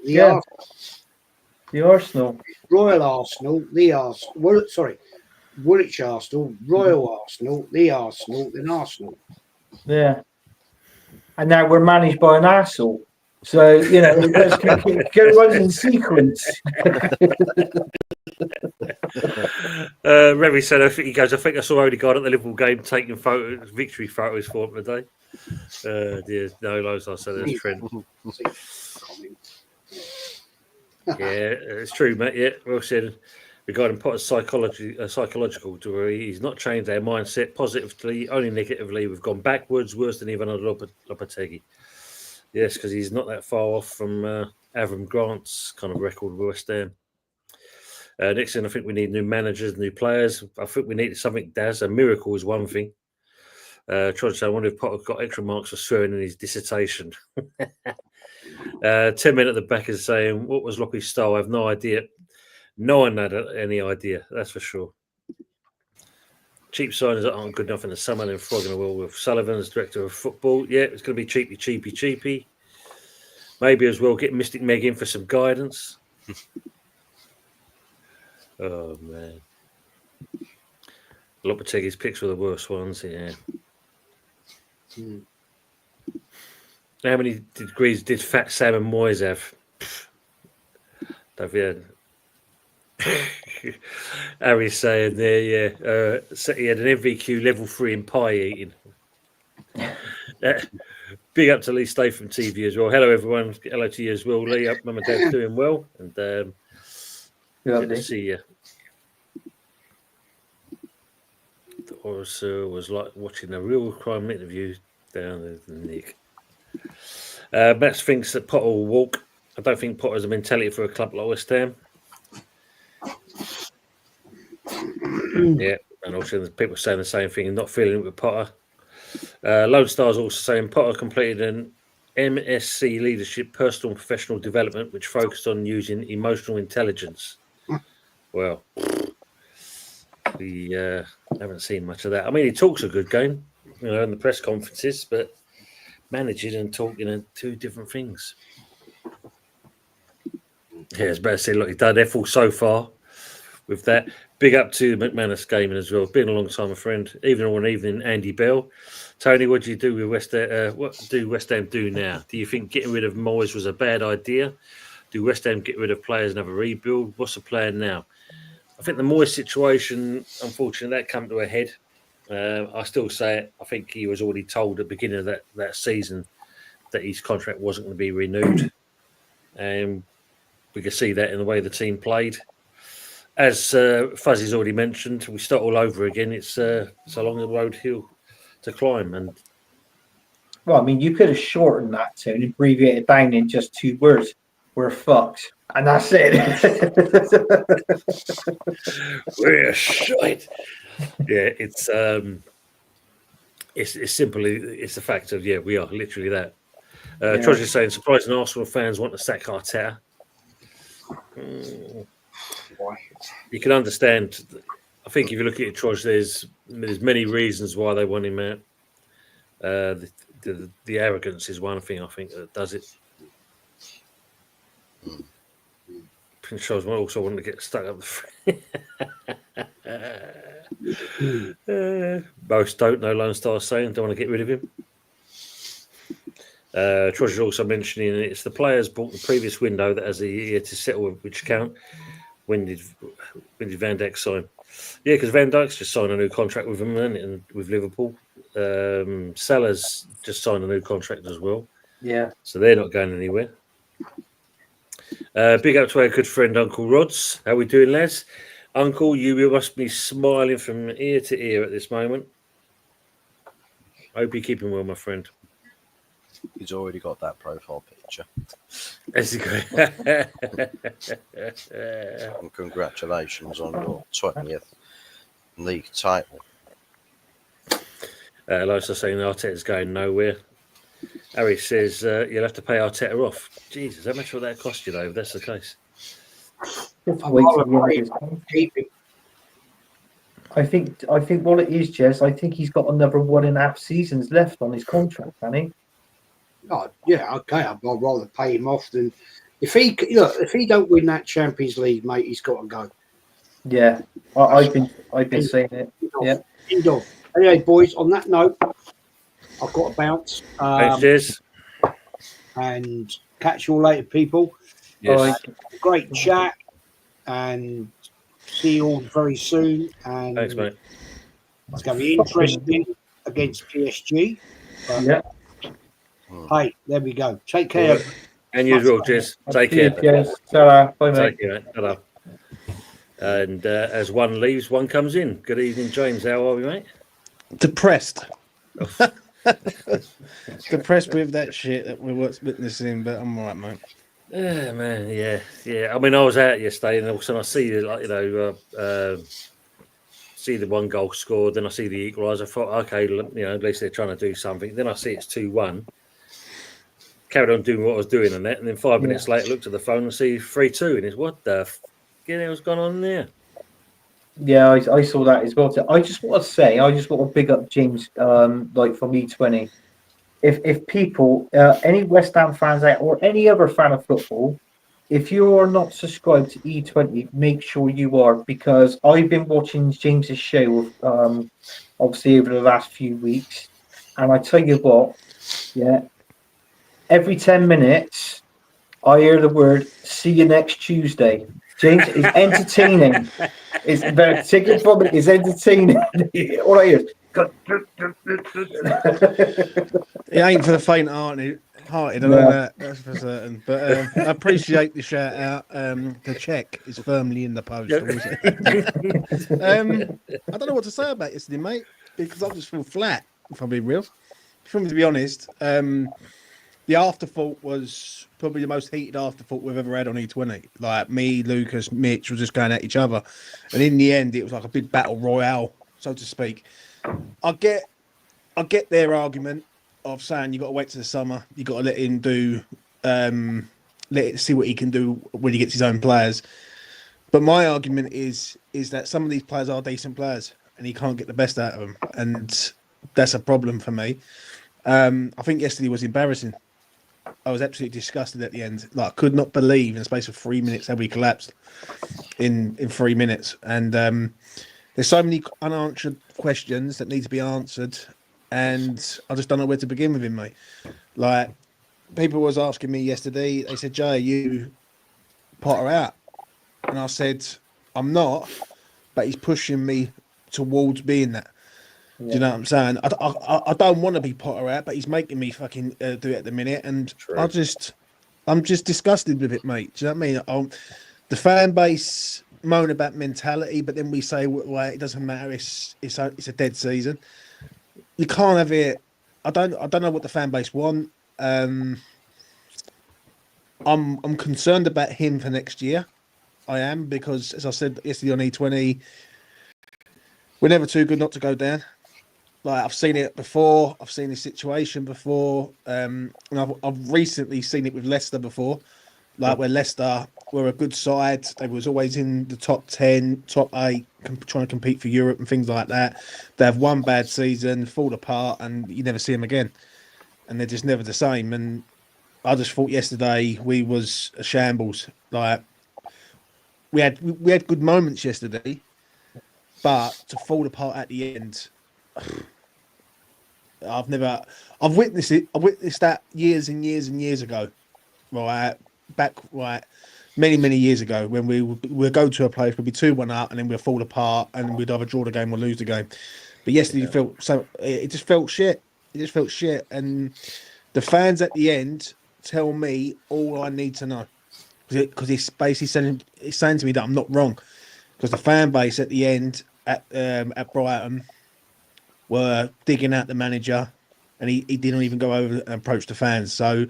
The The Arsenal. Royal Arsenal, the Arsenal. Well, sorry, Woolwich Arsenal, Royal Arsenal, the Arsenal, then Arsenal. Yeah. And now we're managed by an arsehole. So, you know, let's go runs in sequence. Remy said, I think I saw Odegaard at the Liverpool game taking photos, victory photos for him today. Dear, no, Lowe's, I said there's Trent. Yeah, it's true, mate. Yeah, well said. Regarding Potter's psychological degree, he's not changed our mindset positively, only negatively. We've gone backwards, worse than even under Lopetegui. Yes, because he's not that far off from Avram Grant's kind of record with West Ham. Next thing, I think we need new managers, new players. I think we need something, Daz. A miracle is one thing. Trying to say, I wonder if Potter got extra marks for swearing in his dissertation. 10 men at the back is saying, what was Loppy's style? I have no idea. No one had any idea, that's for sure. Cheap signings that aren't good enough in the summer, then flogging the wall with Sullivan as director of football. Yeah, it's going to be cheapy. Maybe as well get Mystic Meg in for some guidance. Oh, man. Lopetegui's picks were the worst ones, yeah. How many degrees did Fat Sam and Moyes have? Don't forget. Harry's saying there, yeah. So he had an MVQ level 3 in pie eating. Big up to Lee Stay from TV as well. Hello, everyone. Hello to you as well, Lee. Up, Mum and Dad's doing well. And good to see you. Was like watching a real crime interview down there, Nick. Matt thinks that Potter will walk. I don't think Potter has a mentality for a club like West Ham. Yeah, and also there's people saying the same thing and not feeling it with Potter. Lone Star's also saying Potter completed an MSc Leadership Personal and Professional Development, which focused on using emotional intelligence. Well, we haven't seen much of that. I mean, he talks a good game, you know, in the press conferences, but managing and talking are two different things. Yeah, it's better to say, look, he's done Ethel so far with that. Big up to McManus Gaming as well. Been a long time, a friend. Even on evening, Andy Bell. Tony, what do you do with West Ham? What do West Ham do now? Do you think getting rid of Moyes was a bad idea? Do West Ham get rid of players and have a rebuild? What's the plan now? I think the Moyes situation, unfortunately, that came to a head. I still say it. I think he was already told at the beginning of that season that his contract wasn't going to be renewed. We could see that in the way the team played. As Fuzzy's already mentioned, we start all over again. It's a long road hill to climb. And well, I mean, you could have shortened that to and abbreviated down in just 2 words. We're fucked. And that's it. we're shite. Yeah, it's simply it's the fact of we are literally that. Trosh is saying surprising Arsenal fans want to sack Arteta. You can understand. I think if you look at it, Trosh, there's many reasons why they want him out. The arrogance is one thing I think that does it. Prince Charles also wanted to get stuck up the most don't know. Lone Star saying don't want to get rid of him. Trosh is also mentioning it's the players bought the previous window that has a year to settle which account. When did Van Dijk sign? Yeah, because Van Dijk's just signed a new contract with him and with Liverpool. Salah's just signed a new contract as well. Yeah. So they're not going anywhere. Big up to our good friend Uncle Rods. How we doing, lads? Uncle, you must be smiling from ear to ear at this moment. Hope you keep him well, my friend. He's already got that profile picture. That's great. And congratulations on your 20th league title. Lisa saying Arteta's going nowhere. Harry says you'll have to pay Arteta off. Jesus, how much will that cost you, though, if that's the case? Just wait till the end of his contract. Keep him. I think what it is, Jez, I think he's got another 1.5 seasons left on his contract, hasn't he? Oh, yeah, okay. I'd rather pay him off than if he don't win that Champions League, mate, he's got to go. Yeah, I've been saying it. Yeah. End of. Anyway, boys. On that note, I've got to bounce. Thanks, cheers. And catch you all later, people. Yes. Great chat, and see you all very soon. And Thanks, mate. it's going to be interesting against PSG. But Yeah. hey, there we go. Take care. And you as well, cheers. Take care. Yes. Ta-ra. Bye, mate. Take care, mate. Ta-ra. And as one leaves, one comes in. Good evening, James. How are we, mate? Depressed. Depressed with that shit that we're witnessing, but I'm all right, mate. Yeah, man. Yeah. I mean, I was out yesterday, and all of a sudden I see see the one goal scored, then I see the equaliser. I thought, okay, at least they're trying to do something. Then I see it's 2-1. Carried on doing what I was doing and that, and then 5 minutes later, looked at the phone and see 3-2, and it's what the hell's gone on there? Yeah, I saw that as well. I just want to big up James, from E20. If people, any West Ham fans out or any other fan of football, if you are not subscribed to E20, make sure you are, because I've been watching James's show, obviously over the last few weeks, and I tell you what, every 10 minutes I hear the word "see you next Tuesday." James is entertaining. The ticket from it is entertaining. All I hear is It ain't for the faint-hearted. I know that's for certain. But I appreciate the shout out. The check is firmly in the post. I don't know what to say about yesterday, mate, because I just feel flat, if I'm being real. For me, to be honest, the afterthought was probably the most heated afterthought we've ever had on E20. Like me, Lucas, Mitch were just going at each other. And in the end, it was like a big battle royale, so to speak. I get their argument of saying you got to wait till the summer. You got to let him do, let it see what he can do when he gets his own players. But my argument is that some of these players are decent players, and he can't get the best out of them, and that's a problem for me. I think yesterday was embarrassing. I was absolutely disgusted at the end. Like, I could not believe in the space of 3 minutes how we collapsed in 3 minutes. And there's so many unanswered questions that need to be answered, and I just don't know where to begin with him, mate. Like, people was asking me yesterday, they said, Jay, you Potter out? And I said, I'm not, but he's pushing me towards being that. Yeah. Do you know what I'm saying? I don't want to be Potter out, but he's making me fucking do it at the minute, and I'm just disgusted with it, mate. Do you know what I mean? The fan base moan about mentality, but then we say, well, it doesn't matter. It's a dead season. You can't have it. I don't know what the fan base want. I'm concerned about him for next year. I am, because as I said yesterday on E20, we're never too good not to go down. Like, I've seen it before. I've seen this situation before. And I've recently seen it with Leicester before. Like, where Leicester were a good side. They was always in the top 10, top 8, trying to compete for Europe and things like that. They have one bad season, fall apart, and you never see them again. And they're just never the same. And I just thought yesterday we was a shambles. Like, we had good moments yesterday, but to fall apart at the end, I've witnessed it. I witnessed that years and years and years ago, many years ago, when we'd go to a place, we'd be 2-1 up, and then we'd fall apart, and we'd either draw the game or lose the game. But yesterday, it just felt shit. It just felt shit, and the fans at the end tell me all I need to know, because it's basically saying to me that I'm not wrong, because the fan base at the end at Brighton were digging out the manager, and he didn't even go over and approach the fans. So,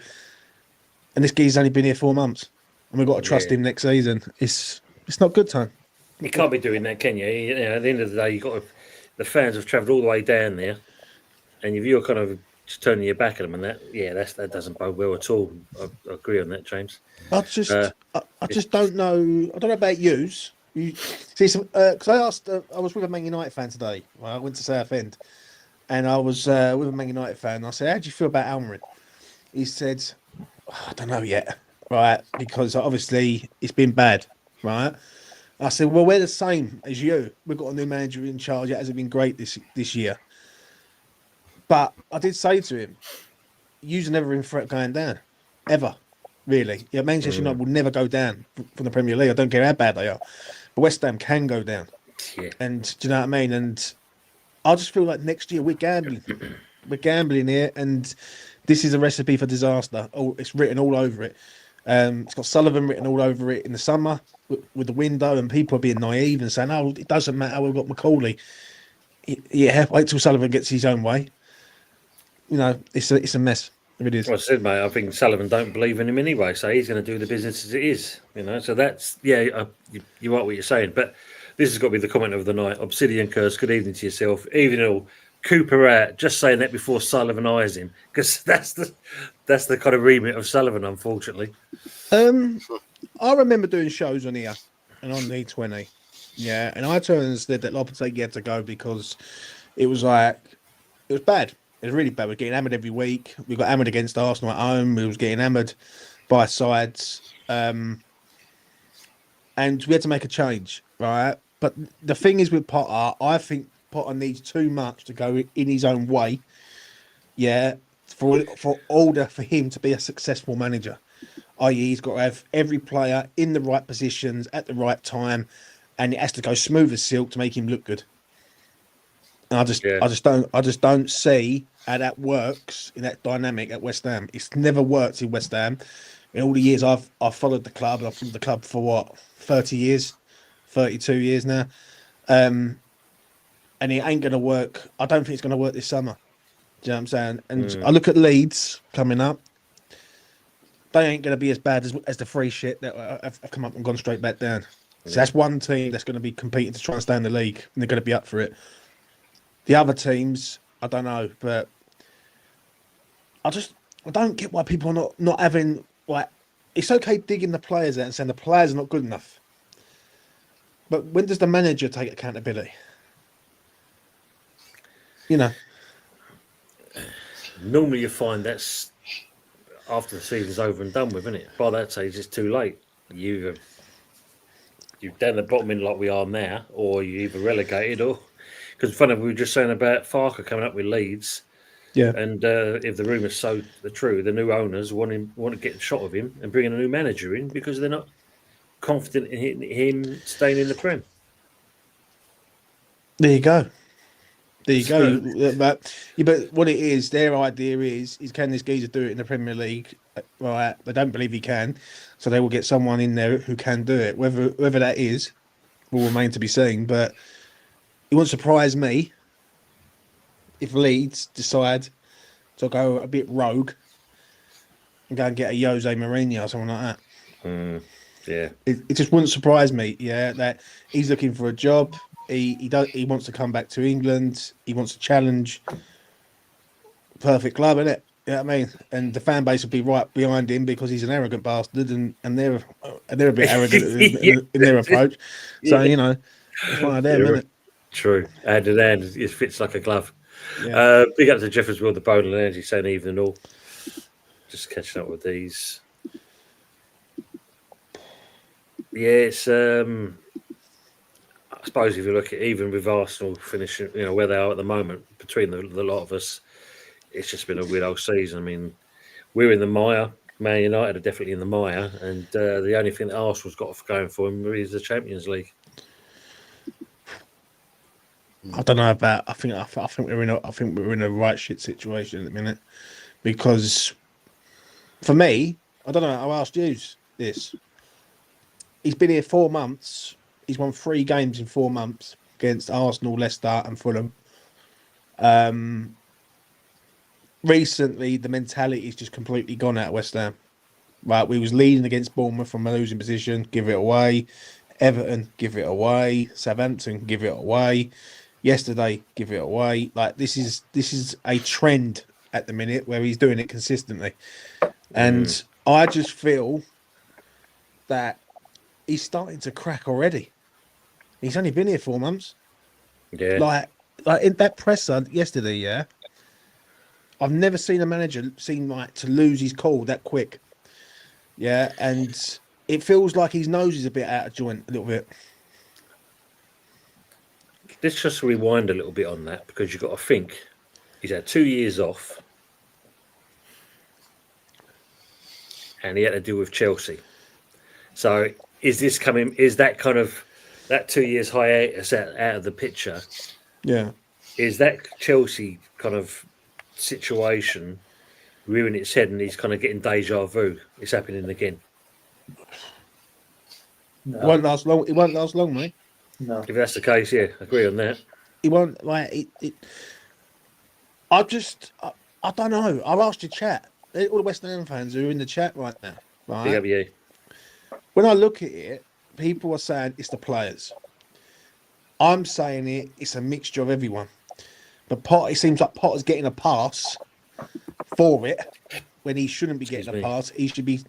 and this guy's only been here 4 months, and we've got to trust him next season. It's not good time. You can't be doing that, can you? At the end of the day, the fans have travelled all the way down there, and if you're kind of just turning your back at them and that doesn't bode well at all. I agree on that, James. I just don't know. I don't know about yous. You see, because I asked. I was with a Man United fan today. Well, I went to Southend, and I was with a Man United fan. And I said, "How do you feel about Almerin?" He said, "I don't know yet, right? Because obviously it's been bad, right?" I said, "Well, we're the same as you. We've got a new manager in charge. It hasn't been great this year." But I did say to him, "You're never in threat going down, ever, really. Yeah, Manchester United will never go down from the Premier League. I don't care how bad they are, but West Ham can go down. Yeah. And do you know what I mean? And I just feel like next year we're gambling. We're gambling here, and this is a recipe for disaster. Oh, it's written all over it. It's got Sullivan written all over it in the summer with the window, and people are being naive and saying, "Oh, it doesn't matter. We've got Macaulay." Yeah, wait till Sullivan gets his own way. You know, it's a mess. It is. Well, I said, mate, I think Sullivan don't believe in him anyway, so he's going to do the business as it is, you know. So that's you're right what you're saying, but this has got to be the comment of the night. Obsidian Curse, good evening to yourself. Evening all. Cooper out. Just saying that before Sullivan eyes him, because that's the kind of remit of Sullivan, unfortunately. I remember doing shows on here and on D20, yeah, and I turned and said that Lopetegui had to go because it was bad. It was really bad. We're getting hammered every week. We got hammered against Arsenal at home. We was getting hammered by sides. And we had to make a change, right? But the thing is with Potter, I think Potter needs too much to go in his own way, yeah, for him to be a successful manager. I.e., he's got to have every player in the right positions at the right time, and it has to go smooth as silk to make him look good. And I just don't see how that works in that dynamic at West Ham. It's never worked in West Ham. In all the years I've followed the club, and I've followed the club for what, 30 years, 32 years now, and it ain't going to work. I don't think it's going to work this summer. Do you know what I'm saying? And I look at Leeds coming up. They ain't going to be as bad as the free shit that have come up and gone straight back down. So that's one team that's going to be competing to try and stay in the league, and they're going to be up for it. The other teams, I don't know, but I don't get why people are not having, like, it's okay digging the players out and saying the players are not good enough. But when does the manager take accountability? You know. Normally you find that's after the season's over and done with, isn't it? By that stage, it's too late. You're down the bottom end like we are now, or you're either relegated or... Because funny, we were just saying about Farker coming up with Leeds. Yeah. And if the rumours so are true, the new owners want to get a shot of him and bring a new manager in because they're not confident in him staying in the Prem. There you go. But what it is, their idea is can this geezer do it in the Premier League? Right, they don't believe he can, so they will get someone in there who can do it. Whether that is will remain to be seen. But it won't surprise me if Leeds decide to go a bit rogue and go and get a Jose Mourinho or something like that. Yeah, it just wouldn't surprise me. Yeah, that he's looking for a job. He wants to come back to England. He wants to challenge. Perfect club, isn't it? You know what I mean? And the fan base will be right behind him because he's an arrogant bastard, and they're a bit arrogant in their approach. So you know, it's one of them, isn't it? True. Hand in hand, it fits like a glove. Yeah. Big up to Jeffers Will, the Bowling Energy, saying evening all. Just catching up with these. Yeah, it's I suppose if you look at even with Arsenal finishing, you know, where they are at the moment, between the lot of us, it's just been a weird old season. I mean, we're in the mire. Man United are definitely in the mire, and the only thing that Arsenal's got going for them is the Champions League. I don't know about. I think we're in a right shit situation at the minute, because for me, I don't know. I asked you this. He's been here 4 months. He's won 3 games in 4 months against Arsenal, Leicester, and Fulham. recently the mentality's just completely gone out of West Ham. Right, we was leading against Bournemouth from a losing position, give it away. Everton, give it away. Southampton, give it away. Yesterday, give it away. Like this is a trend at the minute where he's doing it consistently, and I just feel that he's starting to crack already. He's only been here 4 months. Yeah. Like in that presser yesterday, yeah. I've never seen a manager seem like to lose his cool that quick. Yeah, and it feels like his nose is a bit out of joint a little bit. Let's just rewind a little bit on that, because you've got to think he's had 2 years off and he had to deal with Chelsea. So is that kind of that 2 years hiatus out of the picture? Yeah. Is that Chelsea kind of situation rearing its head and he's kind of getting deja vu? It's happening again. No. It won't last long. It won't last long, mate. No. If that's the case, yeah, I agree on that. It won't like it. I don't know. I've asked your chat. All the West Ham fans who are in the chat right now. Right. BWE. When I look at it, people are saying it's the players. I'm saying it's a mixture of everyone. But it seems like Potter's getting a pass for it when he shouldn't be getting a pass. He should be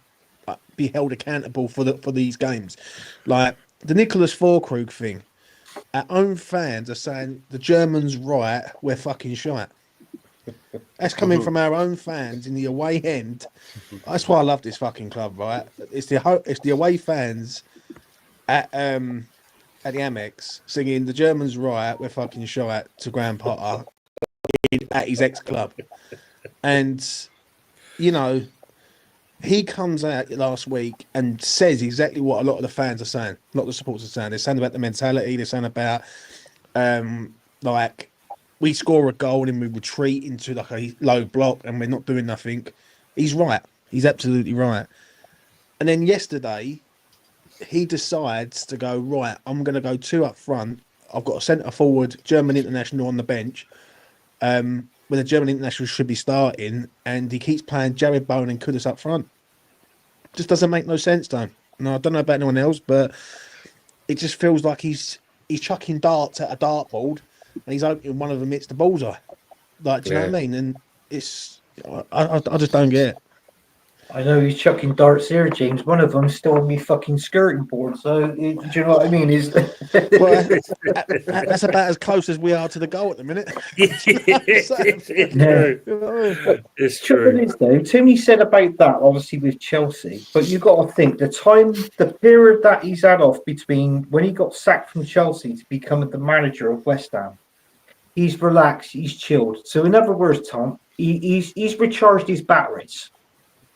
held accountable for these games. Like the Nicholas Vorkrug thing. Our own fans are saying the Germans right, we're fucking shite. That's coming from our own fans in the away end. That's why I love this fucking club, right? It's the away fans at the Amex singing the Germans right, we're fucking shite to Graham Potter at his ex-club. And, you know, he comes out last week and says exactly what a lot of the fans are saying, a lot of the supporters are saying. They're saying about the mentality, they're saying about, like, we score a goal and we retreat into like a low block and we're not doing nothing. He's right. He's absolutely right. And then yesterday, he decides to go, right, I'm going to go 2 up front. I've got a centre forward, German international on the bench, where the German international should be starting, and he keeps playing Jared Bowen and Kudus up front. Just doesn't make no sense, though. No, I don't know about anyone else, but it just feels like he's chucking darts at a dartboard, and he's hoping one of them hits the bullseye. Like, do you know what I mean? And it's, I just don't get it. I know he's chucking darts here, James. One of them's still on me fucking skirting board. So, do you know what I mean? Well, that's about as close as we are to the goal at the minute. It's true. Is, though, Tony said about that, obviously, with Chelsea. But you've got to think the period that he's had off between when he got sacked from Chelsea to become the manager of West Ham, he's relaxed, he's chilled. So, in other words, Tom, he's recharged his batteries.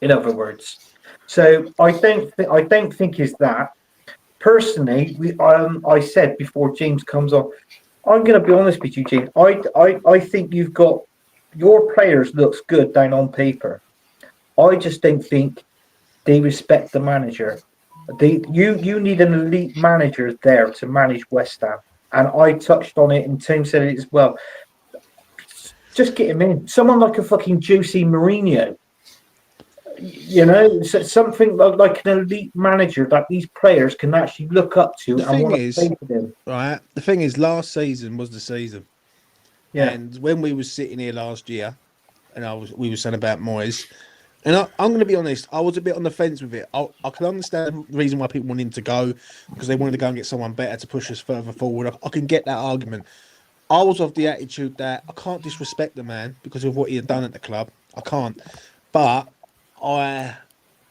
In other words, so I don't think is that. Personally, I said before James comes on, I'm going to be honest with you, James. I think you've got your players looks good down on paper. I just don't think they respect the manager. You need an elite manager there to manage West Ham, and I touched on it, and Tim said it as well. Just get him in. Someone like a fucking Jose Mourinho. You know, something like an elite manager that these players can actually look up to. The thing is, right? The thing is, last season was the season. Yeah. And when we were sitting here last year, and we were saying about Moyes, and I'm going to be honest, I was a bit on the fence with it. I can understand the reason why people wanted him to go, because they wanted to go and get someone better to push us further forward. I can get that argument. I was of the attitude that I can't disrespect the man because of what he had done at the club. I can't, but I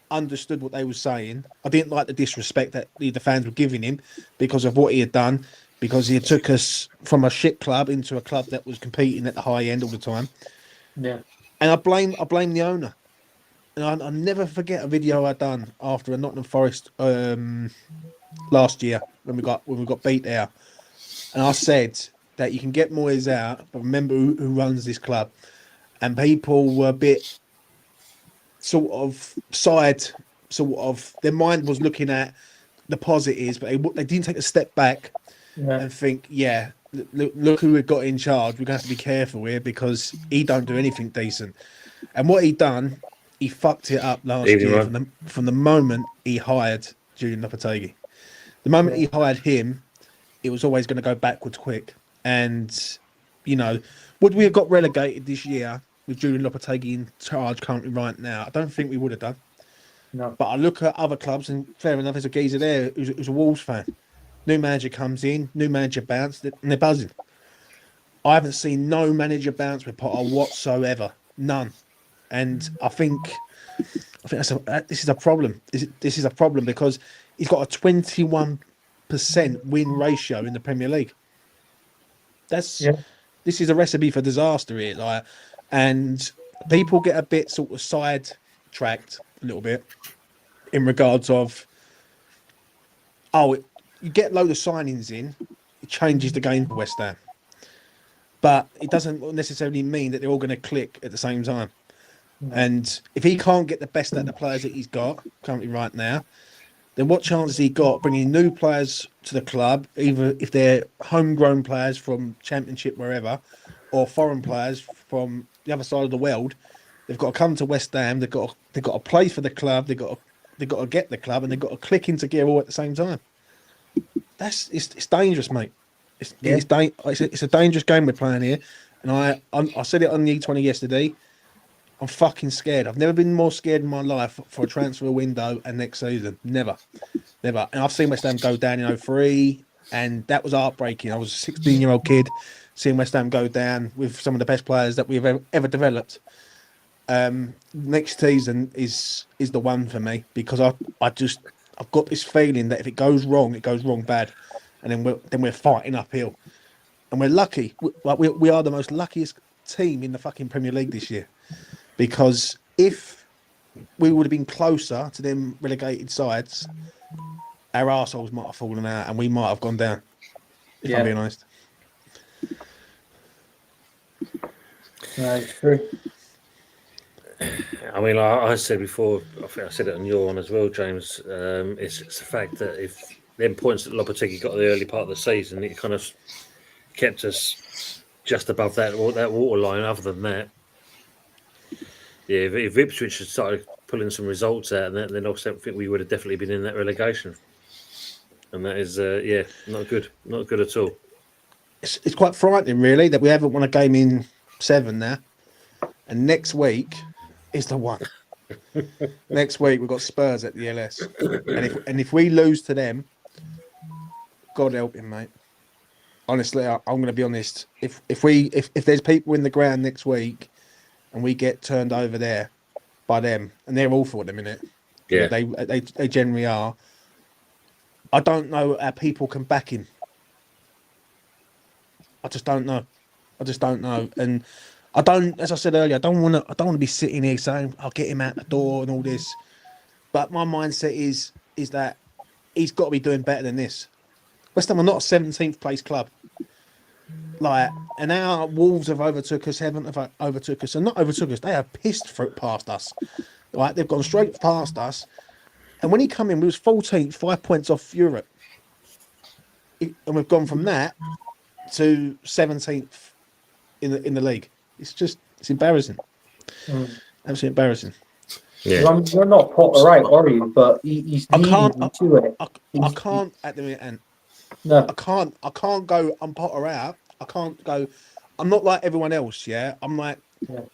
understood what they were saying. I didn't like the disrespect that the fans were giving him because of what he had done, because he had took us from a shit club into a club that was competing at the high end all the time. Yeah. And I blame the owner. And I'll never forget a video I done after a Nottingham Forest last year when we got beat there. And I said that you can get Moyes out, but remember who runs this club. And people were a bit their mind was looking at the positives, but they didn't take a step back and think, yeah, look who we've got in charge. We're going to have to be careful here because he don't do anything decent. And what he done, he fucked it up last Evening, year Ron. from the moment he hired Julian Lopetegui. The moment he hired him, it was always going to go backwards quick. And, you know, would we have got relegated this year with Julian Lopetegui in charge currently right now? I don't think we would have done. No. But I look at other clubs, and fair enough, there's a geezer there who's a Wolves fan. New manager comes in, new manager bounced, and they're buzzing. I haven't seen no manager bounce with Potter whatsoever, none. And I think this is a problem. This is a problem because he's got a 21% win ratio in the Premier League. This is a recipe for disaster here. Like, and people get a bit sort of sidetracked a little bit in regards of, you get a load of signings in, it changes the game for West Ham. But it doesn't necessarily mean that they're all going to click at the same time. And if he can't get the best out of the players that he's got currently right now, then what chance has he got bringing new players to the club, either if they're homegrown players from Championship wherever, or foreign players from the other side of the world? They've got to come to West Ham. They've got to play for the club. They've got to get the club, and they've got to click into gear all at the same time. It's dangerous, mate. It's a dangerous game we're playing here, and I said it on the E20 yesterday. I'm fucking scared. I've never been more scared in my life for a transfer window and next season. Never. And I've seen West Ham go down in 2003, and that was heartbreaking. I was a 16-year-old kid seeing West Ham go down with some of the best players that we've ever developed. Next season is the one for me because I've got this feeling that if it goes wrong bad, and then we're fighting uphill, and we're lucky. We are the most luckiest team in the fucking Premier League this year, because if we would have been closer to them relegated sides, our arseholes might have fallen out and we might have gone down. If I'm being honest. No, it's true. I mean, I said before, I think I said it on your one as well, James. It's the fact that if them points that Lopetegui got in the early part of the season, it kind of kept us just above that water line. Other than that, yeah, if Ipswich had started pulling some results out, then I think we would have definitely been in that relegation. And that is, not good at all. It's quite frightening, really, that we haven't won a game in 7 now, and next week is the one. Next week we've got Spurs at the LS, and if we lose to them, God help him, mate. Honestly, I'm going to be honest. If there's people in the ground next week, and we get turned over there by them, and they're awful at the minute, yeah, they generally are. I don't know how people can back him. I just don't know. And I don't, as I said earlier, I don't want to be sitting here saying I'll get him out the door and all this. But my mindset is that he's got to be doing better than this. West Ham are not a 17th place club. Like, and our Wolves have overtook us, and not overtook us. They have pissed past us. Like, they've gone straight past us. And when he come in, we was 14th, 5 points off Europe. And we've gone from that to 17th in the league. It's embarrassing. Absolutely embarrassing. Yeah. You're not Potter out, are you? But he's I can't at the minute, and no. I can't go. I'm Potter out. I can't go. I'm not like everyone else. Yeah, I'm like,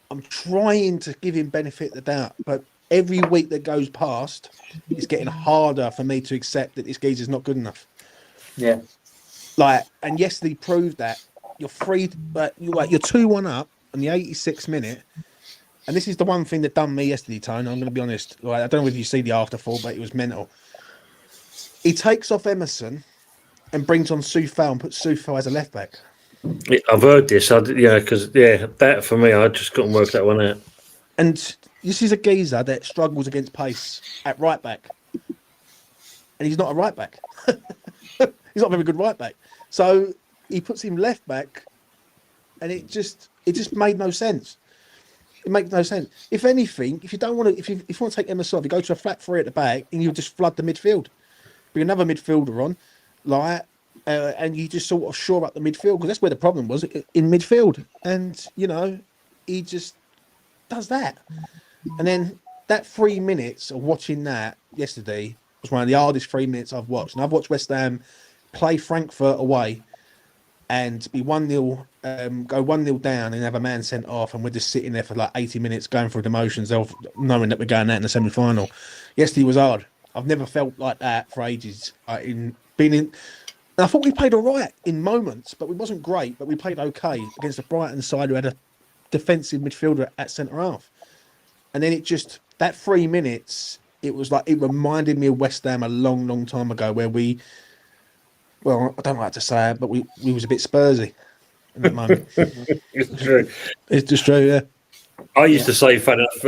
I'm trying to give him benefit of the doubt, but every week that goes past, it's getting harder for me to accept that this geezer's not good enough. Yeah. Like, and yesterday proved that you're free, but you're 2-1 up on the 86th minute. And this is the one thing that done me yesterday, Tone. I'm going to be honest. Like, I don't know if you see the afterfall, but it was mental. He takes off Emerson and brings on Soufal and puts Soufal as a left back. Yeah, I've heard this. That for me, I just couldn't work that one out. And this is a geezer that struggles against pace at right back, and he's not a right back. He's not a very good right back. So he puts him left back, and it just made no sense. It makes no sense. If anything, if you want to take Emerson off, you go to a flat 3 at the back, and you just flood the midfield. Bring another midfielder on, like, and you just sort of shore up the midfield, because that's where the problem was in midfield. And he just does that. And then that 3 minutes of watching that yesterday was one of the hardest 3 minutes I've watched. And I've watched West Ham play Frankfurt away and be 1-0, go 1-0 down and have a man sent off, and we're just sitting there for like 80 minutes going through the motions of knowing that we're going out in the semi-final. Yesterday was hard. I've never felt like that for ages. I thought we played all right in moments, but we wasn't great, but we played okay against the Brighton side who had a defensive midfielder at centre half. And then that 3 minutes, it was like, it reminded me of West Ham a long, long time ago, where I don't like to say it, but we was a bit Spursy in that moment. It's true. It's just true, yeah. I used to say, fun enough,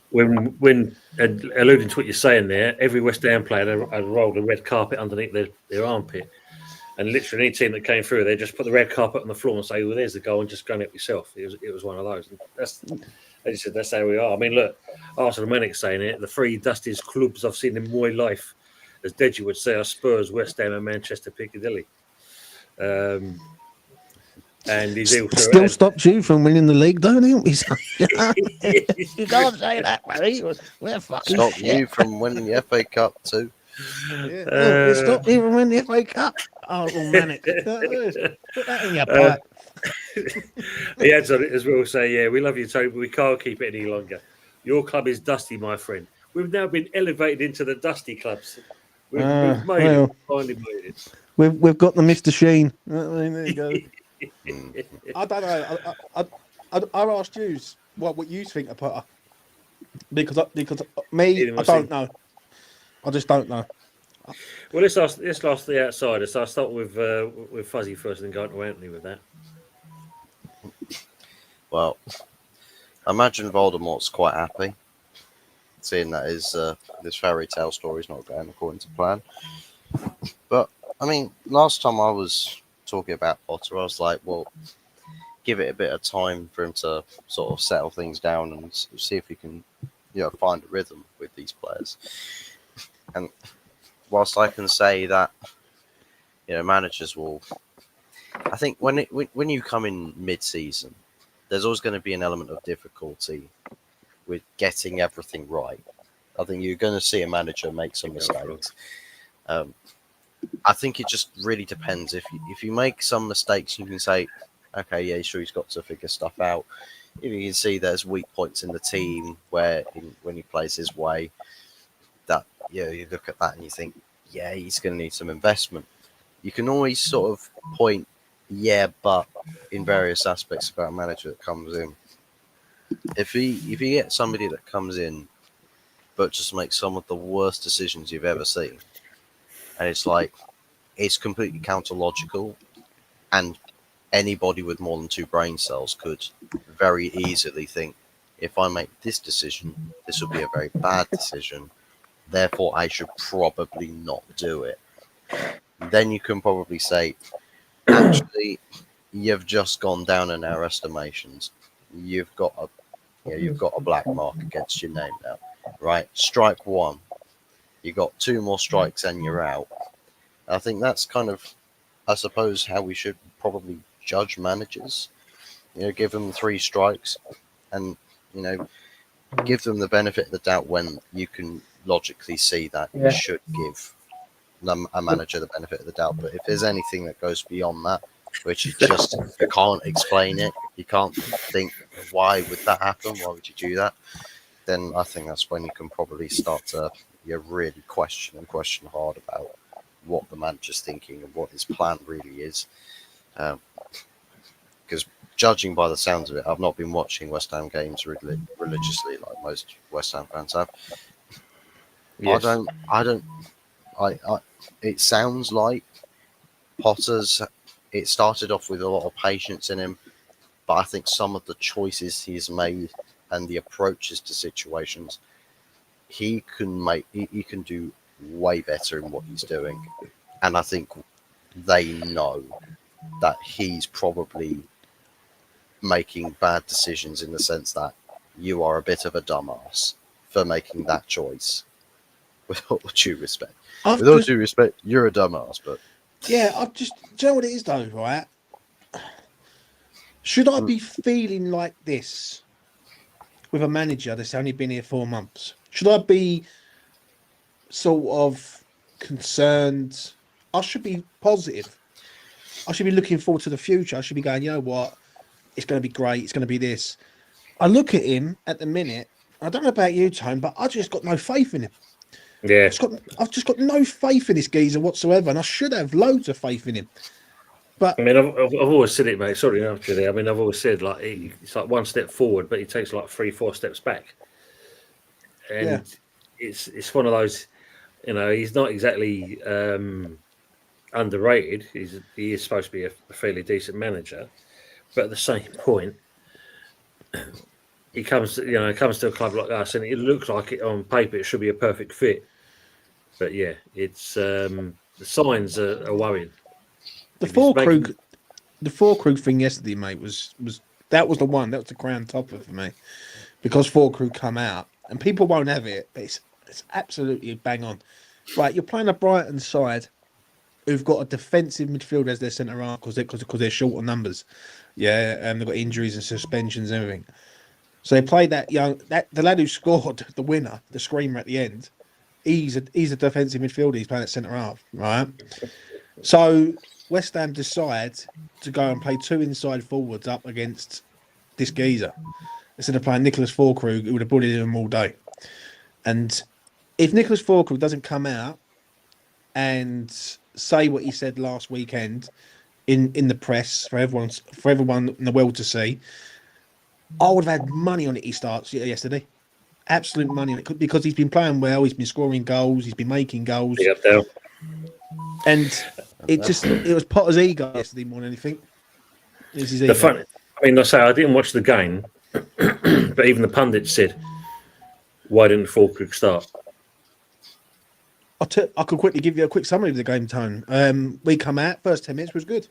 when alluding to what you're saying there, every West Ham player had rolled a red carpet underneath their armpit. And literally any team that came through, they just put the red carpet on the floor and say, well, there's the goal, and just go and it yourself. It was one of those. And as you said, that's how we are. I mean, look, Arsenal Manic saying it, the three dustiest clubs I've seen in my life, as Deji would say, are Spurs, West Ham and Manchester Piccadilly. And he's also still stops you from winning the league, don't he? You can't say that, mate. We're fucking Stop shit. you from winning the FA Cup too. It stopped you from winning the FA Cup. Oh, Manic. Put that in your pipe. He adds on it as well, say, yeah, we love you, Tony, but we can't keep it any longer. Your club is dusty, my friend. We've now been elevated into the dusty clubs. We've finally made it. We've got the Mr. Sheen. There you go. I don't know. I asked you what you think of Potter, because me, I don't know. I just don't know. Well, let's ask the outsiders. So I'll start with Fuzzy first, and then go to Anthony with that. Well, I imagine Voldemort's quite happy, seeing that this fairy tale story is not going according to plan. But I mean, last time I was talking about Potter, I was like, well, give it a bit of time for him to sort of settle things down and see if he can, find a rhythm with these players. And whilst I can say that, managers will, I think when you come in mid-season, there's always going to be an element of difficulty with getting everything right. I think you're going to see a manager make some mistakes. I think it just really depends. If you make some mistakes, you can say, okay, yeah, sure, he's got to figure stuff out. You can see there's weak points in the team when he plays his way, that you look at that and you think, yeah, he's going to need some investment. You can always sort of point, yeah, but in various aspects about a manager that comes in. If you get somebody that comes in but just makes some of the worst decisions you've ever seen, and it's completely counter-logical, and anybody with more than 2 brain cells could very easily think, if I make this decision, this will be a very bad decision, therefore I should probably not do it. Then you can probably say, actually, you've just gone down in our estimations. You've got a black mark against your name now, right? Strike 1. You got 2 more strikes and you're out. I think that's kind of, I suppose, how we should probably judge managers. Give them 3 strikes, and give them the benefit of the doubt when you can logically see that you should give a manager the benefit of the doubt. But if there's anything that goes beyond that, which is just, you can't explain it, you can't think, why would that happen? Why would you do that? Then I think that's when you can probably start to really question hard about what the manager's thinking and what his plan really is. Because judging by the sounds of it, I've not been watching West Ham games religiously like most West Ham fans have. Yes. It sounds like Potter's, it started off with a lot of patience in him, but I think some of the choices he's made and the approaches to situations, he can do way better in what he's doing. And I think they know that he's probably making bad decisions, in the sense that you are a bit of a dumbass for making that choice. With all due respect. With all due respect, you're a dumbass, but Yeah, do you know what it is though, right? Should I be feeling like this with a manager that's only been here 4 months? Should I be sort of concerned? I should be positive. I should be looking forward to the future. I should be going, you know what? It's going to be great. It's going to be this. I look at him at the minute. I don't know about you, Tone, but I just got no faith in him. Yeah, I've just got no faith in this geezer whatsoever, and I should have loads of faith in him. But I mean, I've always said it, mate. Sorry, actually, I mean, I've always said like it's like one step forward, but he takes like 3-4 steps back, and yeah, it's one of those. You know, he's not exactly underrated. He is supposed to be a fairly decent manager, but at the same point, he comes to a club like us, and it looks like it on paper it should be a perfect fit. But yeah, it's the signs are worrying. the If he's four crew thing yesterday, mate, was that was the one that was the crown topper for me, because four crew come out and people won't have it. But it's absolutely bang on. Right, you're playing a Brighton side who've got a defensive midfielder as their centre half because they're short on numbers. Yeah, and they've got injuries and suspensions and everything. So they played the lad who scored the winner, the screamer at the end. He's a defensive midfielder. He's playing at centre half, right? So West Ham decide to go and play 2 inside forwards up against this geezer instead of playing Nicholas Forkrug, who would have bullied him all day. And if Nicholas Forkrug doesn't come out and say what he said last weekend in the press for everyone in the world to see, I would have had money on it. He starts yesterday, absolute money on it, because he's been playing well. He's been scoring goals. He's been making goals. Up there. And it was Potter's ego yesterday more than anything. It was his ego. I mean, I say I didn't watch the game, but even the pundits said, "Why didn't Falkirk start?" I could quickly give you a quick summary of the game, Tone. We come out, first 10 minutes was good.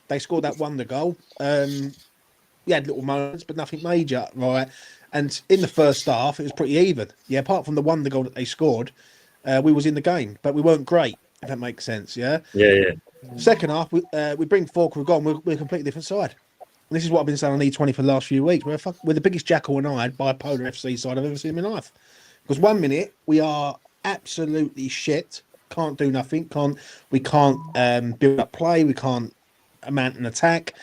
They scored that wonder goal. We had little moments, but nothing major, right? And in the first half, it was pretty even. Yeah, apart from the wonder goal that they scored, we was in the game, but we weren't great, if that makes sense, yeah? Yeah. Second half, we bring Falkirk on, we're a completely different side. And this is what I've been saying on E20 for the last few weeks. We're the biggest jackal and eyed bipolar FC side I've ever seen in my life. Because 1 minute, we are absolutely shit, can't do nothing, we can't build up play, we can't mount an attack.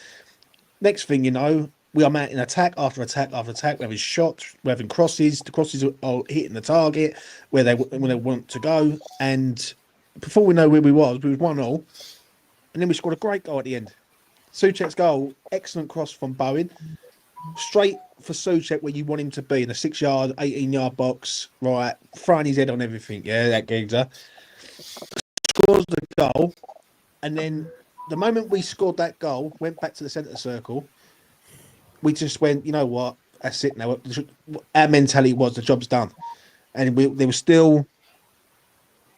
Next thing you know, we are mounting attack after attack after attack. We're having shots, we're having crosses. The crosses are hitting the target when they want to go. And before we know where we was 1-0, and then we scored a great goal at the end. Soucek's goal, excellent cross from Bowen, straight for Soucek where you want him to be, in a 6-yard, 18-yard box, right, throwing his head on everything. Yeah, that geezer scores the goal, and then the moment we scored that goal, went back to the centre circle, we just went, you know what, that's it now. Our mentality was the job's done. And there was still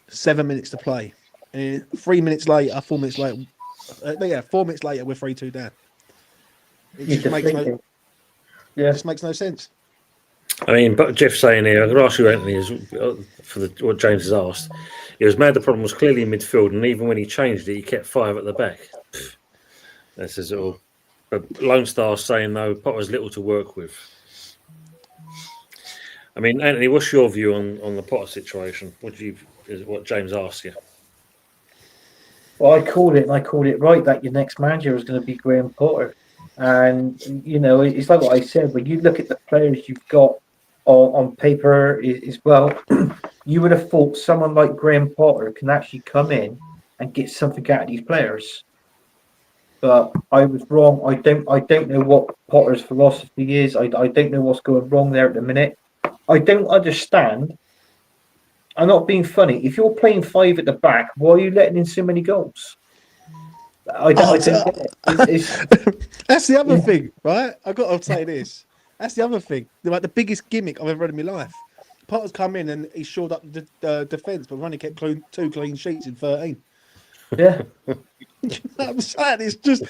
7 minutes to play. And 4 minutes later, we're 3-2 down. It just makes no sense. I mean, but Jeff's saying here, I could ask you, Anthony, what James has asked. It was mad. The problem was clearly in midfield, and even when he changed it, he kept 5 at the back. That says it all. But Lone Star's saying, no, Potter's little to work with. I mean, Anthony, what's your view on the Potter situation? Is what James asked you? Well, I called it right that your next manager is going to be Graham Potter. And, you know, it's like what I said, when you look at the players you've got on paper as well, you would have thought someone like Graham Potter can actually come in and get something out of these players. But I was wrong. I don't know what Potter's philosophy is. I don't know what's going wrong there at the minute. I don't understand. I'm not being funny. If you're playing 5 at the back, why are you letting in so many goals? I don't get it. That's the other thing, right? I've got to say this. That's the other thing. Like the biggest gimmick I've ever read in my life. Potter's come in and he's shored up the defence, but only kept 2 clean sheets in 13. Yeah. I'm saying it's just.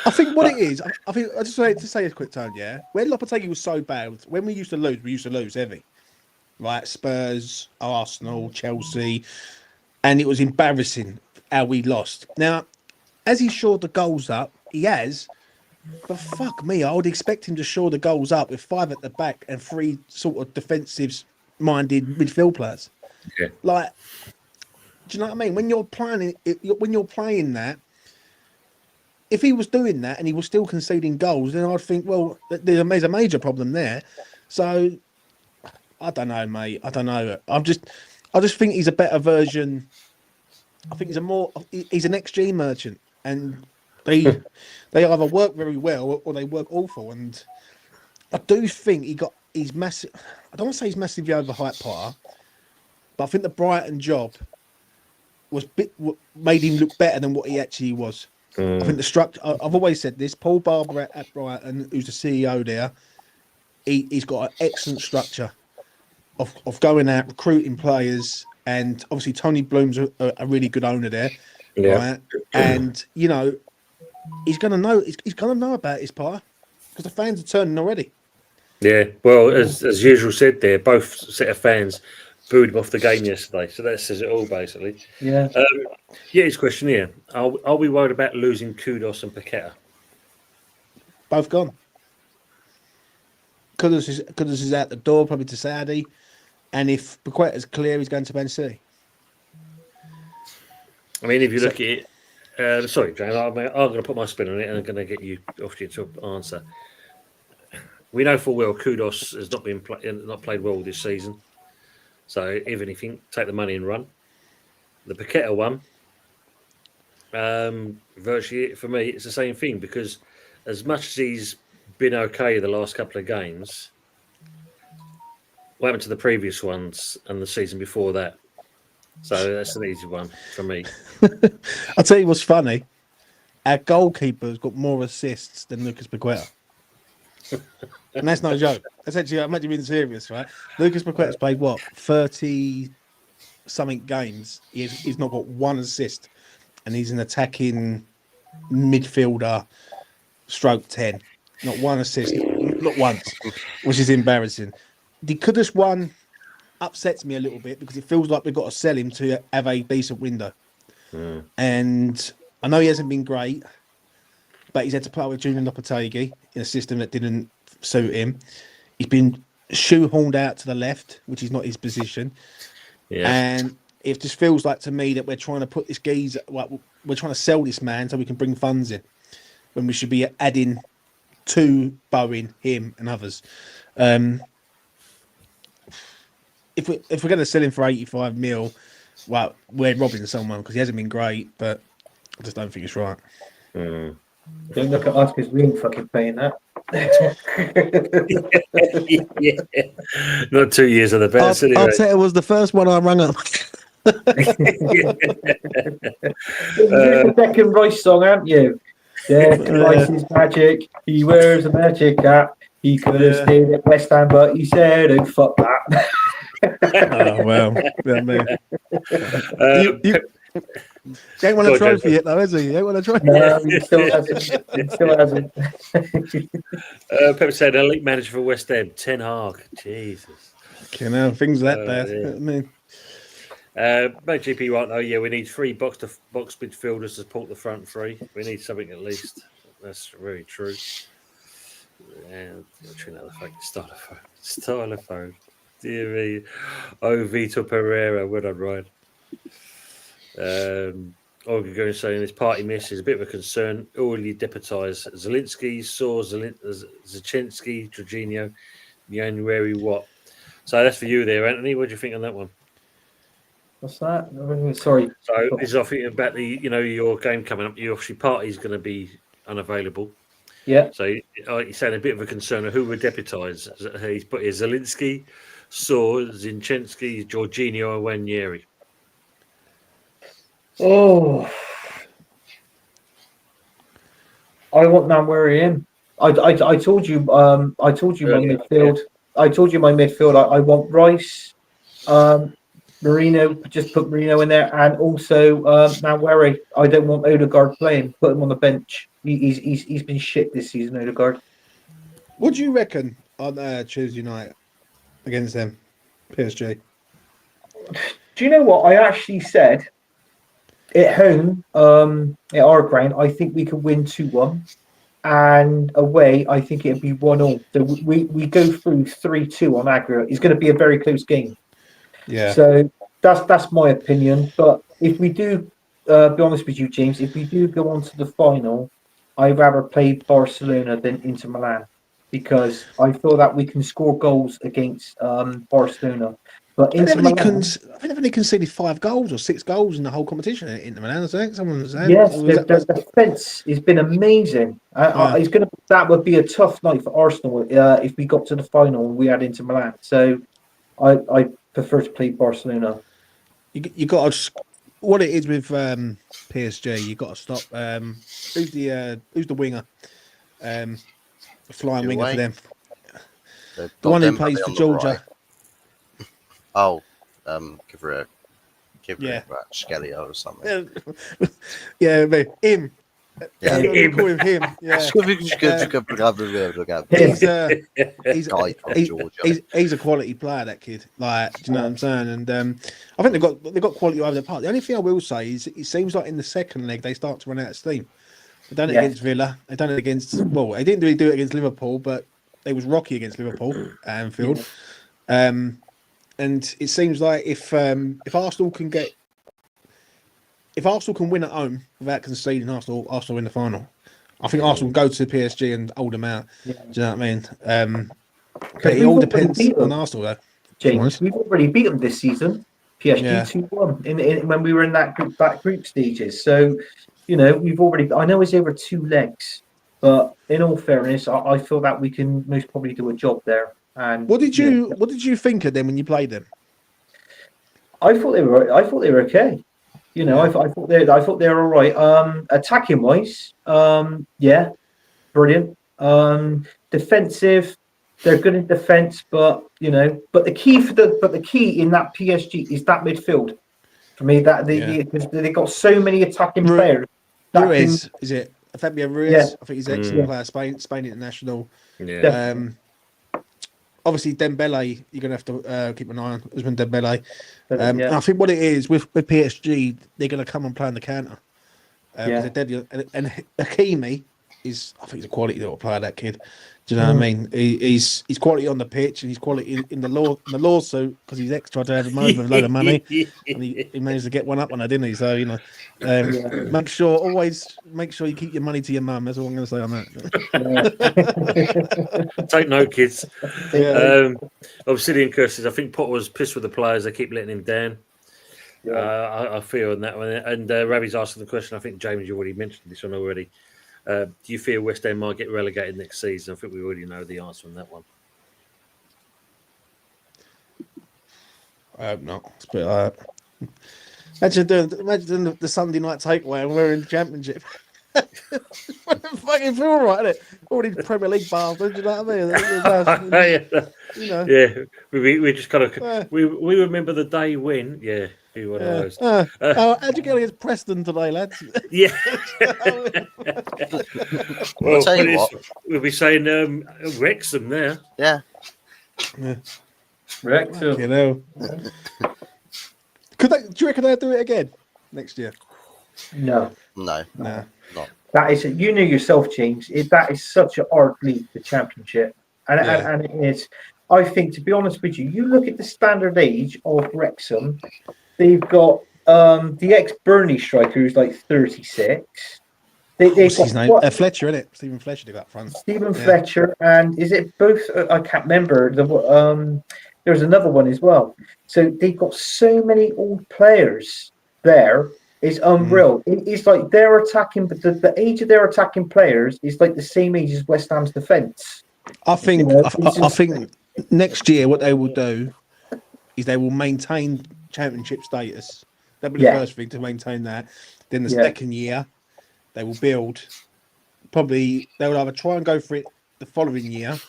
I think what it is. I think I just say to say a quick tone. Yeah, when Lopetegui was so bad, when we used to lose heavy, right? Spurs, Arsenal, Chelsea. and it was embarrassing how we lost. Now, as he shored the goals up, he has, but fuck me, I would expect him to shore the goals up with 5 at the back and 3 sort of defensive-minded midfield players. Yeah. Like, do you know what I mean? When you're playing that, if he was doing that and he was still conceding goals, then I'd think, well, there's a major problem there. So I don't know, mate. I don't know. I just think he's a better version. I think he's an XG merchant, and they either work very well or they work awful. And I do think he's massive. I don't want to say he's massively overhyped, Potter, but I think the Brighton job made him look better than what he actually was. I think the structure. I've always said this. Paul Barber at Brighton, who's the CEO there, he's got an excellent structure of going out recruiting players, and obviously Tony Bloom's a really good owner there, right? And you know, he's gonna know about his power because the fans are turning already. Yeah, well, as usual said there, both set of fans booed him off the game yesterday, so that says it all basically. Yeah. His question here: Are we worried about losing Kudos and Paqueta? Both gone. Kudus is out the door, probably to Saudi, and if Paqueta's clear, he's going to Man City. I mean, if you look at it, sorry, Jane, I'm going to put my spin on it, and I'm going to get you off to answer. We know full well Kudos has not played well this season. So, if anything, take the money and run. The Paqueta one, virtually for me, it's the same thing because as much as he's been okay the last couple of games, what happened to the previous ones and the season before that? So that's an easy one for me. I'll tell you what's funny. Our goalkeeper's got more assists than Lucas Paqueta. And that's no joke. That's actually, I'm actually being serious, right? Lucas Paqueta's played, 30-something games. He's not got one assist. And he's an attacking midfielder, stroke 10. Not one assist, not once, which is embarrassing. The Kudus one upsets me a little bit because it feels like we've got to sell him to have a decent window. And I know he hasn't been great, but he's had to play with Junior Lopetegui in a system that didn't suit him. He's been shoehorned out to the left, which is not his position. Yeah. And it just feels like to me that we're trying to put this geezer, we're trying to sell this man so we can bring funds in, when we should be adding to Bowen, him, and others. If we're going to sell him for 85 mil, well, we're robbing someone because he hasn't been great, but I just don't think it's right. Don't look at us because we ain't fucking paying that. Yeah. Not 2 years of the best. Anyway. Arteta was the first one I rang up. You're the second Rice song, aren't you? Yeah, Rice is magic. He wears a magic hat. He could have stayed at West Ham, but he said, "Oh, fuck that." Oh well, yeah, man. He ain't won a trophy yet, though, has he? He ain't won a trophy. No, he still hasn't. Pep said, elite manager for West Ham, Ten Hag. Jesus. You know, things that bad. Yeah. I mean, GP right though, yeah, we need 3 box midfielders to support the front 3. We need something at least. That's very true. And stylophone. Dear me. Oh, Vitor Pereira, well done, Ryan. Olga going saying this party miss is a bit of a concern. Already deputised Zielinski, Saw, Zaczynski, Jorginho, January what? So that's for you there, Anthony. What do you think on that one? What's that? Sorry. So this is off about the your game coming up. Your obviously party's going to be unavailable. Yeah. So he's saying a bit of a concern of who would deputise. He's put here Zielinski, Saw, Zinchenski, Jorginho, and Wanyeri. Oh, I want Namwari in. I told you. I told you my midfield. Yeah. I told you my midfield. I want Rice, Marino. Just put Marino in there, and also Namwari. I don't want Odegaard playing. Put him on the bench. He's been shit this season, Odegaard. What do you reckon on Tuesday night against them, PSG? Do Do you know what I actually said at home, at our ground? I think we could win 2-1, and away, I think it'd be 1-1. So we go through 3-2 on aggregate. It's going to be a very close game. Yeah. So that's my opinion. But if we do, be honest with you, James, if we do go on to the final, I'd rather play Barcelona than Inter Milan because I feel that we can score goals against Barcelona. But Inter Milan, I think they've only conceded 5 goals or 6 goals in the whole competition at Inter Milan. I think someone was saying. yes, their defense has been amazing. That would be a tough night for Arsenal if we got to the final and we had Inter Milan. So I prefer to play Barcelona. You got to what it is with PSG. You got to stop. Who's the winger? Flying winger for them. The one who plays for Georgia. Oh, give her a Skelly or something. Yeah, him. Yeah, You call him him. Yeah. He's a quality player, that kid. Like, do you know what I'm saying? And I think they've got quality over the park. The only thing I will say is it seems like in the second leg they start to run out of steam. They've done it against Villa. They've done it against they didn't really do it against Liverpool, but they was rocky against Liverpool at Anfield. And it seems like if Arsenal can win at home without conceding, Arsenal win the final. I think Arsenal go to PSG and hold them out. Yeah. Do you know what I mean? But it all depends on Arsenal, though. James, we've already beat them this season. PSG 2-1 in when we were in that group stages. So, you know, I know it's over 2 legs, but in all fairness, I feel that we can most probably do a job there. And what did you think of them when you played them? I thought they were okay. You know, I thought they were all right. Attacking wise, brilliant. Defensive, they're good in defense, but the key in that PSG is that midfield. For me, that they got so many attacking players. Ruiz, is it? Fabio Ruiz, yeah. I think he's an excellent player, Spain international. Yeah. Obviously, Dembele, you're going to have to keep an eye on Usman Dembele. I think what it is with PSG, they're going to come and play on the counter. They're deadly. And Hakimi is, I think he's a quality little player, that kid. Do you know what I mean? He's quality on the pitch and he's quality in the lawsuit because his ex tried to have him over with a load of money and he managed to get one up on her, didn't he? So, always make sure you keep your money to your mum. That's all I'm going to say on that. Take note, kids. Obsidian curses. I think Potter was pissed with the players. They keep letting him down. I feel on that one. And Ravi's asking the question. I think, James, you already mentioned this one already. Do you fear West Ham might get relegated next season? I think we already know the answer on that one. I hope not. It's a bit like that. Imagine the Sunday night takeaway and we're in the Championship. Fucking feel all right, isn't it? All these Premier League bastards, you know what I mean? We just kind of we remember the day when be one of those. How'd you get against Preston today, lads? Yeah. Well, I'll tell you what. We'll be saying Wrexham there. Yeah. Wrexham. You know. Do you reckon they'll do it again next year? No. Not. That is, you know yourself, James. That is such a hard league, the Championship, and it is. I think, to be honest with you, you look at the standard age of Wrexham. They've got the ex-Burnley striker who's like 36. What's his name? Fletcher, isn't it? Stephen Fletcher did that front. Stephen Fletcher, and is it both? I can't remember. There's another one as well. So they've got so many old players there. It's unreal. It's like they're attacking, but the age of their attacking players is like the same age as West Ham's defence. I think. I think next year what they will do is they will maintain Championship status. That'll be the first thing, to maintain that. Then the second year, they will build. Probably they will either try and go for it the following year,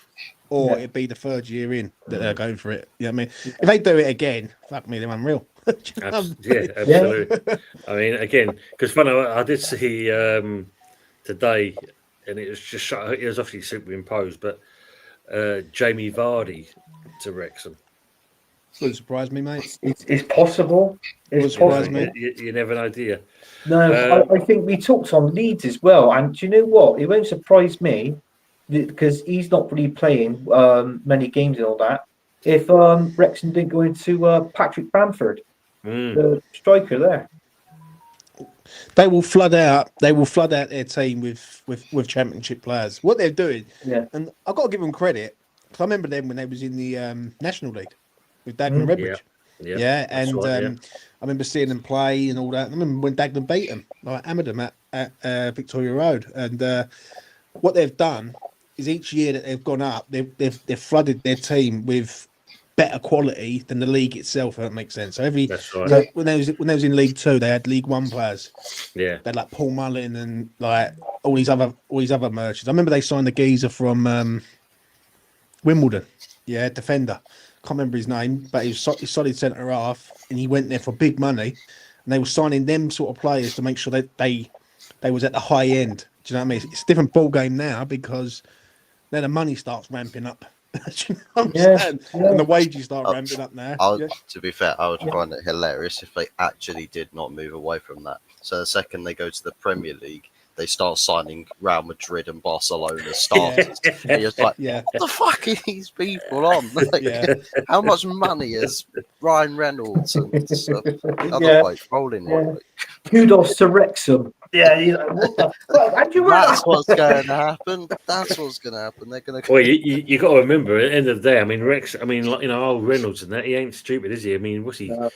or it'd be the third year in that they're going for it. You know what I mean? If they do it again, fuck me, they're unreal. Absolutely. I mean, again, because I did see today, and it was obviously superimposed, but Jamie Vardy to Wrexham. Wouldn't surprise me, mate. It's possible. It's surprise possible. me. You never know, do you? No, I think we talked on Leeds as well. And do you know what? It won't surprise me because he's not really playing many games and all that. If Wrexham didn't go into Patrick Bamford, the striker there. They will flood out. They will flood out their team with championship players. What they're doing, Yeah. and I've got to give them credit because I remember them when they was in the National League with Dagenham Redbridge. Yeah, and right, I remember seeing them play and all that. I remember when Dagenham beat them, like hammered them at Victoria Road. And what they've done is each year that they've gone up, they've flooded their team with better quality than the league itself. If that makes sense. So That's right. so when they was in League Two, they had League One players. Yeah. They had like Paul Mullin and like all these other merchants. I remember they signed the geezer from Wimbledon. Yeah, defender. Can't remember his name, but he's solid centre half, and he went there for big money. And they were signing them sort of players to make sure that they was at the high end. Do you know what I mean? It's a different ball game now because now the money starts ramping up. Do you know what I'm saying? And the wages start ramping up now. To be fair, I would find it hilarious if they actually did not move away from that. So the second they go to the Premier League, they start signing Real Madrid and Barcelona starters. And you're just like, what the fuck are these people on? Like, how much money is Ryan Reynolds and stuff? Other blokes rolling in? Kudos to Wrexham. Yeah, what the fuck? That's what's going to happen. That's what's going to happen. They're going to. Well, you got to remember at the end of the day. I mean, old Reynolds and that. He ain't stupid, is he? I mean, what's he? No.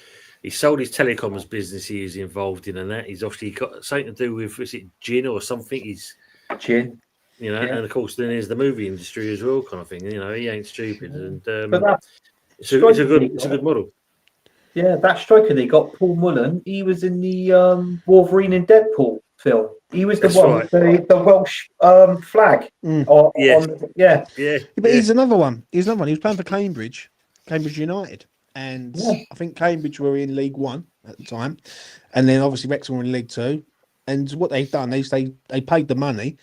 He sold his telecoms business he is involved in, and that he's obviously got something to do with, is it gin or something? He's gin, and of course then there's the movie industry as well, kind of thing. You know, he ain't stupid, and but it's a good model. Yeah, that striker they got, Paul Mullen. He was in the Wolverine and Deadpool film. He was the one with the Welsh flag. But he's another one. He was playing for Cambridge United. And I think Cambridge were in League One at the time, and then obviously Wrexham were in League Two. And what they've done is they paid the money,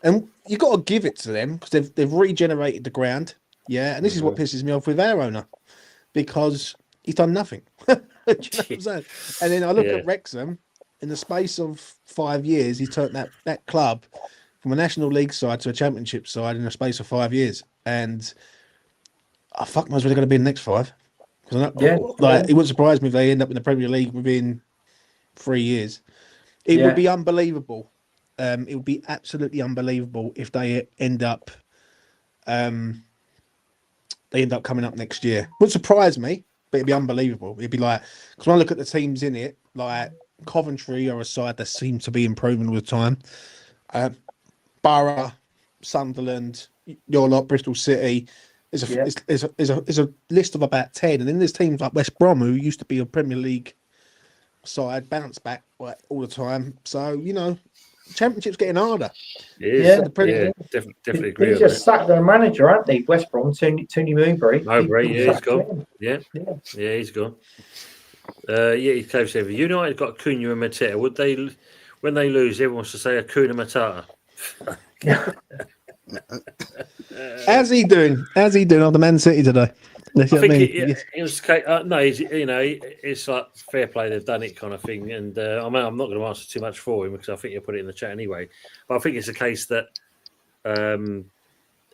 and you got to give it to them because they've regenerated the ground. Yeah, and this is what pisses me off with our owner because he's done nothing. Do you know what I'm saying? And then I look at Wrexham in the space of 5 years, he's turned that club from a National League side to a Championship side in the space of 5 years, and fuck knows where they're going to be in the next 5. It wouldn't surprise me if they end up in the Premier League within 3 years. It would be unbelievable. It would be absolutely unbelievable if they end up coming up next year. Wouldn't surprise me, but it'd be unbelievable. It'd be like, because when I look at the teams in it, like Coventry are a side that seems to be improving with time. Borough, Sunderland, your lot, Bristol City. There's a list of about 10, and then there's teams like West Brom who used to be a Premier League side, bounce back all the time. So Championship's getting harder. Definitely agree. They just sacked their manager, aren't they? West Brom, Tony Mowbray. He's gone. He's gone. He close over. United got Acuna and Mateta. Would they, when they lose, everyone wants to say Acuna Matata? How's he doing on the Man City today? I think it was it's like fair play. They've done it, kind of thing. And I'm not going to answer too much for him because I think you'll put it in the chat anyway. But I think it's a case that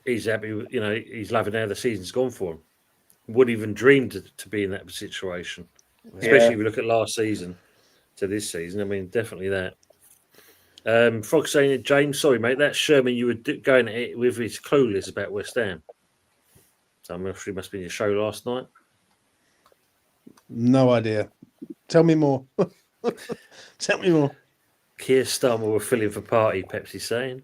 he's happy. He's loving how the season's gone for him. Wouldn't even dream to be in that situation, especially if you look at last season to this season. I mean, definitely that. Frog saying it, James, sorry, mate, that Sherman you were going at it with is clueless about West Ham. So I'm sure it must have been your show last night. No idea. Tell me more. Tell me more. Keir Starmer were filling for party, Pepsi's saying.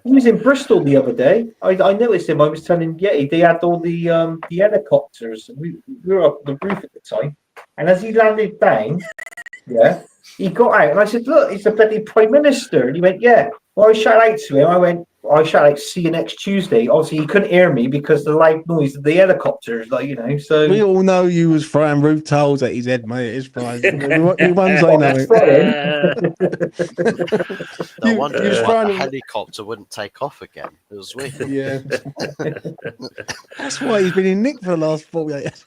He was in Bristol the other day. I noticed him. I was telling Yeti they had all the helicopters. We were up the roof at the time. And as he landed down, he got out and I said, look, he's the bloody Prime Minister. And he went, yeah. Well, I shouted out to him. I shouted out, see you next Tuesday. Obviously, he couldn't hear me because the loud noise of the helicopters, so. We all know you was throwing roof tiles at his head, mate. It's fine. We won't say nothing. No wonder you was why throwing the him- helicopter wouldn't take off again. It was weird. Yeah. That's why he's been in Nick for the last 48 years.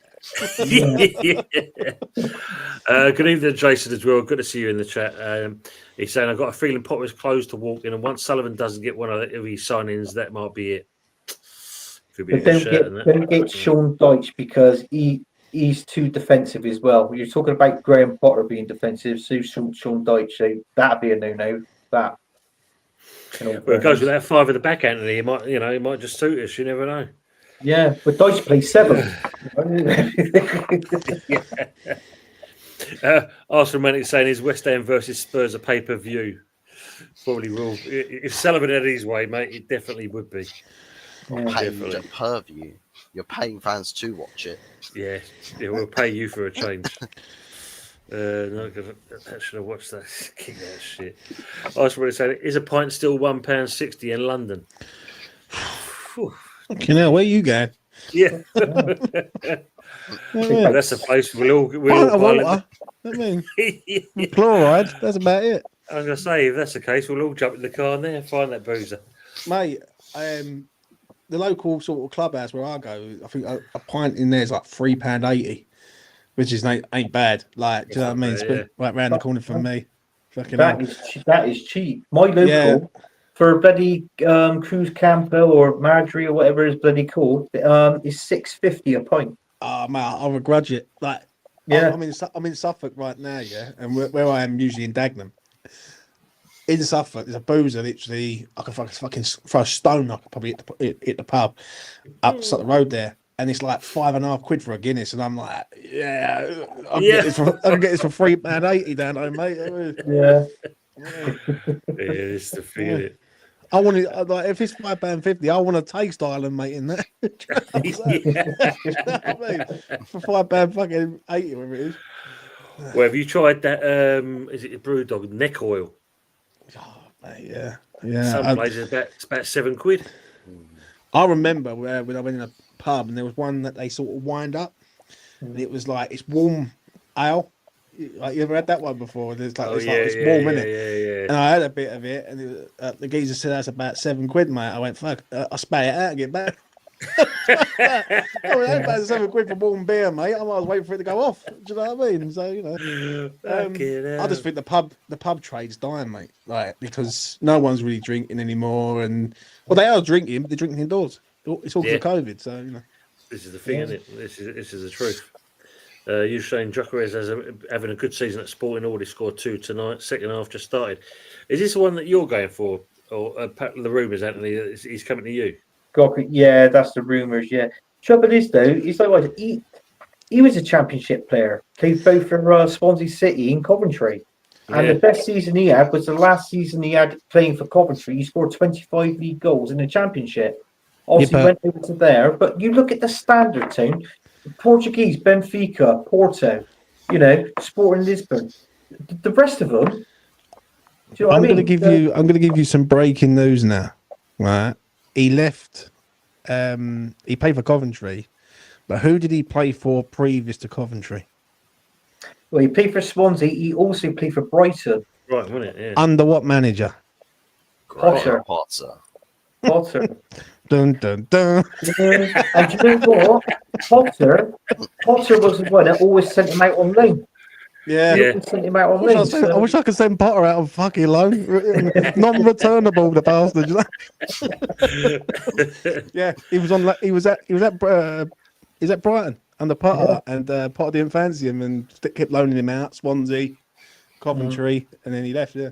Good evening, Jason, as well. Good to see you in the chat. He's saying, I've got a feeling Potter's closed to walk in, and once Sullivan doesn't get one of his signings, that might be it. Could be But don't get Sean Dyche because he's too defensive as well. You're talking about Graham Potter being defensive, so Sean Dyche, so that'd be a no-no. That. Well, it goes with that 5 at the back, Anthony. He might just suit us. You never know. Yeah, but Dyche plays 7. Arsenal Romantic saying is West Ham versus Spurs a pay-per-view. Probably will. If Sullivan had his way, mate, it definitely would be. Paid per view. You're paying fans to watch it. Yeah, we'll pay you for a change. Not gonna. I should have watched that. Kick that shit. Arsenal Romantic saying, is a pint still £1.60 in London? Fucking hell, where you going? Yeah. That's a place we'll all Pint of water. I mean, chloride. That's about it. I'm going to say, if that's the case, we'll all jump in the car and there find that boozer. Mate, the local sort of clubhouse where I go, I think a pint in there is like £3.80, which is ain't bad. Like, do you know what I mean? It's right round the corner from me. Fucking that is cheap. My local for bloody Cruz Campo or Marjorie or whatever is bloody called is £6.50 a pint. Oh man, I begrudge it. Like, yeah, I'm in Suffolk right now, yeah, and where I am usually in Dagenham. In Suffolk, there's a boozer literally. I could fucking throw a stone. I could probably hit the pub up the road there, and it's like £5.50 for a Guinness, and I'm like, yeah, I can get this for £3.80 down home, mate. Yeah, it's the feeling. I want it like if it's £5.50, I want a taste island, mate. In that, you know what I mean? For £5.80, whatever it is. Well, have you tried that? Is it a brew dog neck oil? Oh, mate, yeah. Some places it's about £7. I remember when I went in a pub and there was one that they sort of wind up, and it was like it's warm ale. Like, you ever had that one before? It's warm, isn't it? Yeah. And I had a bit of it, and the geezer said that's about £7, mate. I went, fuck, I'll spay it out and get back. I mean, about £7 for warm beer, mate. I might wait for it to go off. Do you know what I mean? So I just think the pub trade's dying, mate. Like, because no one's really drinking anymore, and they are drinking, but they're drinking indoors. It's all for COVID, so This is the thing, isn't it? This is the truth. You're saying Jokeres having a good season at Sporting already scored 2 tonight. Second half just started. Is this the one that you're going for, or the rumours, Anthony? He's coming to you. Yeah, that's the rumours. Yeah, trouble is though, he's like what he was a championship player. Played both for Swansea City and Coventry, and the best season he had was the last season he had playing for Coventry. He scored 25 league goals in the championship. Obviously, went over to there, but you look at the standard team: Portuguese, Benfica, Porto, Sporting Lisbon. The rest of them. Do you know what I mean? I'm going to give you some breaking news now. Right. He left. He played for Coventry, but who did he play for previous to Coventry? Well, he played for Swansea. He also played for Brighton. Right, wasn't it? Yeah. Under what manager? Potter. Dun dun dun. And do you know what? Potter was the one that always sent him out on loan. Yeah. Sent him out on loan. I wish I could send Potter out on fucking loan. Non-returnable, the bastard. Yeah, he was at Brighton under Potter, and Potter didn't fancy him and kept loaning him out. Swansea, Coventry, and then he left. Yeah.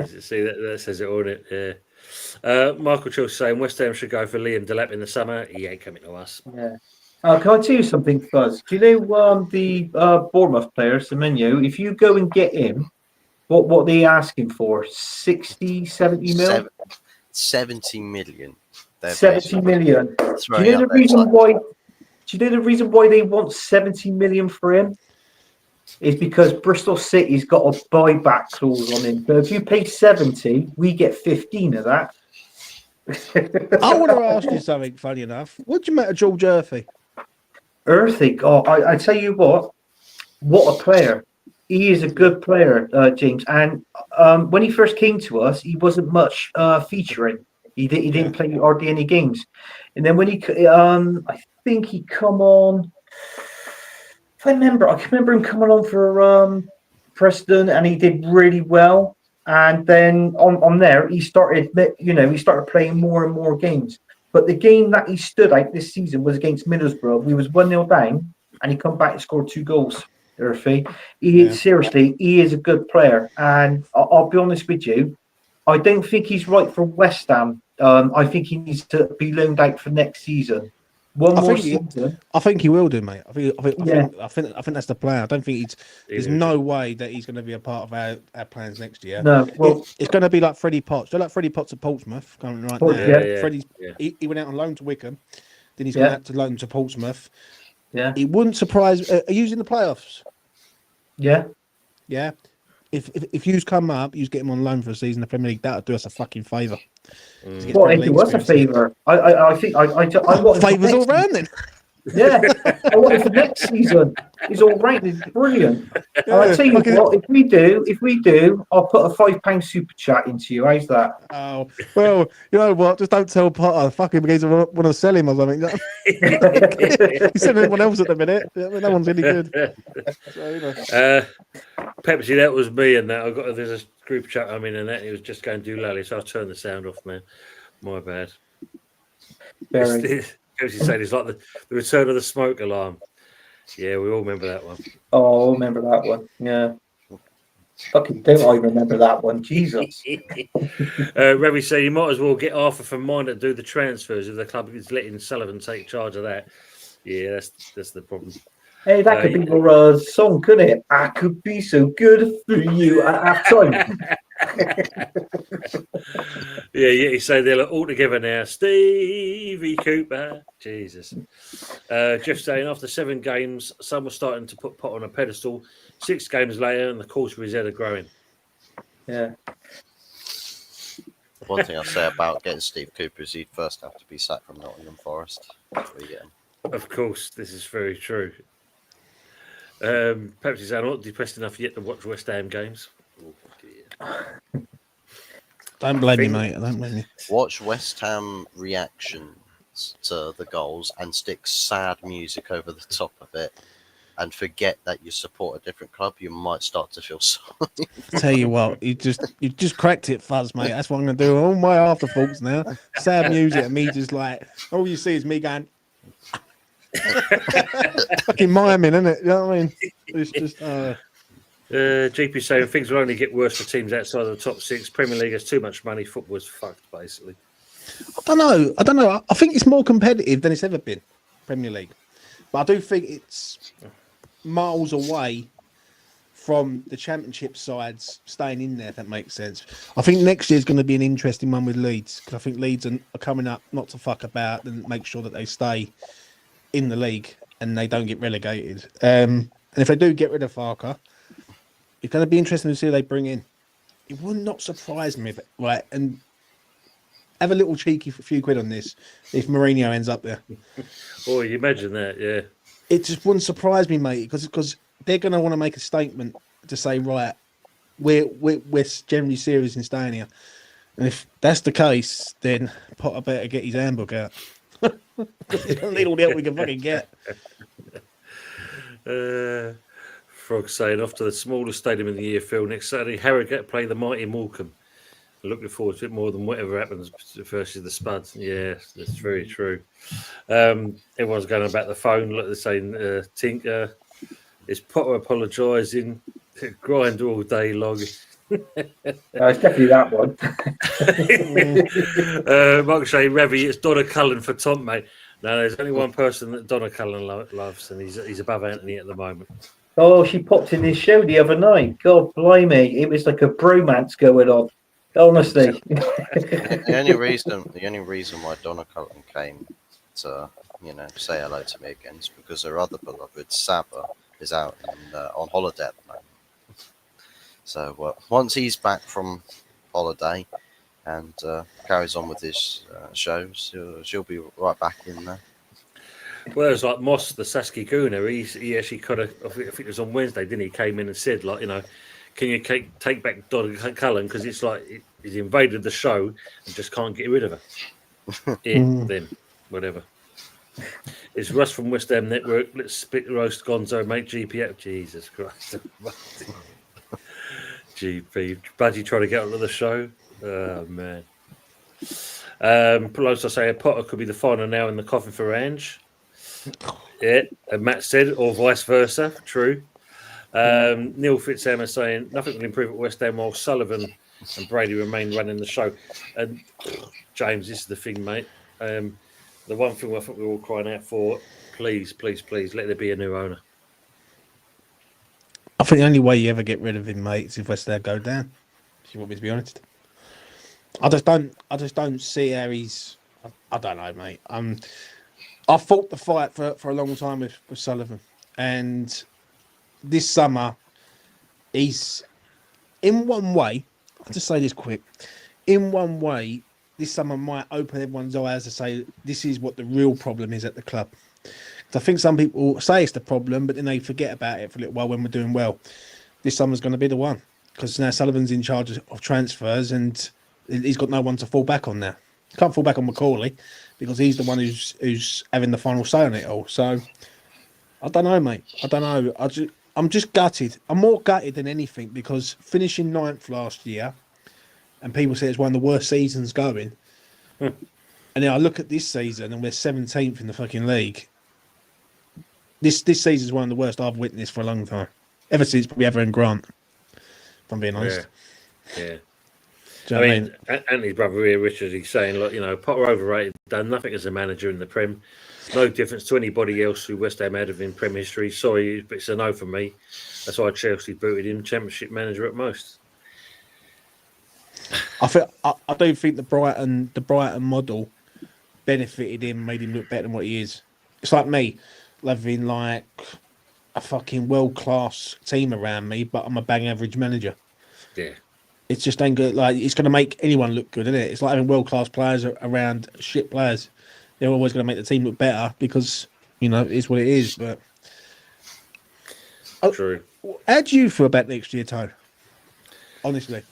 See that says it all. Yeah. Michael Chills saying West Ham should go for Liam Delap in the summer. He ain't coming to us. Yeah. Can I tell you something, Fuzz? Do you know the Bournemouth player, Semenyo? If you go and get him, what are they asking for? 60, 70 mil? 70 million. 70 million. Do you know the reason why they want 70 million for him? is because Bristol City's got a buyback clause on him. So if you pay 70, we get 15 of that. I want to ask you something funny enough. What do you make of George Earthy? Earthy, I tell you what a player. He is a good player, James. And when he first came to us, he wasn't much featuring. He didn't play hardly any games. And then when I think he come on. I can remember him coming on for Preston, and he did really well. And then on there, he started playing more and more games. But the game that he stood out this season was against Middlesbrough. We was 1-0 down, and he come back and scored 2 goals. Earthy, seriously, he is a good player. And I'll be honest with you, I don't think he's right for West Ham. I think he needs to be loaned out for next season. One more season. I think he will do, mate. I think that's the plan. I don't think there's no way that he's going to be a part of our plans next year. No, well, it's going to be like Freddie Potts. They're like Freddie Potts at Portsmouth currently right now. Freddie's he went out on loan to Wickham, then he's gone out to loan to Portsmouth. Yeah, it wouldn't surprise. Are you in the playoffs? Yeah. If you's come up, you's get him on loan for a season in the Premier League. That'll do us a fucking favour. Well, it was a favour. I think I want favours all round then. Yeah, I want it for next season. He's all right. He's brilliant. Yeah, I tell you what, if we do, I'll put a £5 super chat into you. How's that? Oh well, you know what? Just don't tell Potter. Fucking because I want to sell him or something. He's selling everyone else at the minute. No one's any good. So, Pepsi, that was me, and that there's a group chat I'm in, and that it was just going doolally, so I'll turn the sound off, man. My bad. Pepsi said it's like the return of the smoke alarm. Yeah, we all remember that one. Oh, I remember that one. Yeah. Fucking don't I remember that one? Jesus. Revy said you might as well get Arthur from Mine to do the transfers if the club is letting Sullivan take charge of that. Yeah, that's the problem. Hey, that could be your song, couldn't it? I could be so good for you at half time. Yeah, he said they're all together now. Stevie Cooper. Jesus. Jeff saying after 7 games, some were starting to put Pot on a pedestal. 6 games later, and the course for his head are growing. Yeah. One thing I'll say about getting Steve Cooper is he'd first have to be sacked from Nottingham Forest before you get him. Of course, this is very true. Perhaps he's not depressed enough yet to watch West Ham games. Oh, don't blame me, mate. I don't blame you. Watch West Ham reactions to the goals and stick sad music over the top of it, and forget that you support a different club. You might start to feel sorry. Tell you what, you just cracked it, Fuzz, mate. That's what I'm gonna do. All my afterthoughts now. Sad music and me just like all you see is me going. Fucking miming, isn't it? You know what I mean? It's just. GP saying things will only get worse for teams outside of the top 6. Premier League has too much money. Football's fucked, basically. I don't know. I think it's more competitive than it's ever been, Premier League. But I do think it's miles away from the Championship sides staying in there, if that makes sense. I think next year's going to be an interesting one with Leeds, because I think Leeds are coming up not to fuck about and make sure that they stay in the league and they don't get relegated. And if they do get rid of Farker, it's going to be interesting to see who they bring in. It would not surprise me, right? And have a little cheeky few quid on this if Mourinho ends up there. Oh, you imagine that, yeah. It just wouldn't surprise me, mate, because they're going to want to make a statement to say, right, we're generally serious in staying here. And if that's the case, then Potter better get his handbook out. We don't need all the help we can fucking get. Frog saying off to the smallest stadium in the year, Phil. Next Saturday, Harrogate play the mighty Morecambe. Looking forward to it more than whatever happens versus the Spuds. Yeah, that's very true. Everyone's going about the phone, like they're saying, Tinker is Potter apologising, grind all day long. It's definitely that one. Mark saying, Revy, it's Donna Cullen for Tom, mate. No, there's only one person that Donna Cullen loves, and he's above Anthony at the moment. Oh, she popped in this show the other night. God blimey, it was like a bromance going on. Honestly, the only reason why Donna Cullen came to say hello to me again is because her other beloved Saba is out on holiday at the moment. So once he's back from holiday and carries on with his shows, she'll be right back in there. Whereas like Moss, the Saskia Guna, he actually kind of, I think it was on Wednesday, didn't he? Came in and said, like, you know, can you take back Don Cullen, because it's like he's invaded the show and just can't get rid of her. Then whatever. It's Russ from West Ham Network. Let's spit roast Gonzo, make GP out. Jesus Christ. GP. Budgie trying to get onto the show. Oh, man. Pelosi say Potter could be the final nail in the coffin for Ange. Yeah, and Matt said, or vice versa. True. Neil Fitzhammer saying nothing will improve at West Ham while Sullivan and Brady remain running the show. And James, this is the thing, mate. The one thing I think we're all crying out for, please, please, please, let there be a new owner. I think the only way you ever get rid of him, mate, is if West Ham go down. If you want me to be honest, I just don't see how he's. I don't know, mate. I fought the fight for a long time with Sullivan, and this summer, he's in one way. I'll just say this quick. In one way, this summer might open everyone's eyes to say this is what the real problem is at the club. I think some people say it's the problem, but then they forget about it for a little while when we're doing well. This summer's going to be the one, because now Sullivan's in charge of transfers and he's got no one to fall back on now. Can't fall back on Macaulay because he's the one who's having the final say on it all. So I don't know, mate. I don't know. I'm just gutted. I'm more gutted than anything because finishing 9th last year, and people say it's one of the worst seasons going. And then I look at this season and we're 17th in the fucking league. This season is one of the worst I've witnessed for a long time. Ever since probably Everton Grant, if I'm being honest. Yeah. Do you know what I mean? Anthony's brother here, Richard, he's saying, look, you know, Potter overrated, done nothing as a manager in the Prem. No difference to anybody else who West Ham had of in Prem history. Sorry, but it's a no for me. That's why Chelsea booted him, Championship manager at most. I do think the Brighton model benefited him, made him look better than what he is. It's like me, having like a fucking world class team around me, but I'm a bang average manager. Yeah. It's just ain't good. Like, it's going to make anyone look good, isn't it? It's like having world class players around shit players. They're always going to make the team look better because, you know, it's what it is. But True. How do you feel about next year, Tone? Honestly,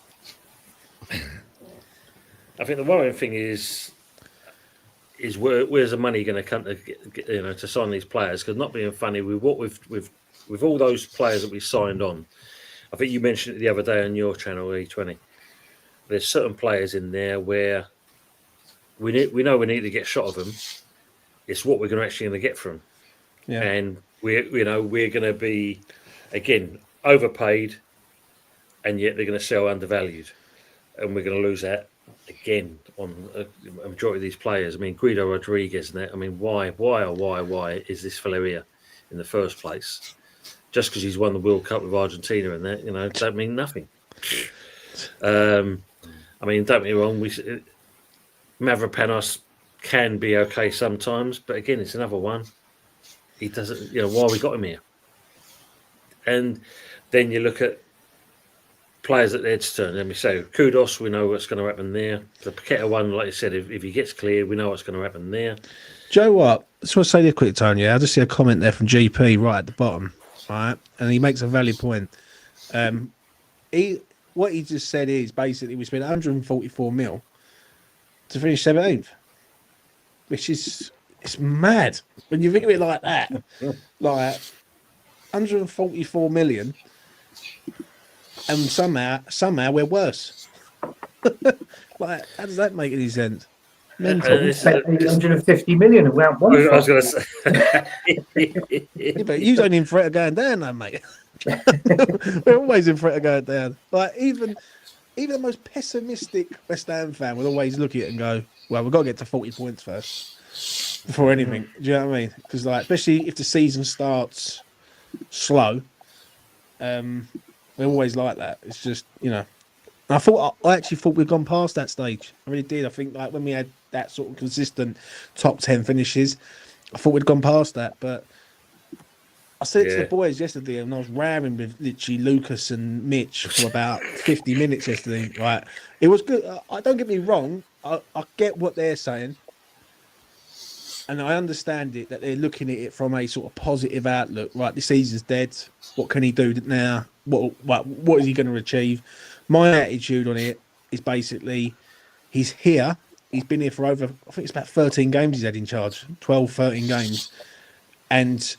I think the worrying thing is where's the money going to come to to sign these players? Because not being funny, with all those players that we signed on, I think you mentioned it the other day on your channel, E20. There's certain players in there where we know we need to get a shot of them. It's what we're actually going to get from them. yeah. And we're going to be again overpaid, and yet they're going to sell undervalued, and we're going to lose that again on a majority of these players. I mean, Guido Rodriguez and that. I mean, why is this fellow here in the first place? Just because he's won the World Cup with Argentina and that, don't mean nothing. I mean, don't get me wrong, Mavropanos can be okay sometimes, but again, it's another one. He doesn't, why we got him here. And then you look at players at their turn. Let me say, Kudos, we know what's going to happen there. The Paqueta one, like I said, if he gets cleared, we know what's going to happen there. Joe, what? I just want to say this quick, Tony. I just see a comment there from GP right at the bottom, right? And he makes a valid point. What he just said is basically we spent 144 mil to finish 17th, which is it's mad when you think of it like that. Like 144 million, and somehow we're worse. Like, how does that make any sense? Mental. 150 million and round one. I was going to say. Yeah, but you ain't in threat of going down, though, mate. We're always in threat of going down. Like even the most pessimistic West Ham fan will always look at it and go, "Well, we've got to get to 40 points first before anything." Do you know what I mean? Because especially if the season starts slow, we're always like that. It's just I actually thought we'd gone past that stage. I really did. I think like when we had that sort of consistent top 10 finishes, I thought we'd gone past that. But I said to the boys yesterday, and I was raring with literally Lucas and Mitch for about 50 minutes yesterday. Right, it was good. I don't get me wrong. I get what they're saying, and I understand it that they're looking at it from a sort of positive outlook. Right, this season's dead. What can he do now? What is he going to achieve? My attitude on it is basically, he's here. He's been here for over, I think it's about 13 games he's had in charge, 12, 13 games. And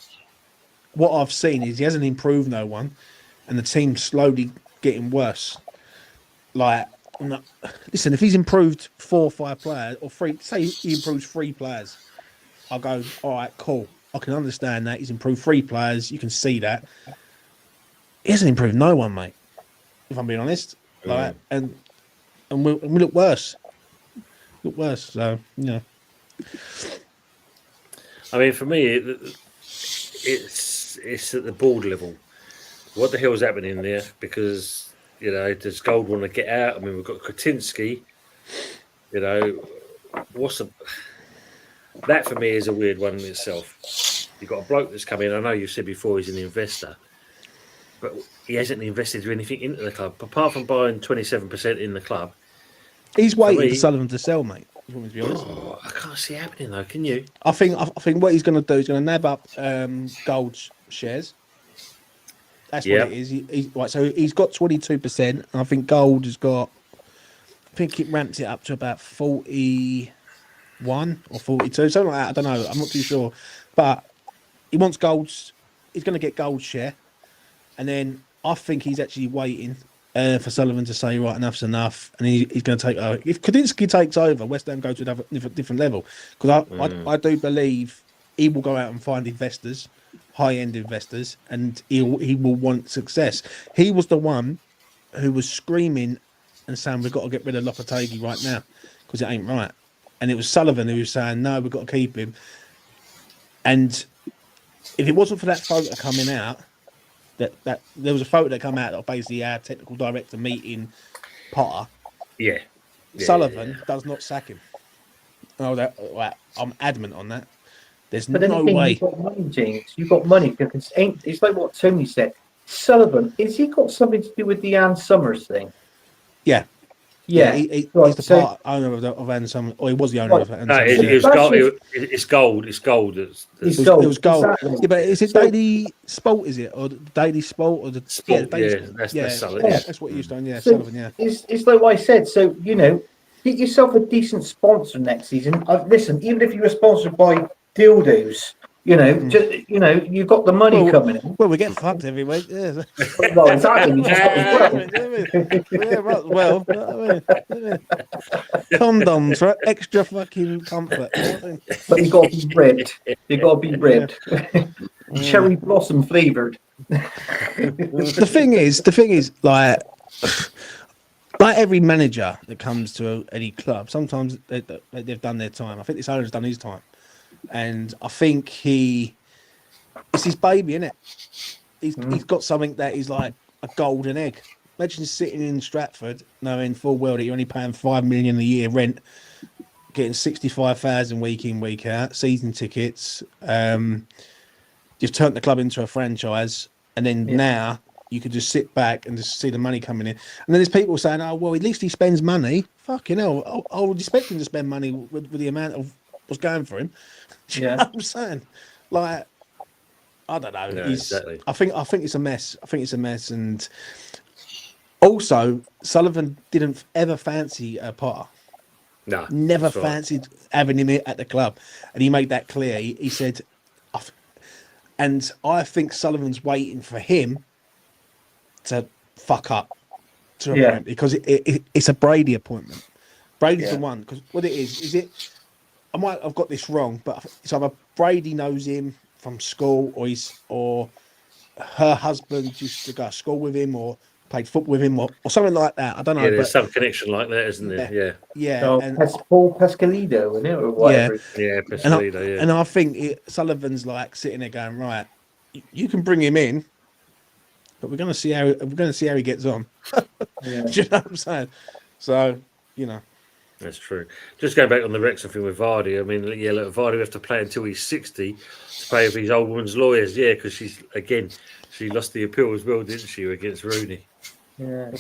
what I've seen is he hasn't improved no one, and the team's slowly getting worse. Like, listen, if he's improved 4 or 5 players, or 3, say he improves 3 players, I'll go, all right, cool. I can understand that. He's improved 3 players. You can see that. He hasn't improved no one, mate, if I'm being honest. Like, and we look worse. Look worse. So, I mean, for me, it's at the board level. What the hell's happening there? Because, does Gold want to get out? I mean, we've got Kretinsky. That for me is a weird one in itself. You've got a bloke that's come in. I know you said before he's an investor, but he hasn't invested anything into the club apart from buying 27% in the club. He's waiting for Sullivan to sell, mate. To be honest, I can't see it happening though. Can you? I think what he's going to do is going to nab up Gold's shares. That's what it is. Right, so he's got 22%, and I think Gold has got. I think it ramps it up to about 41 or 42, something like that. I don't know. I'm not too sure, but he wants Gold's. He's going to get Gold's share, and then I think he's actually waiting for Sullivan to say, right, enough's enough, and he's going to take over. If Kretinsky takes over, West Ham go to another different level, because I do believe he will go out and find investors, high-end investors, and he will want success. He was the one who was screaming and saying, we've got to get rid of Lopetegui right now, because it ain't right. And it was Sullivan who was saying, no, we've got to keep him. And if it wasn't for that photo coming out, that there was a photo that came out of basically our technical director meeting Potter. Yeah. Sullivan does not sack him. Oh, I'm adamant on that. There's but no way. You've got money, James. You've got money because it's like what Tony said. Sullivan, has he got something to do with the Ann Summers thing? Yeah. Yeah, he's the part owner of Ann Summers, or he was the owner of Ann Summers. It's gold. It's gold. It was gold. Exactly. Yeah, but is it Daily Sport? Is it or the Daily Sport or the Sport? That's Sullivan. Yeah, that's what you used on. Yeah, so Sullivan. Yeah, it's like what I said. So get yourself a decent sponsor next season. Listen, even if you were sponsored by dildos. You've got the money coming in. Well, we get fucked every week. Yeah. Well, exactly. Well, condoms for extra fucking comfort. But you got to be ribbed. You got to be ribbed. Cherry blossom flavored. The thing is, like every manager that comes to any club, sometimes they've done their time. I think this owner's done his time. And I think it's his baby, isn't it? He's got something that is like a golden egg. Imagine sitting in Stratford knowing full well that you're only paying $5 million a year rent, getting 65,000 week in, week out, season tickets. You've turned the club into a franchise, and then now you could just sit back and just see the money coming in. And then there's people saying, "Oh, well, at least he spends money." Fucking hell, I would expect him to spend money with the amount of what's going for him. Do you know what I'm saying? Like, I don't know. Exactly. I think it's a mess. And also, Sullivan didn't ever fancy Potter. No, never fancied having him at the club, and he made that clear. He said, and I think Sullivan's waiting for him to fuck up to a point, because it's a Brady appointment. Brady's the one, because what it is it? I might have got this wrong, but it's either Brady knows him from school, or her husband used to go to school with him, or played football with him, or something like that. I don't know. Yeah, there's some connection like that, isn't there? Yeah. So and Paul Pascalidou, isn't it, or whatever? Yeah, Pascalidou. And I think Sullivan's like sitting there going, right, you can bring him in, but we're going to see how he gets on. Do you know what I'm saying? So That's true. Just going back on the Wrexham thing with Vardy. I mean, yeah, look, Vardy will have to play until he's 60 to pay for his old woman's lawyers. Yeah, because she lost the appeal as well, didn't she, against Rooney? Yeah.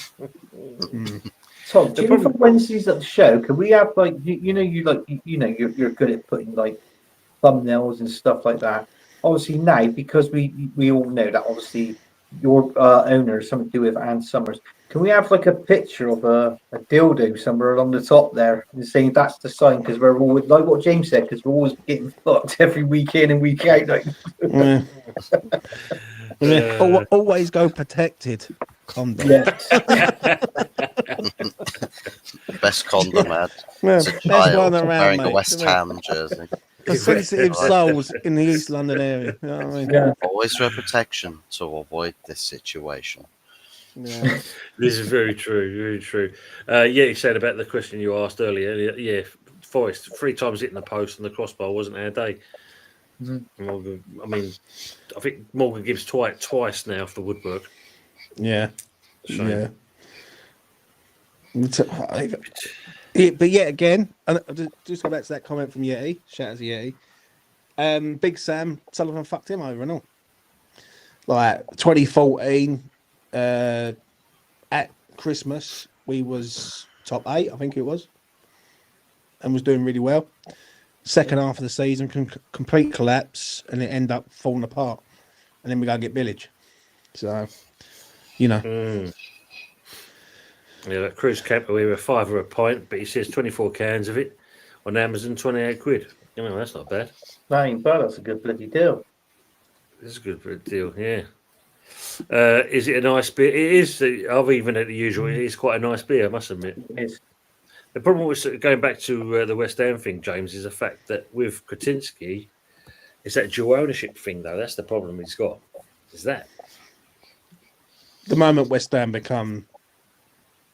Tom, do you know for Wednesdays at the show? Can we have like you're good at putting like thumbnails and stuff like that. Obviously now, because we all know that obviously your owner is something to do with Ann Summers. Can we have like a picture of a dildo somewhere along the top there and saying that's the sign because we're always like what James said because we're always getting fucked every week in and week out. Like. Always go protected. Condom. Yes. Best condom ad. Yeah, It's a best child one around, wearing mate. a West Ham jersey. For sensitive souls in the East London area. You know what I mean? Yeah. Always wear protection to avoid this situation. Yeah. This is very true, very true. You said about the question you asked earlier. Yeah, Forest 3 times hitting the post and the crossbar wasn't our day. I mean, I think Morgan Gibbs twice now for woodwork. Yeah. So. Yeah. But yet again, and just go back to that comment from Yeti. Shout out to Yeti. Big Sam Sullivan fucked him over and all. Like 2014, at Christmas, we was top 8, I think it was, and was doing really well. Second half of the season, complete collapse, and it ended up falling apart. And then we gotta get Village. So, you know. Yeah, that cruise camp we were £5 a pint, but he says 24 cans of it on Amazon, 28 quid. You know, that's not bad. That ain't bad. That's a good bloody deal. It's a good deal, yeah. Is it a nice beer? It is. I've even at the usual. It is quite a nice beer, I must admit. It is. The problem with going back to the West Ham thing, James, is the fact that with Kretinsky, it's that dual ownership thing, though. That's the problem he's got. Is that The moment West Ham become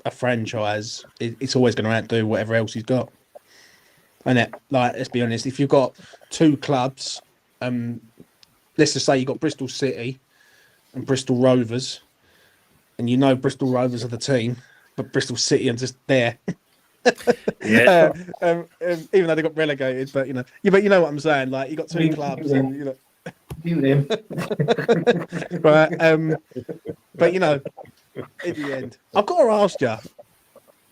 a franchise, it's always going to outdo whatever else he's got. And let's be honest, if you've got 2 clubs, let's just say you've got Bristol City and Bristol Rovers, and you know Bristol Rovers are the team, but Bristol City are just there. yeah? Even though they got relegated, but you know what I'm saying. Like you got 2 clubs, and you know. You him. Right, but you know, at the end, I've got to ask you,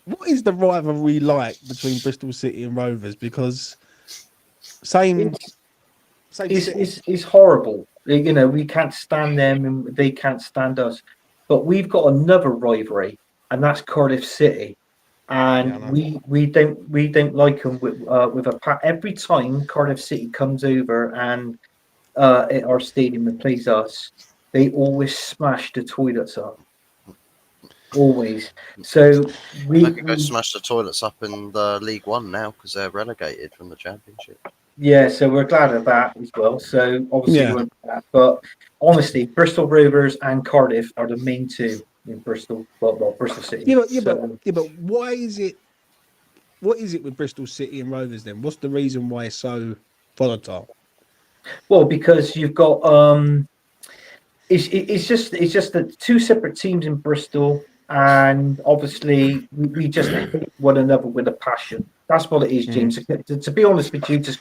what is the rivalry like between Bristol City and Rovers? Because it's horrible. You know, we can't stand them and they can't stand us. But we've got another rivalry, and that's Cardiff City. And we don't like them with a pack. Every time Cardiff City comes over and at our stadium and plays us, they always smash the toilets up. Always. So I could go smash the toilets up in the League One now because they're relegated from the Championship. Yeah, so we're glad of that as well. So obviously, we won't do that. But honestly, Bristol Rovers and Cardiff are the main 2 in Bristol. Well, Bristol City. But why is it? What is it with Bristol City and Rovers then? What's the reason why it's so volatile? Well, because you've got it's just the 2 separate teams in Bristol, and obviously we just hate one another with a passion. That's what it is, James. To be honest with you, just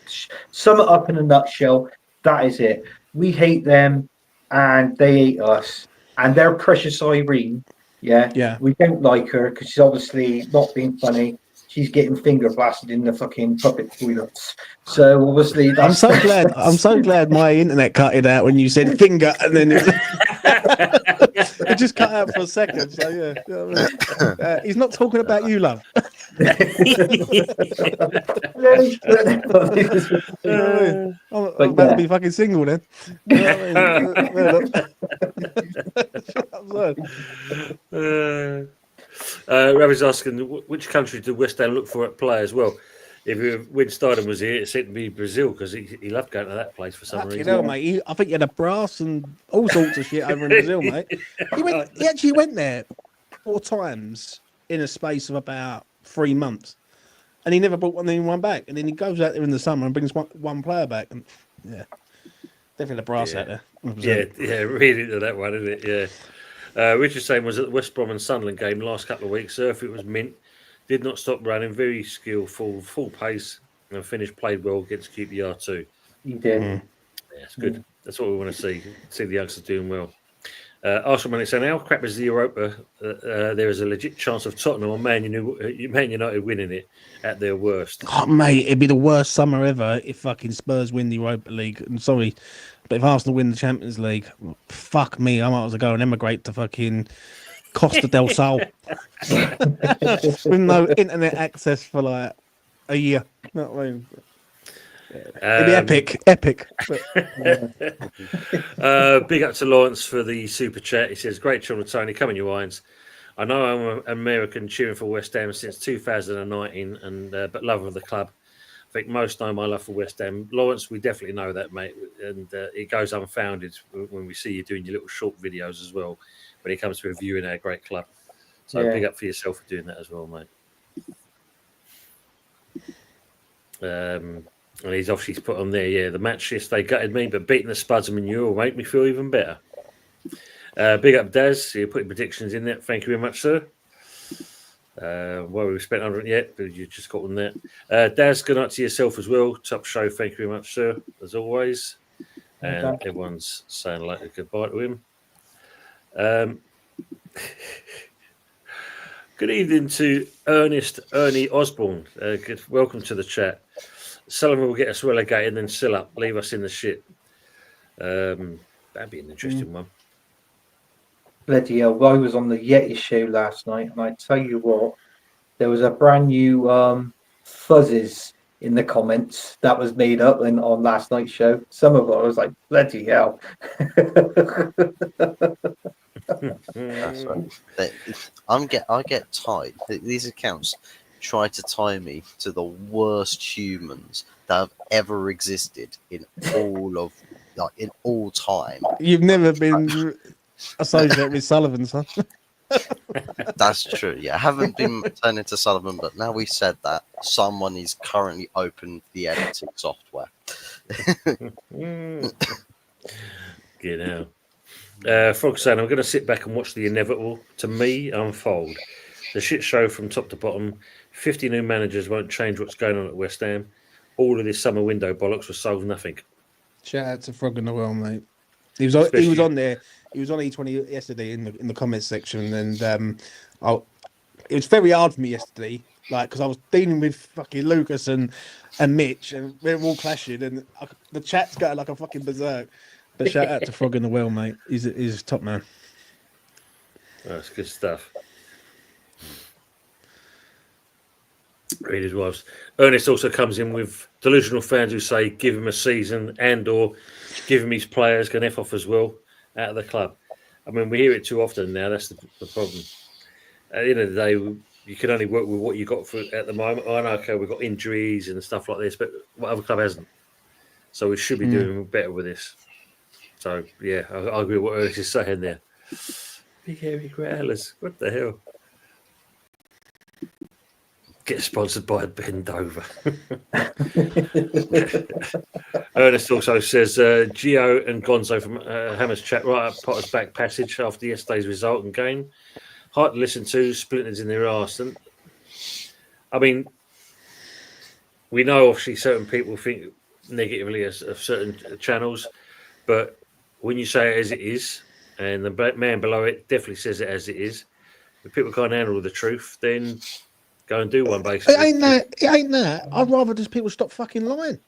sum it up in a nutshell. That is it. We hate them, and they hate us. And their precious Irene, yeah. We don't like her because she's obviously not being funny. She's getting finger blasted in the fucking public toilets. So obviously, that's... I'm so glad my internet cut it out when you said finger, and then it just cut out for a second. So yeah, you know what I mean? He's not talking about you, love. I'm about to be fucking single then. You know what I mean? Ravi's asking, which country did West Ham look for at players? Well, when Stardom was here, it seemed to be Brazil because he loved going to that place for some reason. You know, mate. I think he had a brass and all sorts of shit over in Brazil, mate. He actually went there 4 times in a space of about 3 months, and he never brought anyone back. And then he goes out there in the summer and brings one player back, and definitely the brass out there. 100%. Yeah, really into that one, isn't it? Yeah. Richard saying was at the West Brom and Sunderland game last couple of weeks. If it was mint, Did not stop running, very skillful, full pace, and finished played well against QPR too. He did. Yeah, it's good. That's what we want to see. See the youngsters doing well. Arsenal Manic saying, how crap is the Europa? There is a legit chance of Tottenham or Man United winning it at their worst. Oh, mate, it'd be the worst summer ever if fucking Spurs win the Europa League. I'm sorry, but if Arsenal win the Champions League, fuck me, I might as well go and emigrate to fucking Costa del Sol with no internet access for like a year. You know what I mean? It'd be epic. Big up to Lawrence for the super chat. He says, great children, Tony, come in your wines. I know I'm an American cheering for West Ham since 2019, and but love of the club. I think most know my love for West Ham. Lawrence, we definitely know that, mate, and it goes unfounded when we see you doing your little short videos as well when it comes to reviewing our great club. So big up for yourself for doing that as well, mate. And he's obviously put on there, the match yesterday gutted me, but beating the Spuds and Manure will make me feel even better. Big up Daz, you're putting predictions in there. Thank you very much, sir. Well, we've spent on it yet, but you just got on that. Daz, good night to yourself as well. Top show, thank you very much, sir, as always. And everyone's saying like a goodbye to him. Good evening to Ernie Osborne. Welcome to the chat. Sullivan will get us relegated and then still up, leave us in the shit. That'd be an interesting one. Bloody hell, I was on the Yeti show last night, and I tell you what, there was a brand new fuzzes in the comments that was made up on last night's show. Some of it I was like, bloody hell. That's right. I get tied. These accounts try to tie me to the worst humans that have ever existed in all time. You've never been associated with Sullivan, son. That's true. Yeah, I haven't been turned into Sullivan, but now we said that, someone is currently opened the editing software. Get out. Frog saying, I'm going to sit back and watch the inevitable, to me, unfold. The shit show from top to bottom. 50 new managers won't change what's going on at West Ham. All of this summer window bollocks will solve nothing. Shout out to Frog in the Well, mate. He was on there. He was on E20 yesterday in the comments section, and it was very hard for me yesterday, like because I was dealing with fucking Lucas and Mitch, and we were all clashing, and the chat's got like a fucking berserk. But shout out to Frog in the Well, mate. He's a top man. That's good stuff. Readers was. Ernest also comes in with delusional fans who say give him a season and or give him his players can F off as well out of the club. I mean, we hear it too often now. That's the problem. At the end of the day, you can only work with what you got for at the moment. I know, okay, we've got injuries and stuff like this, but what other club hasn't? So we should be doing better with this. So, yeah, I agree with what Ernest is saying there. Big hairy growlers. What the hell? Get sponsored by Bend Over. Ernest also says Gio and Gonzo from Hammer's chat right up Potter's back passage after yesterday's result and game. Hard to listen to, splinters in their arse. And I mean, we know obviously certain people think negatively of certain channels, but when you say it as it is, and the man below it definitely says it as it is, if people can't handle the truth, then go and do one, basically. It ain't that. I'd rather just people stop fucking lying.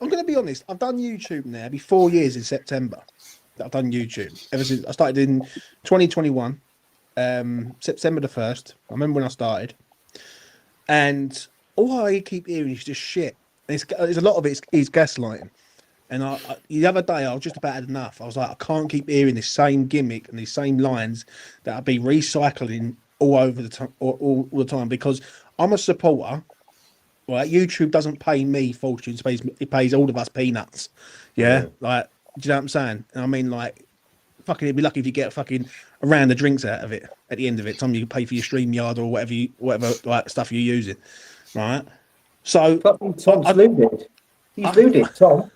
I'm going to be honest. I've done YouTube now. It'll be 4 years in September that I've done YouTube. Ever since I started in 2021, September the 1st. I remember when I started. And all I keep hearing is just shit. There's a lot of it is gaslighting. And the other day, I was just about had enough. I was like, I can't keep hearing this same gimmick and these same lines that I've been recycling all over the time, all the time, because I'm a supporter. Right, YouTube doesn't pay me fortunes; it pays all of us peanuts. Yeah, like, do you know what I'm saying? And I mean, like, fucking, it'd be lucky if you get fucking a round of drinks out of it at the end of it. Time you pay for your StreamYard or whatever like stuff you're using, right? So Tom's looted. He's looted, Tom.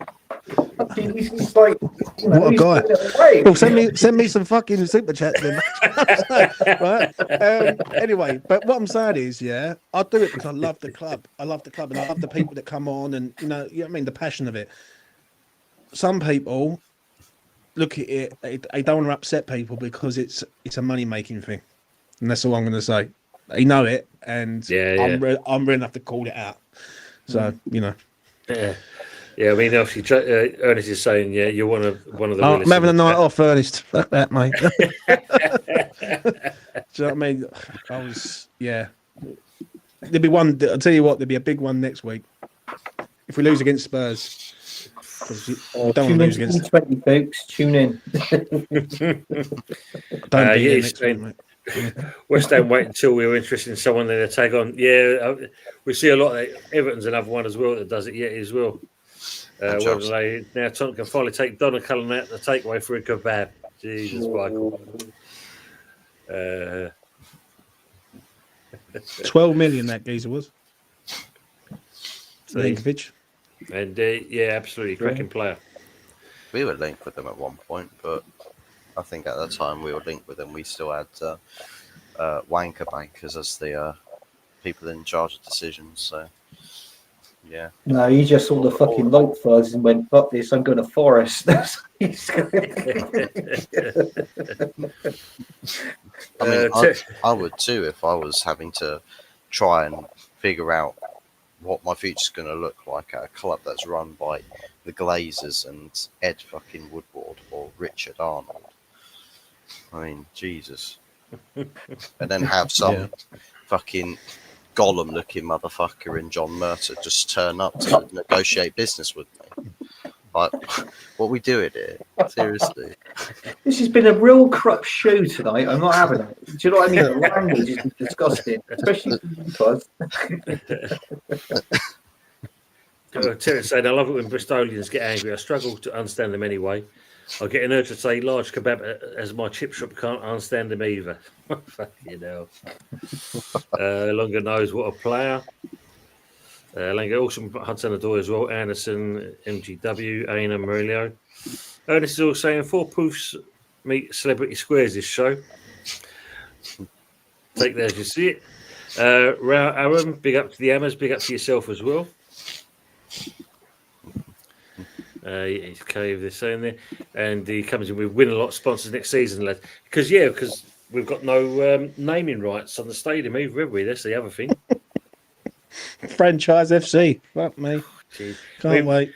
He's like, you know, What a he's guy. doing it great. Well, send me some fucking super chats then. Right? Anyway, but what I'm saying is, yeah, I do it because I love the club. I love the club, and I love the people that come on, and you know what I mean, the passion of it. Some people look at it; they don't want to upset people because it's a money making thing, and that's all I'm going to say. They know it, and I'm real enough to call it out. So you know. Yeah. Yeah, I mean, obviously, Ernest is saying, yeah, you're one of the. I'm realest having a in the night chat. off, Ernest. Fuck that, mate. Do you know what I mean? I was, yeah. There'll be one. I'll tell you what. There'll be a big one next week if we lose against Spurs. Because we don't want to lose against. E20, folks. Tune in. Don't be yeah, there he's next week, saying- mate. West Ham wait until we were interested in someone then to tag on. Yeah, we see a lot. Everton's another one as well that does it yet as well. And Whether Chelsea. they now Tottenham can finally take Donna Cullen out the takeaway for a kebab. Jesus, Michael. 12 million that geezer was. Linkovic. And yeah, absolutely cracking player. We were linked with them at one point, but I think at the time we were linked with them, we still had wanker bankers as the people in charge of decisions. So, yeah. No, he just saw the fucking light fuzz and went, fuck this, I'm going to Forest. I mean, I would too if I was having to try and figure out what my future's going to look like at a club that's run by the Glazers and Ed fucking Woodward or Richard Arnold. I mean, Jesus. And then have some fucking Gollum-looking motherfucker in John Mercer just turn up to negotiate business with me. Like, what we doing here? Seriously. This has been a real corrupt show tonight. I'm not having it. Do you know what I mean? The language is disgusting, especially fuzz. Terence saying, I love it when Bristolians get angry. I struggle to understand them anyway. I get an urge to say large kebab as my chip shop can't understand them either. Fucking hell. Longer knows what a player. Langer also Hudson Adore as well. Anderson, MGW, Aina Murillo. Ernest is all saying 4 poofs meet Celebrity Squares this show. Take that as you see it. Rao Aaron, big up to the Hammers, big up to yourself as well. He's Cave, they're saying there. And he comes in with win a lot sponsors next season, lad. Because we've got no naming rights on the stadium either, have we? That's the other thing. Franchise FC. Fuck me. Can't wait.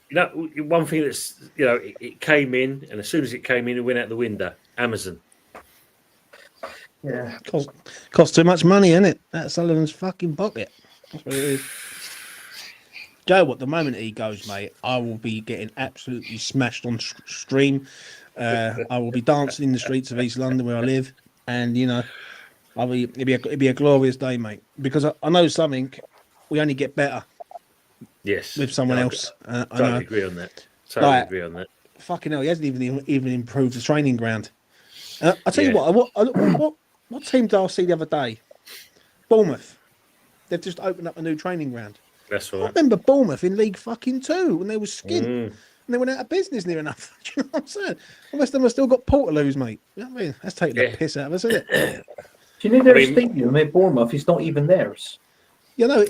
You know, one thing that's, it came in, and as soon as it came in, it went out the window. Amazon. Yeah. Costs too much money, innit? That's Sullivan's fucking pocket. That's what it is. Joe, what the moment he goes, mate, I will be getting absolutely smashed on stream. I will be dancing in the streets of East London where I live, and it'll be a glorious day, mate. Because I know something, we only get better. Yes, with someone else. I totally agree on that. Totally agree on that. Fucking hell, he hasn't even improved the training ground. I'll tell you what team did I see the other day? Bournemouth. They've just opened up a new training ground. That's right. I remember Bournemouth in League fucking 2 when they were skint. And they went out of business near enough. Do you know what I'm saying? The rest of them have still got Portaloos, mate. You know what I mean? That's taking the piss out of us, isn't it? Do you know their stadium at Bournemouth is not even theirs? You know,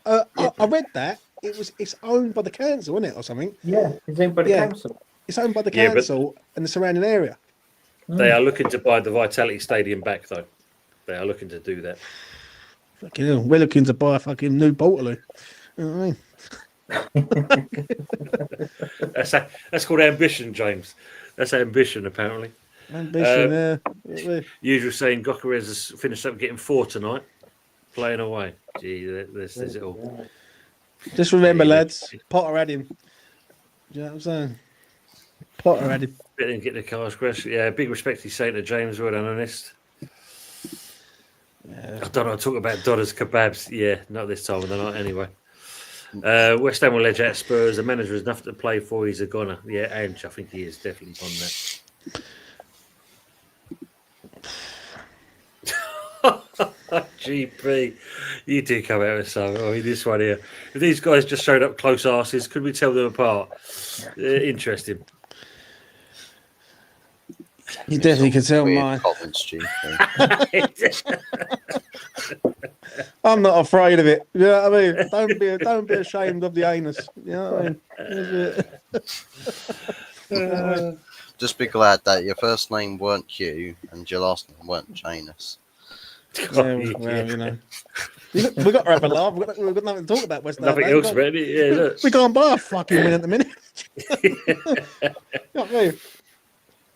I read that. It's owned by the council, isn't it, or something? Yeah, it's owned by the council. It's owned by the council and the surrounding area. They are looking to buy the Vitality Stadium back, though. They are looking to do that. Fucking hell, we're looking to buy a fucking new Portaloo. You know what I mean? That's called ambition, James. That's ambition, apparently. Ambition, yeah. Usual saying, Gokarez has finished up getting 4 tonight, playing away. Gee, this is it all. Just remember, lads, Potter had him. Do you know what I'm saying? Potter had him. Didn't get the cars crashed. Yeah, big respect he's saying to James, well done, honest. Yeah. I don't know, talk about Dodder's kebabs. Yeah, not this time of the night anyway. West Ham will edge out Spurs. The manager has nothing to play for. He's a goner. Yeah, Ange, I think he is definitely on that. GP, you did come out with something. I mean, this one here. If these guys just showed up close asses, could we tell them apart? Interesting. You definitely can tell Weird mine. comments, G. I'm not afraid of it. You know what I mean? Don't be ashamed of the anus. You know what I mean? Just be glad that your first name weren't Hugh and your last name weren't Janus. Well, you know. We got to have a laugh. We've got nothing to talk about West Ham. Nothing else about it. Yeah, look. We can't buy a fucking win at the minute. You know what I mean?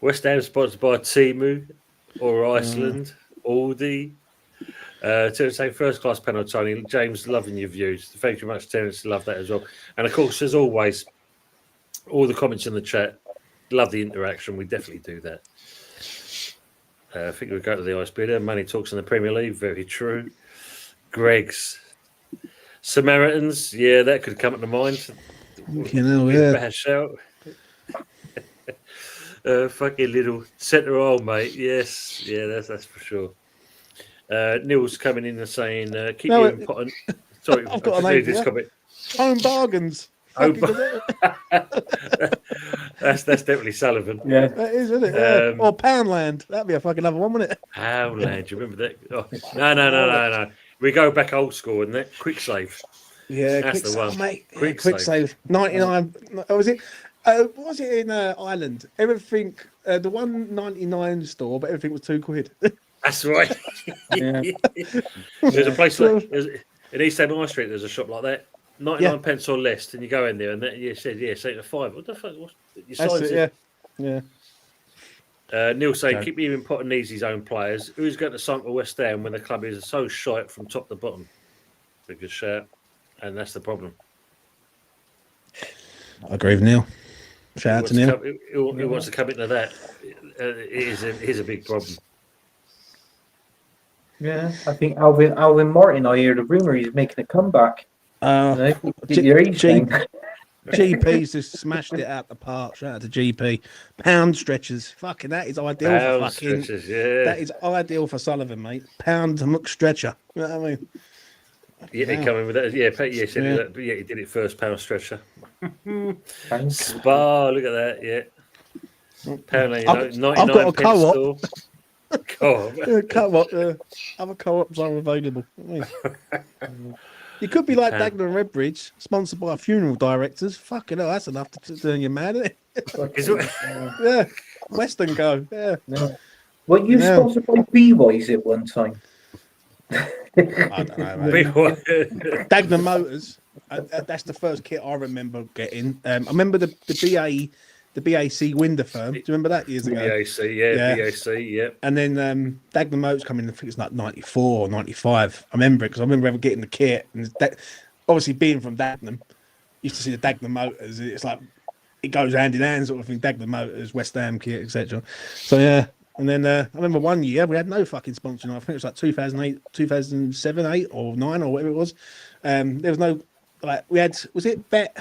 West Ham sponsored by Timu or Iceland, Aldi. To say first class panel, Tony. James, loving your views. Thank you very much, Terence. Love that as well. And of course, as always, all the comments in the chat. Love the interaction. We definitely do that. I think we'll go to the ice beater. Money talks in the Premier League. Very true. Greg's Samaritans. Yeah, that could come to mind. You know, yeah. Bad shout. Fucking little centre aisle, mate. Yes, yeah, that's for sure. Neil's coming in and saying, "Keep No, you important." Sorry, I've got an idea. comment. Home bargains. That's definitely Sullivan. Yeah. That is, isn't it? Yeah. Or Poundland. That'd be a fucking other one, wouldn't it? Poundland. Do you remember that? Oh, no. We go back old school, and that quick save. Yeah, That's quick the one. save, mate. Quick Quick save. save. 99. Oh, was it? What was it in Ireland? Everything, the 1.99 store, but everything was £2. That's right. Yeah. There's a place like in East Ham High Street. There's a shop like that. 99 Yeah. pence or less, and you go in there, and that, you said, "Yeah, say to £5." What the fuck? You That's signed it, yeah. Yeah. Neil saying, Okay. "Keep even putting these his own players. Who's going to sign for West Ham when the club is so shite from top to bottom?" A good shout, and that's the problem. I agree with Neil. Shout out to Neil. Who wants to come into that? It is a big problem. Yeah, I think Alvin Martin. I hear the rumor he's making a comeback. GP's just smashed it out the park. Shout out to GP. Pound stretchers. Fucking that is ideal for fucking. Stretches, yeah. That is ideal for Sullivan, mate. Pound muck stretcher. You know what I mean? Yeah, he come in with that. Yeah, he said Yeah. that, but yeah, he did it first. Pound stretcher. Spa, look at that. Yeah. Pound, you know, I've 99 got a pence co-op. store. Co-op. Co-op. Other co-ops are available. You could be like Dagenham and Redbridge, sponsored by funeral directors. Fucking hell, that's enough to turn you mad, isn't it? Is it? Yeah. Western go. Yeah. No. Well, you sponsored by B-Wise at one time. I don't know, mate. Dagenham Motors. That's the first kit I remember getting. I remember the BAC window firm. Do you remember that years ago? BAC, yeah. BAC, yeah. And then Dagenham Motors coming in, I think it's like 94 or 95. I remember it because I remember ever getting the kit. And obviously being from Dagenham, used to see the Dagenham Motors. It's like, it goes hand in hand sort of thing. Dagenham Motors, West Ham kit, etc. So yeah. And then I remember one year we had no fucking sponsoring. I think it was like 2008, 2007, 8 or 9 or whatever it was. There was no, like, we had, was it Bet?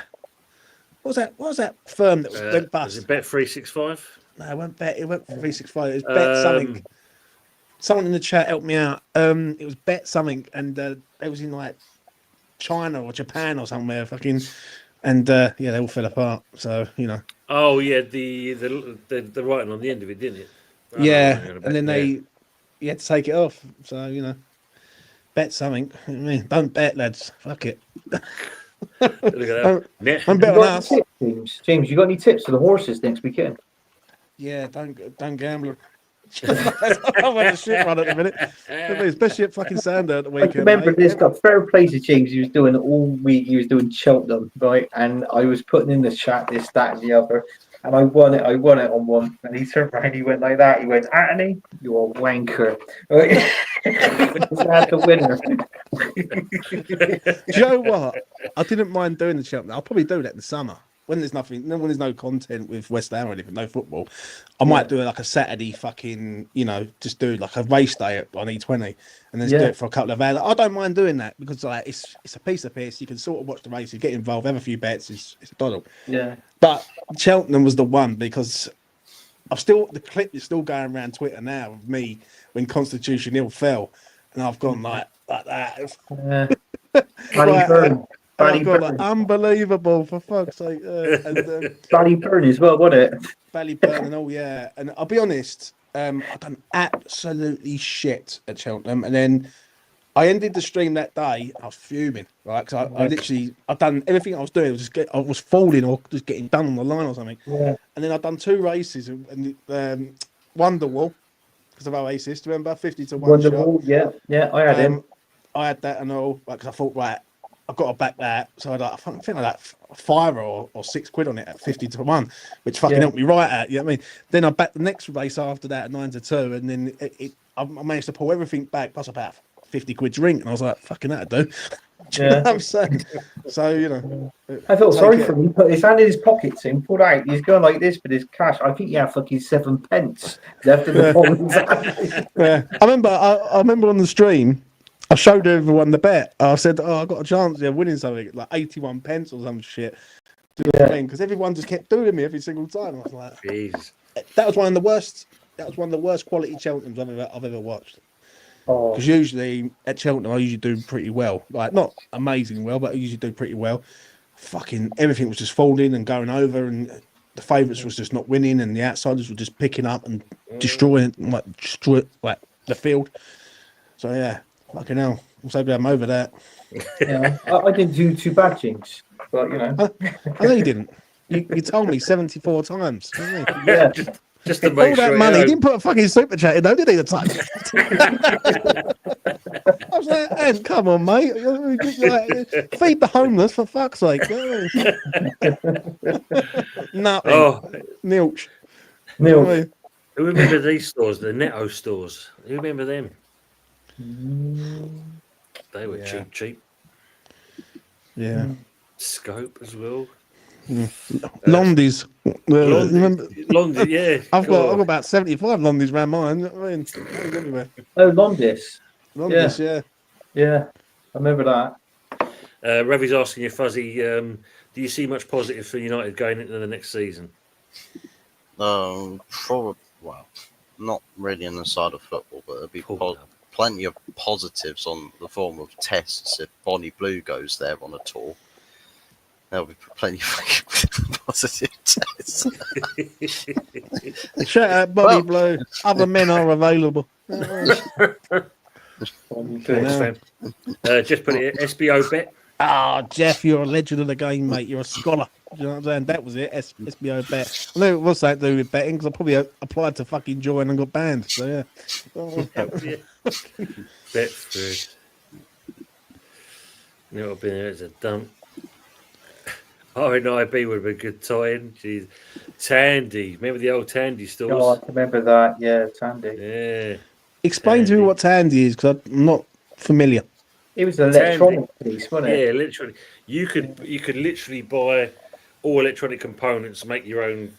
What was that firm that went bust? Was it Bet 365? No, it went Bet. It went for 365. It was Bet something. Someone in the chat helped me out. It was Bet something, and it was in like China or Japan or somewhere. Fucking, and yeah, they all fell apart. So you know. Oh yeah, the writing on the end of it, didn't it? Yeah, and then you had to take it off. So you know, bet something. I mean, don't bet, lads. Fuck it. Look at that. I'm better than us. James, you got any tips for the horses next weekend? Yeah, don't gamble. I'm on a shit run at the minute, especially at fucking Sander at the weekend. I remember mate. this got fair play to James. He was doing all week. He was doing Cheltenham, right? And I was putting in the chat this, that, and the other. And I won it on one. And he turned around, he went like that. He went, Anthony, you're a wanker. That's the winner. Do you know what? I didn't mind doing the Cheltenham. I'll probably do that in the summer when there's nothing, when there's no content with West Ham or anything, no football. I might do it like a Saturday, fucking, you know, just do like a race day on E20 and then do it for a couple of hours. I don't mind doing that because like it's a piece of piss. You can sort of watch the race, you get involved, have a few bets. It's a doddle. Yeah. But Cheltenham was the one because the clip is still going around Twitter now of me when Constitution Hill fell. and I've gone like that. Ballyburn. And I've gone like, Ballyburn. unbelievable, for fuck's sake. And Ballyburn as well, wasn't it? Ballyburn and all, yeah. And I'll be honest, I've done absolutely shit at Cheltenham. And then I ended the stream that day. I was fuming, right? Because I've done everything I was doing. I was falling or just getting done on the line or something. Yeah. And then I've done 2 races and Wonderwall because of Oasis. Remember, 50 to 1 shot. Wonderwall, yeah, I had him. I had that and all, because I thought, right, I've got to back that. So I think I like £5 or £6 on it at 50 to 1, which fucking helped me right out. You know what I mean? Then I backed the next race after that at 9 to 2, and then I managed to pull everything back plus about £50 drink, and I was like, fucking that'd do. Do you know what I'm saying? So, you know. I felt sorry for him. He put his hand in his pockets and pulled out. He's going like this with his cash. I think he had fucking 7 pence left in the bottom. Yeah. I remember on the stream, I showed everyone the bet. I said, I got a chance of winning something, like 81 pence or some shit. Do you know what I mean? Because everyone just kept doing me every single time. I was like, Jeez. That was one of the worst. That was one of the worst quality Cheltenhams I've ever watched. Oh. Because usually at Cheltenham, I usually do pretty well. Like, not amazing well, but I usually do pretty well. Fucking everything was just falling and going over, and the favourites was just not winning, and the outsiders were just picking up and destroying the field. So yeah, fucking hell. I'm so glad I'm over that. Yeah, I didn't do too bad, Jinx, but you know. I know you didn't. You told me 74 times. Didn't you? Yeah. Just to All make that sure. money, he didn't put a fucking super chat in, though, did he? The time. I was like, Ant, come on, mate. Like, feed the homeless, for fuck's sake. Nothing. Oh, Nilch. Neil. who remember these stores? The Netto stores. Who remember them? They were Yeah. cheap. Yeah. Scope as well. Londies. Remember? London, yeah. I've got about 75 Londies around mine. You know what I mean, everywhere. Oh, Londis. Londies, yeah. Yeah, I remember that. Revy's asking you, Fuzzy, do you see much positive for United going into the next season? Probably, well, not really on the side of football, but there'll be plenty of positives on the form of tests if Bonnie Blue goes there on a tour. There'll be plenty of positive tests. Shout out Bobby Blue. Other men are available. Thanks, fam. Just put it SBO bet. Ah, Jeff, you're a legend of the game, mate. You're a scholar. Do you know what I'm saying? That was it. SBO bet. I know it was something to do with betting because I probably applied to fucking join and got banned. So yeah. Betfred. You know what I've been there as a dump. RNIB would have been a good tie-in. Jeez. Tandy. Remember the old Tandy stores? Oh, I remember that. Yeah, Tandy. Yeah. Explain to me what Tandy is because I'm not familiar. It was an electronic piece, wasn't it? Yeah, literally. You could literally buy all electronic components, make your own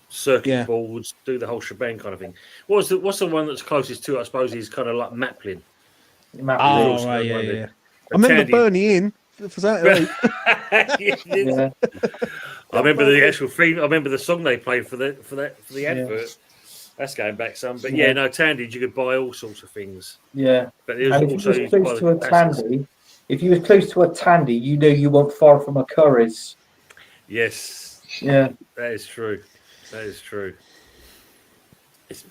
circuit boards, do the whole shebang kind of thing. What's the one that's closest to it, I suppose, is kind of like Maplin. Oh, right, yeah. I remember Bernie in for Saturday. Yeah. I remember the actual theme. I remember the song they played for the advert. That's going back some, but no, Tandy, you could buy all sorts of things. Yeah, but it was and if also you was close to a Tandy, if you was close to a Tandy, you know you weren't far from a Curry's. Yes. Yeah, that is true. That is true.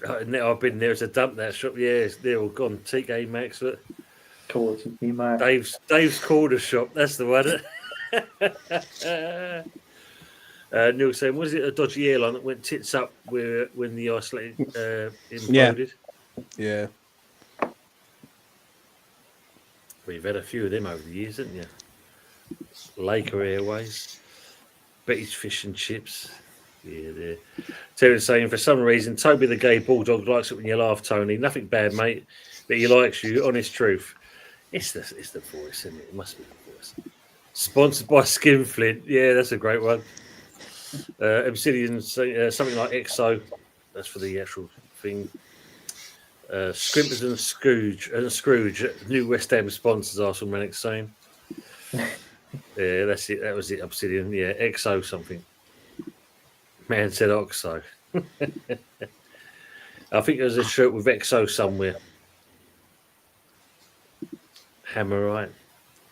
I've been there. It's a dump that shop. Yeah, they're all gone. TK Maxx, but Dave's Corner Shop. That's the one. Neil saying, was it a dodgy airline that went tits up when the isolated imploded? Yeah. Well, you've had a few of them over the years, haven't you? Laker Airways, Betty's Fish and Chips. Yeah, there. Terence saying, for some reason, Toby the gay bulldog likes it when you laugh, Tony. Nothing bad, mate, but he likes you. Honest truth. It's the voice, isn't it? It must be the voice. Sponsored by Skinflint. Yeah, that's a great one. Obsidian, something like EXO. That's for the actual thing. Scrimpers and Scrooge, new West Ham sponsors. Arsenal Manic saying. Yeah, that's it. That was it. Obsidian. Yeah, EXO something. Man said Oxo. I think there's a shirt with EXO somewhere. Hammerite.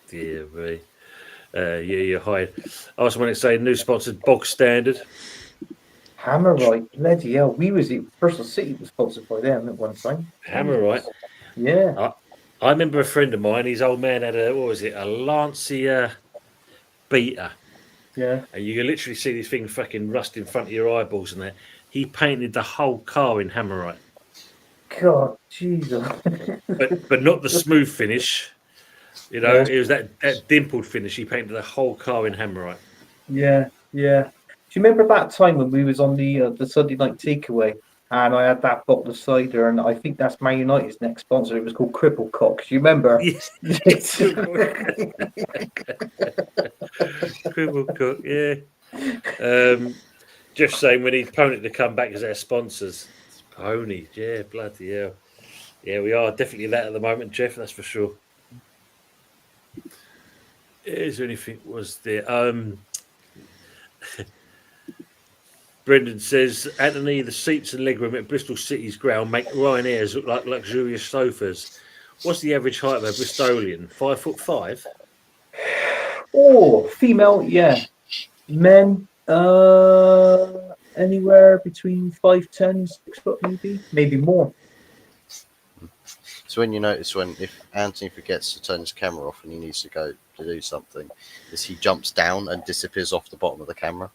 Dear me. You're hiding. I also want to say new sponsored Bog Standard. Hammerite, bloody hell. Bristol City was sponsored by them at one time. Hammerite. Yeah. I remember a friend of mine, his old man had a Lancia Beta. Yeah. And you can literally see this thing fucking rust in front of your eyeballs and that. He painted the whole car in Hammerite. God, Jesus. But not the smooth finish. You know, it was that dimpled finish. He painted the whole car in Hammerite. Yeah, yeah. Do you remember that time when we was on the Sunday night takeaway and I had that bottle of cider and I think that's Man United's next sponsor. It was called Cripple Cock. Do you remember? Yes. Cripple Cook, yeah. Jeff saying we need Pony to come back as our sponsors. Pony, yeah, bloody hell. Yeah, we are definitely that at the moment, Jeff, that's for sure. Is there anything was there? Brendan says, Anthony, the seats and legroom at Bristol City's ground make Ryanair's look like luxurious sofas. What's the average height of a Bristolian? 5'5"? Oh, female, yeah. Men, anywhere between 5'10", 6 foot, maybe more. So when you notice if Anthony forgets to turn his camera off and he needs to go to do something, is he jumps down and disappears off the bottom of the camera?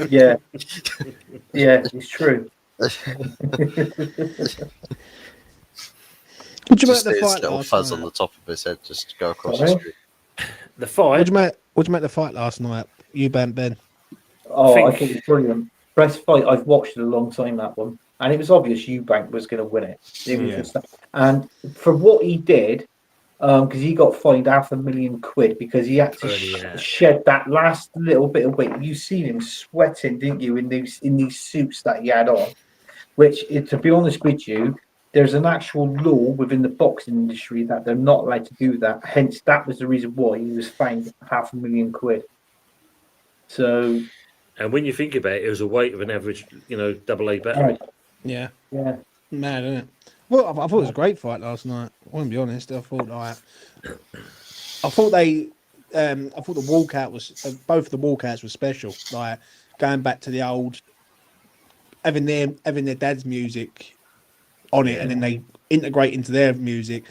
Yeah, yeah, it's true. What do you make Just the his fight little last fuzz night? on the top of his head just go across the street. The fight? What do you make the fight last night? You Ben. Oh, I think it's brilliant. Best fight I've watched in a long time, that one. And it was obvious Eubank was going to win it. And for what he did, because he got fined £500,000 because he had to shed that last little bit of weight. You seen him sweating, didn't you, in these suits that he had on? Which, to be honest with you, there's an actual law within the boxing industry that they're not allowed to do that. Hence, that was the reason why he was fined £500,000. So, and when you think about it, it was a weight of an average, double A battle. right. Yeah. Yeah. Mad, isn't it? Well, I thought it was a great fight last night. I want to be honest. I thought the walkout was both the walkouts were special. Like going back to the old, having their dad's music on it, and then they integrate into their music.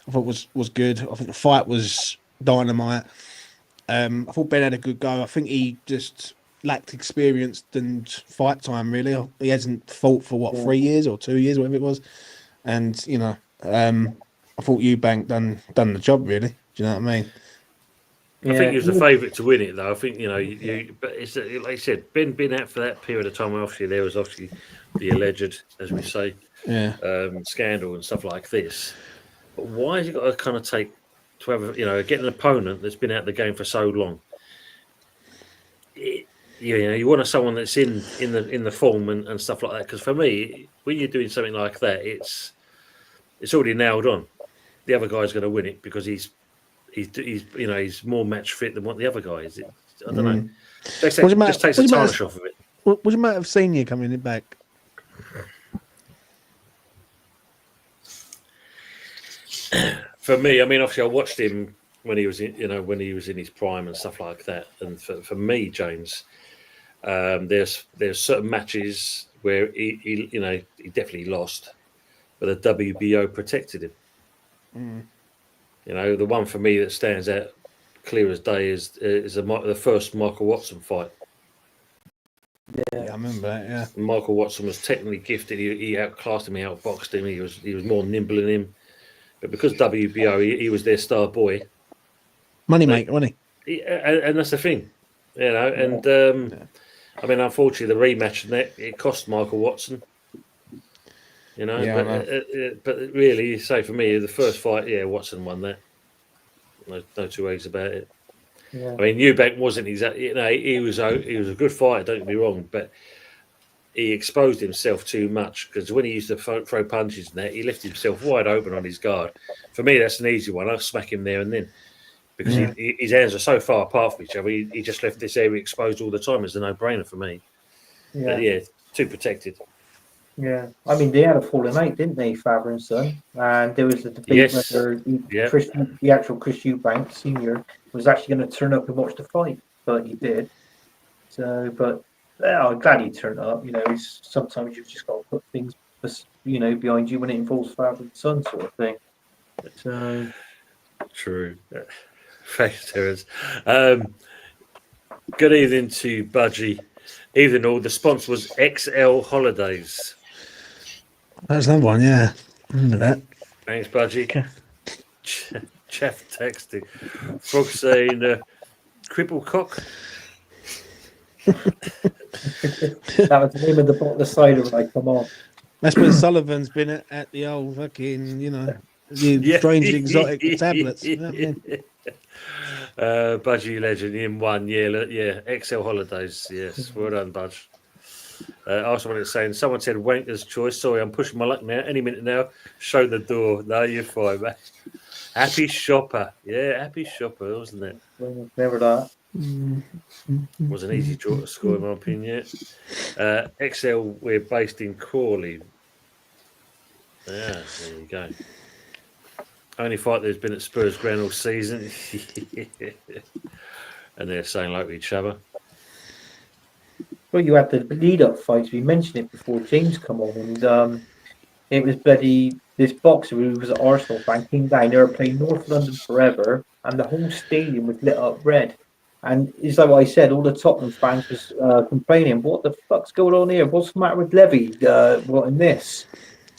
I thought was good. I think the fight was dynamite. I thought Ben had a good go. I think he just lacked experience and fight time. Really, he hasn't fought for 3 years or 2 years, whatever it was. And I thought Eubank done the job. Really, do you know what I mean? I think he was the favourite to win it, though. I think but it's like I said, Ben been out for that period of time. Obviously, there was the alleged, as we say, scandal and stuff like this. But why has he got to kind of take to have get an opponent that's been out of the game for so long? You want someone that's in the form and stuff like that. Because for me, when you're doing something like that, it's already nailed on. The other guy's going to win it because he's more match fit than what the other guy is. I don't know. Just takes the tarnish off of it. What you might have seen you coming back. For me, I mean, obviously, I watched him when he was in his prime and stuff like that. And for me, James, there's certain matches where he definitely lost, but the WBO protected him. The one for me that stands out clear as day is the first Michael Watson fight. Yeah, I remember that. Yeah, Michael Watson was technically gifted. He outclassed him, he outboxed him. He was more nimble than him. But because WBO, he was their star boy. Moneymaker, wasn't he? And that's the thing, And I mean, unfortunately, the rematch it cost Michael Watson. But really, say for me, the first fight, Watson won that. No two ways about it. Yeah. I mean, Eubank wasn't exactly. He was a good fighter. Don't get me wrong, but he exposed himself too much because when he used to throw punches and that, he left himself wide open on his guard. For me, that's an easy one. I'll smack him there and then because his hands are so far apart from each other. He just left this area exposed all the time. It's a no-brainer for me. Yeah. But too protected. Yeah, I mean they had a falling out, didn't they, father and son? And there was a debate Yes. whether Yeah. the actual Chris Eubank Senior was actually going to turn up and watch the fight, but he did. So, but yeah, I'm glad he turned up. You know, sometimes you've just got to put things, behind you when it involves father and son sort of thing. So, True. Thanks, Terence. Good evening to Budgie. Evening all. The sponsor was XL Holidays. That's another one, yeah. I remember that. Thanks, Budgie. Okay. Chef texting. Frog saying, cripple cock. that was the name of the bottle of cider when I come on. That's when Sullivan's been at the old fucking, the strangely exotic tablets. You know what I mean? Budgie legend in one. Yeah. XL Holidays. Yes. Well done, Budge. Arsenal is saying, someone said wanker's choice. Sorry, I'm pushing my luck now. Any minute now. Show the door. No, you're fine, mate. Happy shopper. Yeah, happy shopper, wasn't it? Remember that. Was an easy draw to score, in my opinion. XL, we're based in Crawley. Yeah, there you go. Only fight there's been at Spurs ground all season. And they're saying like each other. Well, you had the lead-up fights. We mentioned it before James come on, and it was this boxer who was at Arsenal fan came down. They were playing North London Forever, and the whole stadium was lit up red. And it's like what I said, all the Tottenham fans was complaining, what the fuck's going on here? What's the matter with Levy? What in this?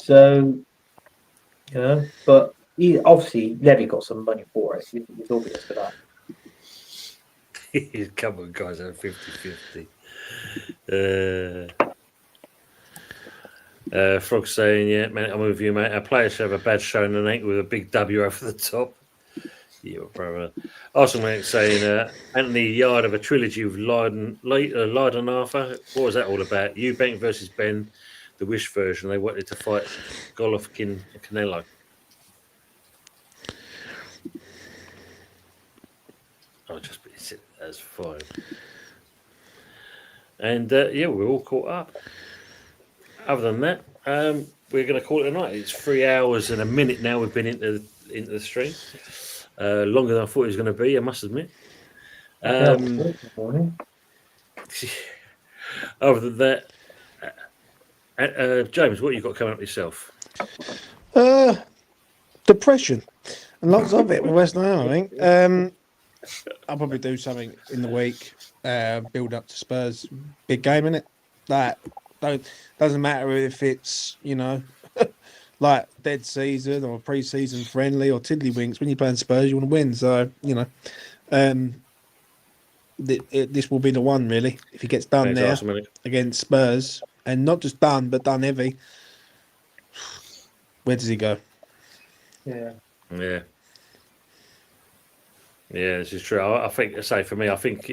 So, but obviously Levy got some money for it. It's obvious for that. Come on, guys, I'm 50-50. Frog saying, yeah, man, I'm with you, mate. Our players should have a bad showing tonight with a big W over the top. Yeah, brother. Arsenal mate saying, Anthony Yard of a trilogy with Leiden Arthur. What was that all about? Eubank versus Ben, the Wish version. They wanted to fight Golovkin and Canelo. I'll just sit as fine. And we're all caught up. Other than that, we're going to call it a night. It's 3 hours and a minute now. We've been into the stream. Longer than I thought it was going to be, I must admit. Other than that, James, what you got coming up yourself? Depression. And lots of it with West Ham, I think. I'll probably do something in the week, build up to Spurs. Big game, innit? That doesn't matter if it's, like dead season or pre-season friendly or tiddlywinks. When you're playing Spurs, you want to win. So, this will be the one, really. If he gets done there against Spurs, and not just done, but done heavy, where does he go? Yeah. Yeah, this is true. I think, for me, I think,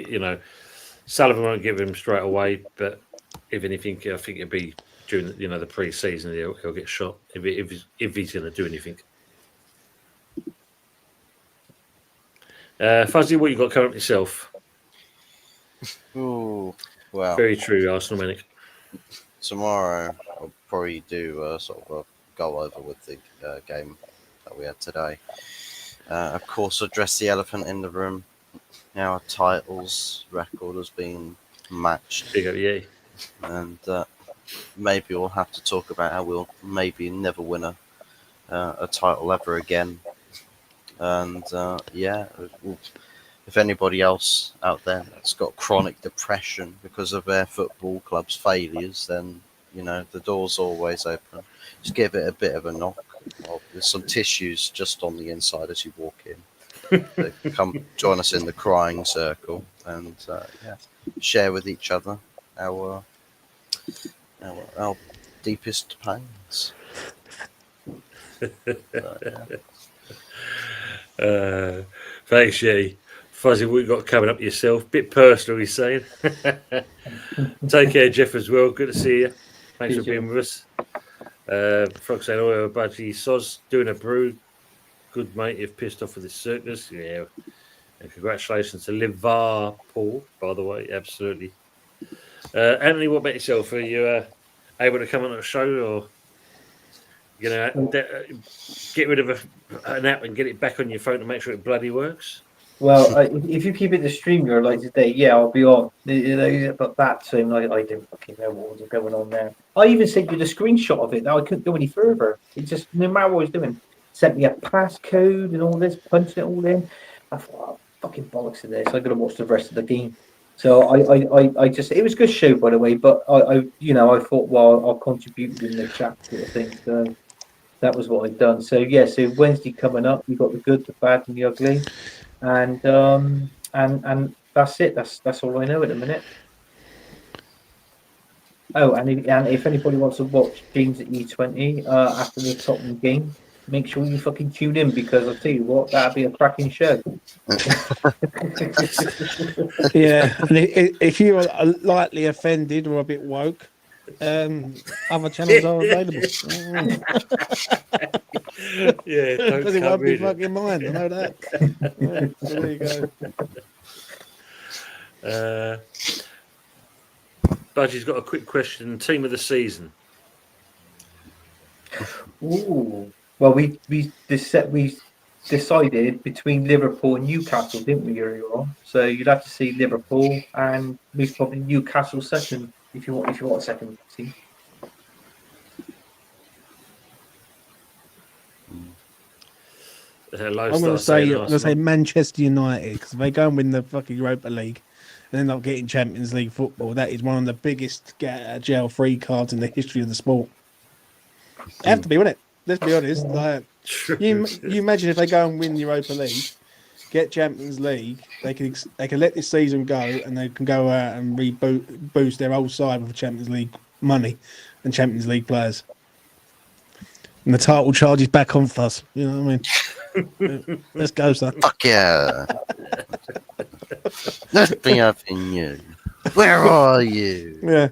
Sullivan won't give him straight away, but if anything, I think it'll be during the pre-season. He'll get shot if he's going to do anything. Fuzzy, what you got coming up yourself? Oh, well. Very true, Arsenal Manic. Tomorrow, I'll probably do sort of a go over with the game that we had today. Of course, address the elephant in the room. Our titles record has been matched. Big up, yeah. And maybe we'll have to talk about how we'll maybe never win a title ever again. And if anybody else out there that's got chronic depression because of their football club's failures, then the door's always open. Just give it a bit of a knock. There's some tissues just on the inside as you walk in. Come join us in the crying circle and share with each other our deepest pains. Thanks, Yee. Fuzzy, what you got coming up yourself? Bit personal, he's saying. Take care, Jeff, as well. Good to see you. Thanks for being with us. Frog saying, oh, Budgie Soz doing a brew. Good, mate. You've pissed off with this circus. Yeah. And congratulations to Liverpool, by the way. Absolutely. Anthony, what about yourself? Are you able to come on a show, or get rid of an app and get it back on your phone to make sure it bloody works? Well, if you keep it the streamer like today, yeah, I'll be on. But that time, I didn't fucking know what was going on there. I even sent you the screenshot of it. Now I couldn't go any further. It just, no matter what I was doing, sent me a passcode and all this, punching it all in. I thought, oh, fucking bollocks to this. I got to watch the rest of the game. So I just, it was a good show, by the way. But I thought, well, I'll contribute in the chat sort of thing. So that was what I'd done. So yeah, so Wednesday coming up, we got the good, the bad, and the ugly. And that's it. That's all I know at the minute. Oh, and if anybody wants to watch James at E20 after the Tottenham game, make sure you fucking tune in, because I'll tell you what, that'll be a cracking show. Yeah, and if you're lightly offended or a bit woke, other channels are available. Yeah, Because it won't be fucking mine. I know that. Yeah, so there you go. Budgie's got a quick question. Team of the season. Ooh. Well, we decided between Liverpool and Newcastle, didn't we, earlier on? So you'd have to see Liverpool and most probably Newcastle second if you want a second team. I'm going to say Manchester United, because if they go and win the fucking Europa League and end up getting Champions League football, that is one of the biggest get out of jail free cards in the history of the sport. They have to be, wouldn't it? Let's be honest. Like, you imagine if they go and win the Europa League, get Champions League, they can let this season go, and they can go out and boost their whole side with Champions League money and Champions League players. And the title charge is back on us. You know what I mean? Let's go, son. Fuck yeah. Nothing having you. Where are you? Yeah.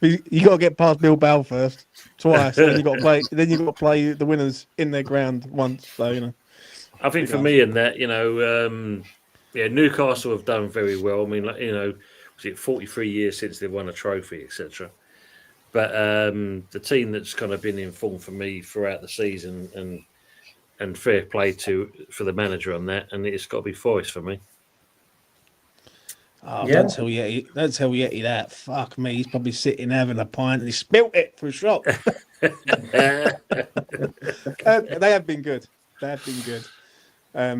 You got to get past Bilbao first, twice. Then you got to play. Then you got to play the winners in their ground once. So I think for me, in that, Newcastle have done very well. I mean, was it 43 years since they've won a trophy, etc. But the team that's kind of been in form for me throughout the season, and fair play for the manager on that, and it's got to be Forest for me. Oh, yeah. Don't tell Yeti that. Fuck me, he's probably sitting having a pint and he spilt it for a shot. They have been good. But I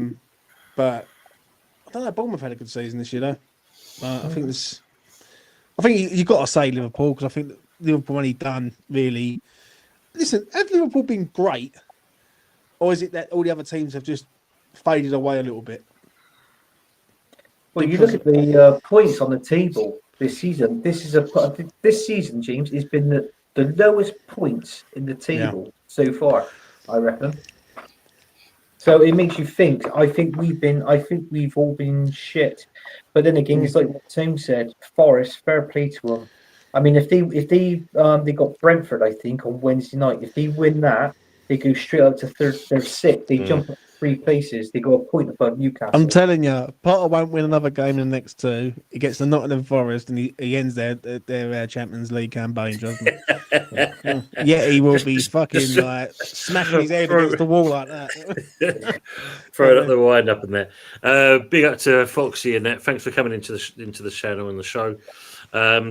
don't know. Bournemouth had a good season this year, though. I think you got to say Liverpool, because I think Liverpool only done really. Listen, has Liverpool been great, or is it that all the other teams have just faded away a little bit? Well, you look at the points on the table this season. This season, James, has been the lowest points in the table so far, I reckon. So it makes you think. I think we've all been shit. But then again, it's like what Tim said. Forest, fair play to them. I mean, if they got Brentford, I think, on Wednesday night. If they win that, they go straight up to third. They're sixth. They jump up 3 places. They go a point above Newcastle. I'm telling you, Potter won't win another game in the next 2. He gets the Nottingham Forest, and he ends their Champions League campaign, doesn't he? Yeah, he will be fucking like smashing his head against the wall like that. Throw it up the wind up in there. Big up to Foxy and that. Thanks for coming into the channel and the show.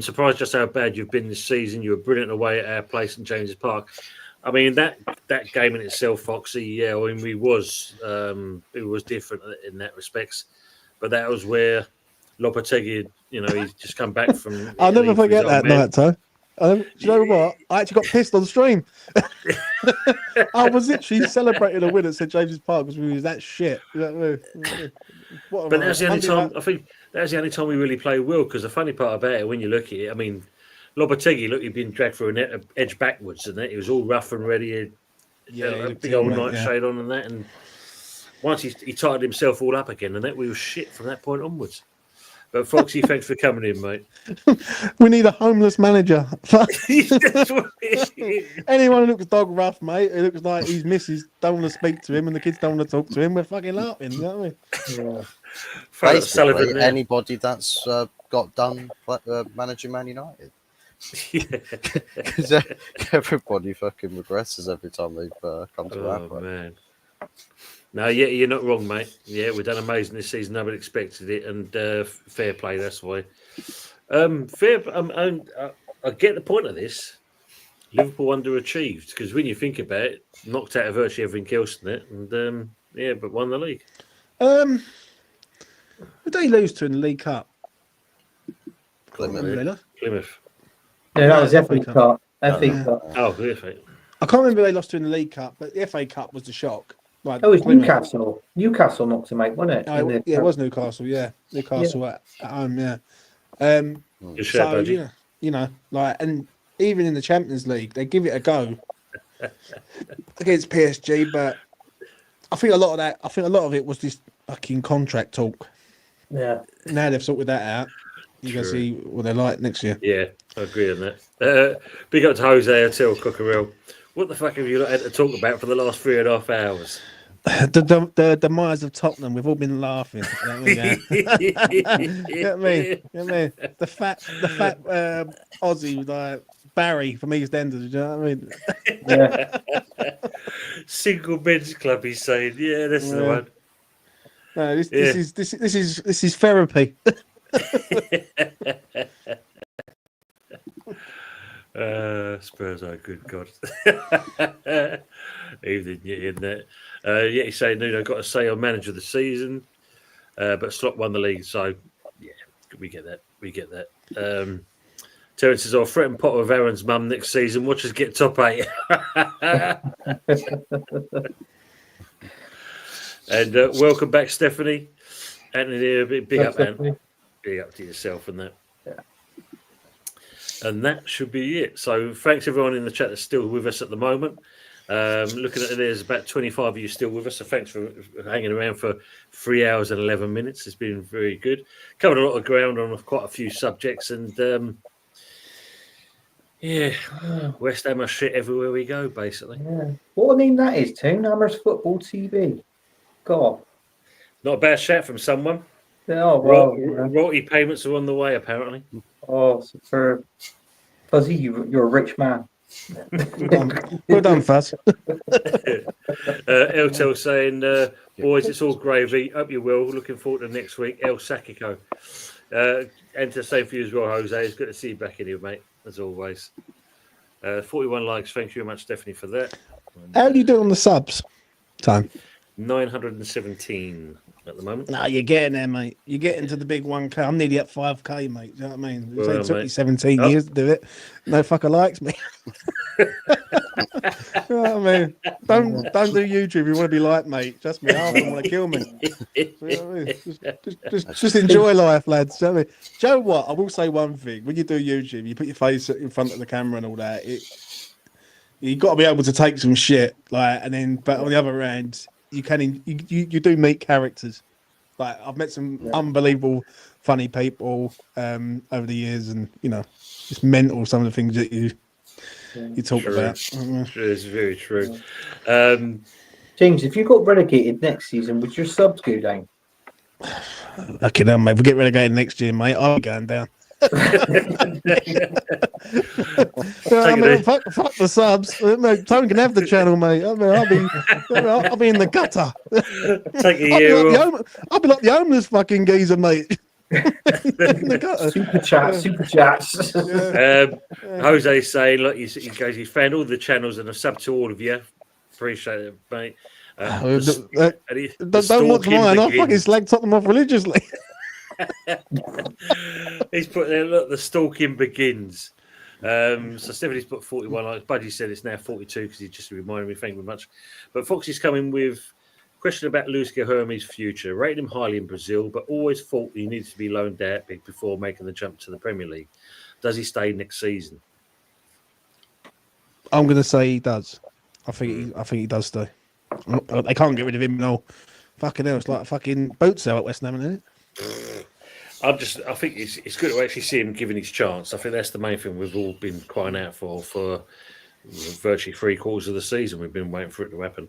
Surprised just how bad you've been this season. You were brilliant away at our place in James's Park. I mean, that game in itself, Foxy, I mean, it was different in that respects. But that was where Lopetegui, he's just come back from. I'll never forget that night, Toe. Do you know what? I actually got pissed on stream. I was literally celebrating a win at St James's Park because we was that shit. But that's the only time, I think that's the only time we really played well, because the funny part about it, when you look at it, I mean, Lopetegui, he'd been dragged through an edge backwards, and that he was all rough and ready, a big old nightshade on and that. And once he tightened himself all up again, and that we were shit from that point onwards. But Foxy, thanks for coming in, mate. We need a homeless manager. Anyone who looks dog rough, mate, it looks like his missus don't want to speak to him and the kids don't want to talk to him. We're fucking laughing, you know what I mean? Yeah. Basically, anybody that's got done managing Man United. Because everybody fucking regresses every time they come to Oh Rapper. man. No, yeah, you're not wrong, mate. Yeah, we've done amazing this season. Nobody expected it, and fair play. That's why. I get the point of this. Liverpool underachieved because when you think about it, knocked out of virtually everything else in it, and but won the league. Who did they lose to in the League Cup? Plymouth. Plymouth. No, that was Yeah, FA Cup. FA Yeah. Cup. Oh, FA. I can't remember who they lost to in the League Cup, but the FA Cup was the shock. Like, Oh, it was Plymouth. Newcastle. Newcastle knocked him out, wasn't it? No, it was Newcastle. Yeah, Newcastle at home. Yeah. Good shout, So Budgie. you know, like, and even in the Champions League, they give it a go against PSG, but I think a lot of it was this fucking contract talk. Yeah. Now they've sorted that out. You can True. see what they're like next year. Yeah, I agree on that. Big up to Jose Hotel Cockerell. What the fuck have you not had to talk about for the last 3.5 hours? The demise of Tottenham. We've all been laughing. You know what I mean? You know what I mean? The fat Aussie was like Barry from EastEnders. You know what I mean? Yeah. Single men's club. He's saying, yeah, that's the Yeah. one. No, this is therapy. Spurs are good God. Evening, in that. Yeah, he's saying Nuno got a say on manager of the season, but Slot won the league, so yeah, we get that. Terence says, "I'll threaten Potter with Aaron's mum next season. Watch us get top 8." And welcome back, Stephanie. Anthony, big up, man. Big up to yourself and that. Yeah. And that should be it. So thanks everyone in the chat that's still with us at the moment. Looking at it, there's about 25 of you still with us. So thanks for hanging around for 3 hours and 11 minutes. It's been very good. Covered a lot of ground on quite a few subjects. And West Ham are shit everywhere we go, basically. Yeah. What a name that is, Tim. Hammers Football TV. God. Not a bad shout from someone. Oh, well. Royalty payments are on the way, apparently. Oh, superb. Fuzzy, you're a rich man. Well done, Fuzz. Eltel saying, boys, it's all gravy. Hope you will. Looking forward to next week. El Sakiko. And to say for you as well, Jose. It's good to see you back in here, mate, as always. 41 likes. Thank you very much, Stephanie, for that. How do you do on the subs? Time. 917 at the moment. No, you're getting there, mate. You're getting to the big 1K. I'm nearly at 5K, mate. Do you know what I mean? Well, It took me mate. 17 years to do it. No fucker likes me. You know what I mean? Don't do YouTube if you want to be like, mate. Trust me, half of them want to kill me. You know what I mean? Just enjoy life, lads. Do you know what I mean? Do you know what? I will say one thing. When you do YouTube, you put your face in front of the camera and all that. You got to be able to take some shit, like, and then. But on the other hand, you do meet characters. Like, I've met some unbelievable funny people over the years, and you know, it's mental some of the things that you talk True. about. It's very true. James, if you got relegated next season, would your subs go down? Okay, then, mate. If we get relegated next year, mate, I'll be going down. I mean, fuck the subs. Mate, Tone can have the channel, mate. I mean, I'll be in the gutter. Take a year off. I'll be like the homeless fucking geezer, mate. In the gutter. Super chats. Jose saying, look, he goes, he found all the channels and a sub to all of you. Appreciate it, mate. Don't watch mine. I fucking slag Tottenham off religiously. He's put there, look, the stalking begins. So Stephanie's put 41 likes. Budgie said it's now 42 because he just reminded me. Thank you very much. But Foxy's coming with a question about Luis Guilherme's future. Rated him highly in Brazil, but always thought he needed to be loaned out before making the jump to the Premier League. Does he stay next season? I'm going to say he does. I think he does stay. They can't get rid of him. No, fucking hell, it's like a fucking boat sale at West Ham, isn't it? I think it's good to actually see him given his chance. I think that's the main thing we've all been crying out for virtually 3/4 of the season. We've been waiting for it to happen.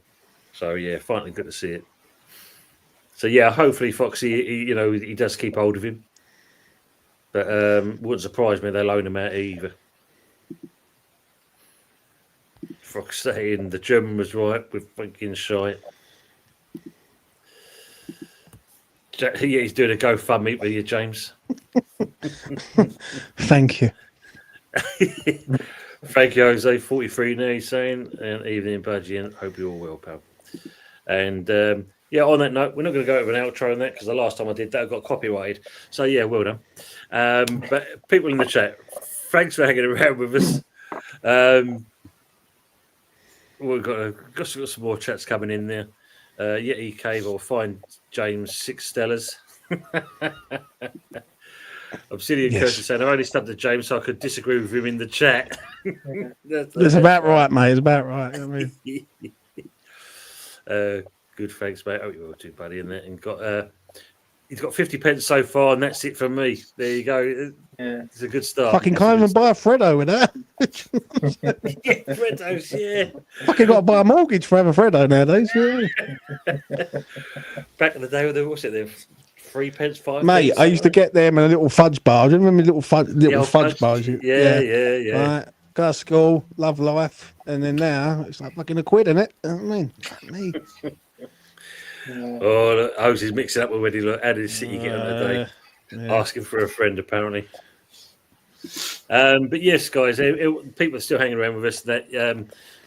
So yeah, finally good to see it. So yeah, hopefully Foxy, he does keep hold of him. But wouldn't surprise me if they loan him out either. Frog saying the German was right with fucking shite. Yeah, he's doing a GoFundMe with you, James. Thank you. Frankie Jose 43 now he's saying, and evening Budgie, and hope you're all well, pal. And yeah, on that note, we're not going to go over an outro on that because the last time I did that, I got copyrighted. So yeah, well done. But people in the chat, thanks for hanging around with us. We've got some more chats coming in there. Yeti Cave, I'll find James 6 Stellas. Obsidian Yes. Curtis saying, I only stubbed to James so I could disagree with him in the chat. It's about right, mate. It's about right. I mean, good, thanks, mate. Oh, you're too buddy in there. And he's got 50 pence so far, and that's it from me. There you go. Yeah. It's a good start. fucking can't even buy a Freddo with that. Yeah, Freddos, yeah. Fucking got to buy a mortgage for having Freddo nowadays. Yeah. Back in the day, what's it there? 3 pence, 5 Mate, pence, I used to get them in a little fudge bar. Do you remember little old fudge bars? Yeah. Right. Go to school, love life, and then now it's like fucking a quid in it. I mean, me. Oh, look, Hose is mixing up already. Look, how did City get on today? Asking for a friend, apparently. But yes, guys, people are still hanging around with us. That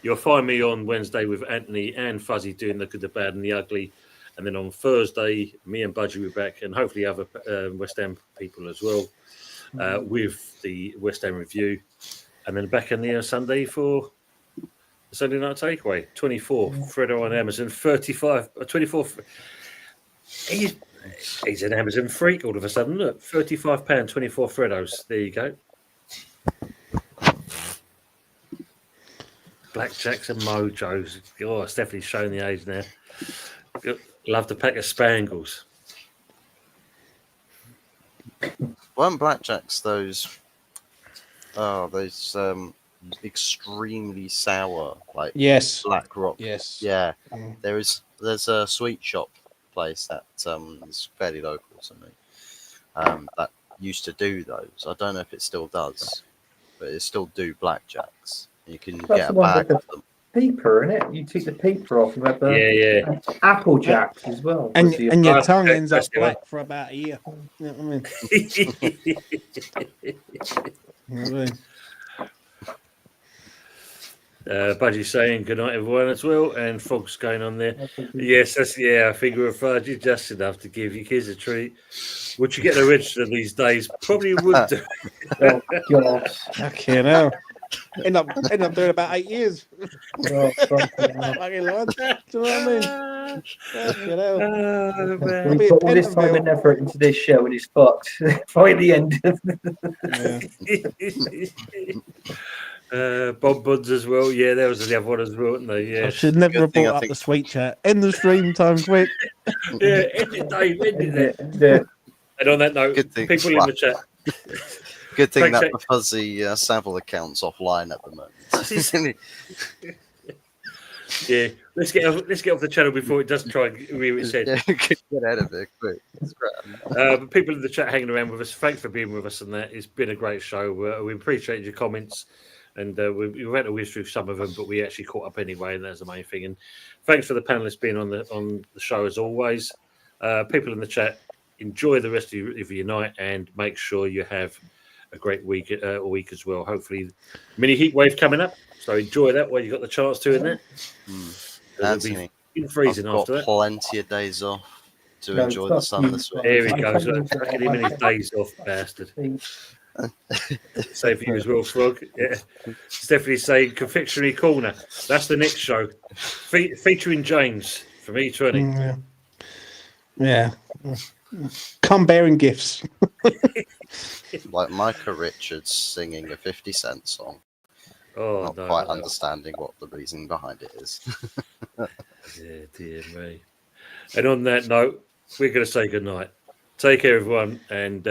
you'll find me on Wednesday with Anthony and Fuzzy doing the good, the bad, and the ugly. And then on Thursday, me and Budgie will be back, and hopefully other West Ham people as well, with the West Ham review. And then back on the Sunday for the Sunday night takeaway. 24 Freddo on Amazon, 24. He's an Amazon freak all of a sudden. Look, £35, 24 Freddos. There you go. Blackjacks and Mojos. Oh, Stephanie's showing the age now. Love the pack of Spangles. Weren't blackjacks those extremely sour, like Yes. Black Rock? Yes. Yeah. Mm. There's a sweet shop place that is fairly local to me that used to do those. I don't know if it still does, but it still do blackjacks. You can get a bag of them. Paper in it. You take the paper off and have the Apple Jacks as well. And your tongue Okay, ends up that's the way. black for about a year. You know what I mean? You know what I mean? Budgie saying good night, everyone, as well, and Frog's going on there. Yes, a figure of fudge is just enough to give your kids a treat. Would you get the register these days? Probably would do. Oh, God. Fucking hell. End up doing about 8 years. Oh, fucking hell. Fucking lord. Do you know what I mean? Fucking hell. Oh, man. I'll be We a put all this time Pentonville. and effort into this show and it's fucked. By the end. Yeah. Bob Buds as well. Yeah, there was the other one as well, wasn't there? Yeah. I should never Good have thing brought I up think- the sweet chat. End the stream time quick. Yeah, end it, Dave, end it there. Yeah. And on that note, Good thing- people in the chat. Good thing Thanks, that the fuzzy Savile account's offline at the moment. Yeah, let's get off the channel before it does try and rear its head. Yeah, get out of it quick. It's great. But people in the chat hanging around with us, thanks for being with us and that. It's been a great show. We appreciate your comments, and we've had to whiz through some of them, but we actually caught up anyway, and that's the main thing. And thanks for the panelists being on the show as always. People in the chat, enjoy the rest of your night, and make sure you have a great week as well. Hopefully, mini heat wave coming up, so enjoy that while you got the chance to in there. Anthony, It'll be freezing I've got after that. plenty of days off to No, enjoy fuck the sun you. this week. There he goes. Fucking him and his days off, bastard. Same for you as well, Frog. Yeah. Stephanie's saying confectionery corner. That's the next show, featuring James from E20. Yeah. Come bearing gifts. Like Micah Richards singing a 50 Cent song. Oh, Not no, quite no. understanding what the reason behind it is. Yeah, dear me. And on that note, we're going to say good night. Take care, everyone, and